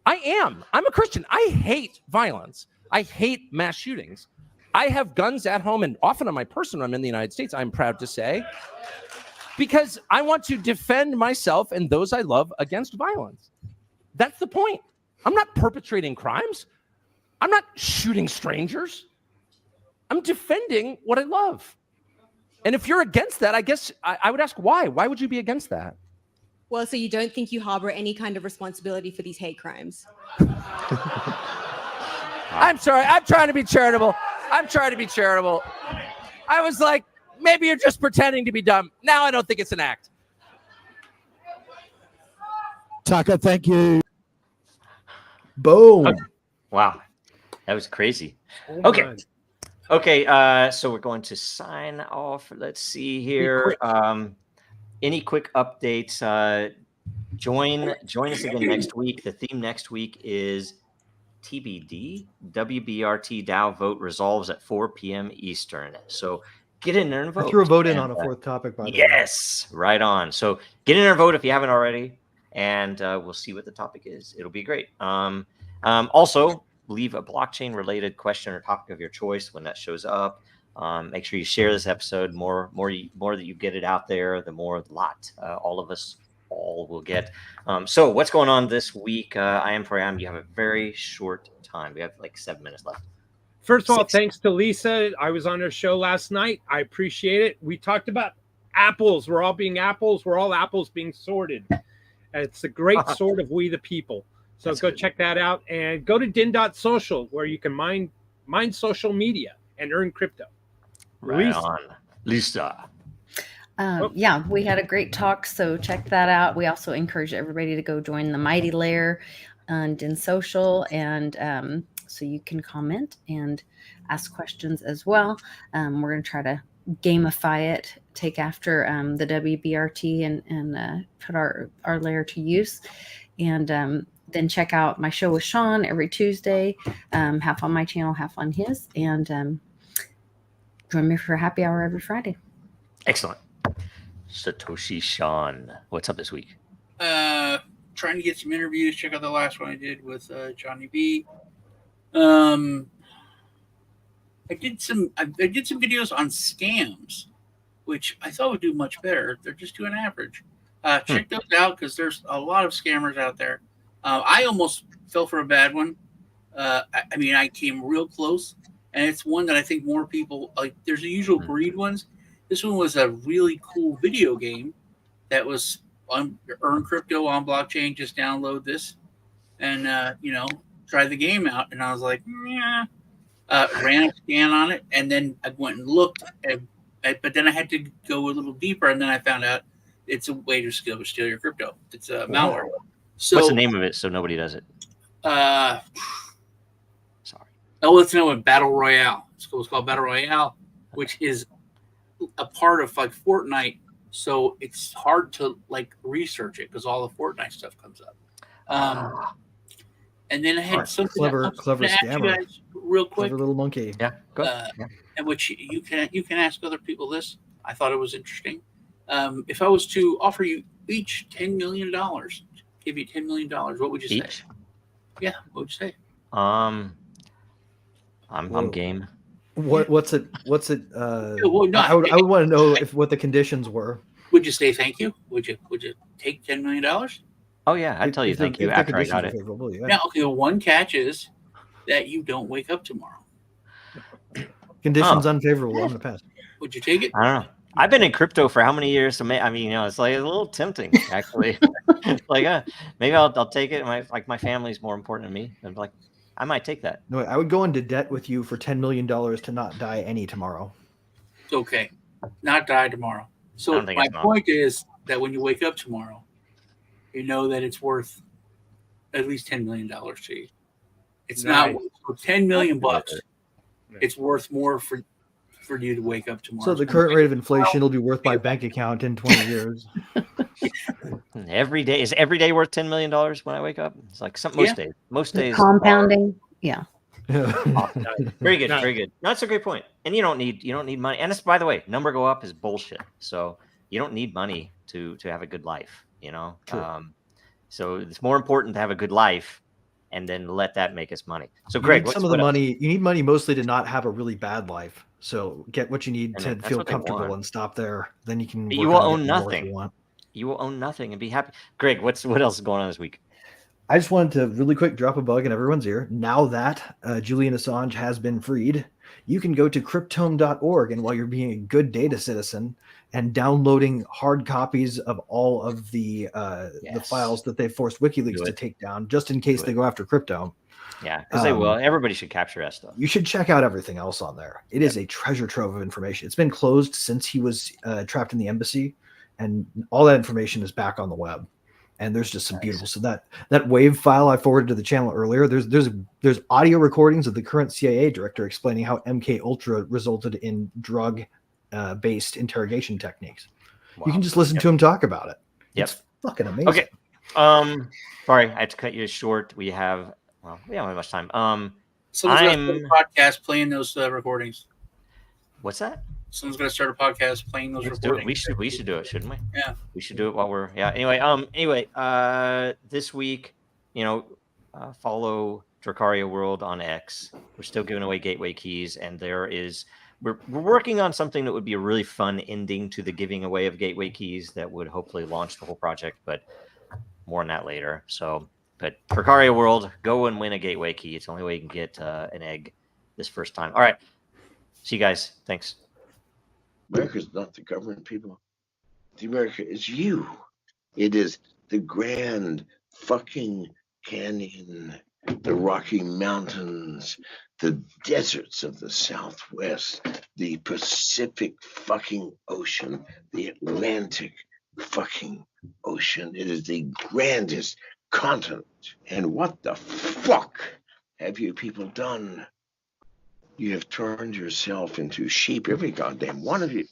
Speaker 9: I am. I'm a Christian. I hate violence. I hate mass shootings. I have guns at home, and often on my person when I'm in the United States, I'm proud to say, because I want to defend myself and those I love against violence. That's the point. I'm not perpetrating crimes. I'm not shooting strangers. I'm defending what I love. And if you're against that, I guess I would ask why. Why would you be against that?
Speaker 8: Well, so you don't think you harbor any kind of responsibility for these hate crimes?
Speaker 9: I'm sorry. I'm trying to be charitable. I was like, maybe you're just pretending to be dumb. Now I don't think it's an act.
Speaker 10: Tucker, thank you.
Speaker 5: Boom.
Speaker 3: Okay. Wow. That was crazy.
Speaker 4: Oh
Speaker 3: okay.
Speaker 4: my.
Speaker 3: Okay, so we're going to sign off. Let's see here. Any quick updates? Join us again next week. The theme next week is TBD. WBRT Dow vote resolves at 4 p.m. Eastern. So get in there and vote.
Speaker 5: I threw a vote in on a fourth topic, by the way.
Speaker 3: Yes, right on. So get in there and vote if you haven't already, and we'll see what the topic is. It'll be great. Also, leave a blockchain-related question or topic of your choice when that shows up. Make sure you share this episode. More that you get it out there, the more all of us all will get. So what's going on this week? I am Priam. You have a very short time. We have like 7 minutes left.
Speaker 4: First of all, thanks to Lisa. I was on her show last night. I appreciate it. We talked about apples. We're all being apples. We're all apples being sorted. It's a great sort of We the People. So go check that out and go to din.social where you can mine Mind social media and earn crypto.
Speaker 3: Right on. Lisa.
Speaker 6: Yeah, we had a great talk, so check that out. We also encourage everybody to go join the Mighty Lair and in social, and so you can comment and ask questions as well. We're going to try to gamify it, take after the WBRT and put our lair to use. And then check out my show with Sean every Tuesday, half on my channel, half on his, and join me for happy hour every Friday.
Speaker 3: Excellent. Satoshi Sean, what's up this week?
Speaker 7: Trying to get some interviews. Check out the last one I did with Johnny B. I did some videos on scams, which I thought would do much better. They're just doing average. Check those out because there's a lot of scammers out there. I almost fell for a bad one. I came real close, and it's one that I think more people like. There's the usual greed ones. This one was a really cool video game that was on earn crypto on blockchain. Just download this and try the game out. And I was like, yeah. Ran a scan on it, and then I went and looked. But then I had to go a little deeper, and then I found out it's a way to steal your crypto. It's a malware. So
Speaker 3: what's the name of it so nobody does it?
Speaker 7: Sorry. Oh, let's know it. Battle Royale. It's called Battle Royale, which is a part of like Fortnite. So it's hard to like research it because all the Fortnite stuff comes up. And then I had something
Speaker 5: clever scammer,
Speaker 7: guys real quick.
Speaker 5: Clever little monkey.
Speaker 3: Yeah, go ahead.
Speaker 7: And which you can ask other people this. I thought it was interesting. If I was to offer you each $10 million, give you $10 million, what would you say? Yeah, what would you say?
Speaker 3: I'm game.
Speaker 5: What's it?
Speaker 7: Well,
Speaker 5: I would want to know what the conditions were.
Speaker 7: Would you say thank you? Would you take $10 million?
Speaker 3: Oh yeah, I'd tell you thank you after I got it.
Speaker 7: Yeah. Now, okay, one catch is that you don't wake up tomorrow.
Speaker 5: Conditions unfavorable. I'm gonna pass.
Speaker 7: Would you take it?
Speaker 3: I don't know. I've been in crypto for how many years? So it's like a little tempting, actually. Like, maybe I'll take it. My family's more important to me. I'm like, I might take that.
Speaker 5: No, I would go into debt with you for $10 million to not die any tomorrow.
Speaker 7: Okay, not die tomorrow. So my point is that when you wake up tomorrow, you know that it's worth at least $10 million to you. It's not worth $10 million bucks. It's worth more for you to wake up tomorrow.
Speaker 5: So the current rate of inflation will be worth my bank account in 20 years.
Speaker 3: Every day is worth $10 million when I wake up? It's like most days.
Speaker 6: Compounding. Yeah.
Speaker 3: Very good. Very good. No, that's a great point. And you don't need money. And it's, by the way, number go up is bullshit. So you don't need money to have a good life, True. So it's more important to have a good life and then let that make us money. So Greg,
Speaker 5: you need money mostly to not have a really bad life. So get what you need to feel comfortable and stop there. Then you can.
Speaker 3: You will own nothing. You will own nothing and be happy. Greg, what else is going on this week?
Speaker 5: I just wanted to really quick drop a bug in everyone's ear. Now that Julian Assange has been freed, you can go to cryptome.org, and while you're being a good data citizen and downloading hard copies of all of the files that they forced WikiLeaks to take down, just in case they go after crypto.
Speaker 3: Yeah, because they will. Everybody should capture that stuff.
Speaker 5: You should check out everything else on there. It is a treasure trove of information. It's been closed since he was trapped in the embassy, and all that information is back on the web. And there's just some beautiful. So that wave file I forwarded to the channel earlier, there's audio recordings of the current CIA director explaining how MK Ultra resulted in drug based interrogation techniques. Wow. You can just listen to him talk about it. It's fucking amazing.
Speaker 3: Okay. Sorry, I had to cut you short. We don't have much time.
Speaker 7: Someone's going to start a podcast playing those recordings.
Speaker 3: What's that?
Speaker 7: Someone's going to start a podcast playing those recordings.
Speaker 3: We should do it, shouldn't we?
Speaker 7: Yeah.
Speaker 3: We should do it while we're Anyway, this week, follow Dracaria World on X. We're still giving away gateway keys, and we're working on something that would be a really fun ending to the giving away of gateway keys that would hopefully launch the whole project, but more on that later. So, but Dracaria World, go and win a gateway key. It's the only way you can get an egg this first time. All right. See you guys. Thanks.
Speaker 11: America's not the government, people. The America is you. It is the Grand fucking Canyon. the Rocky Mountains, the deserts of the Southwest, the Pacific fucking Ocean, the Atlantic fucking Ocean. It is the grandest continent. And what the fuck have you people done? You have turned yourself into sheep, every goddamn one of you.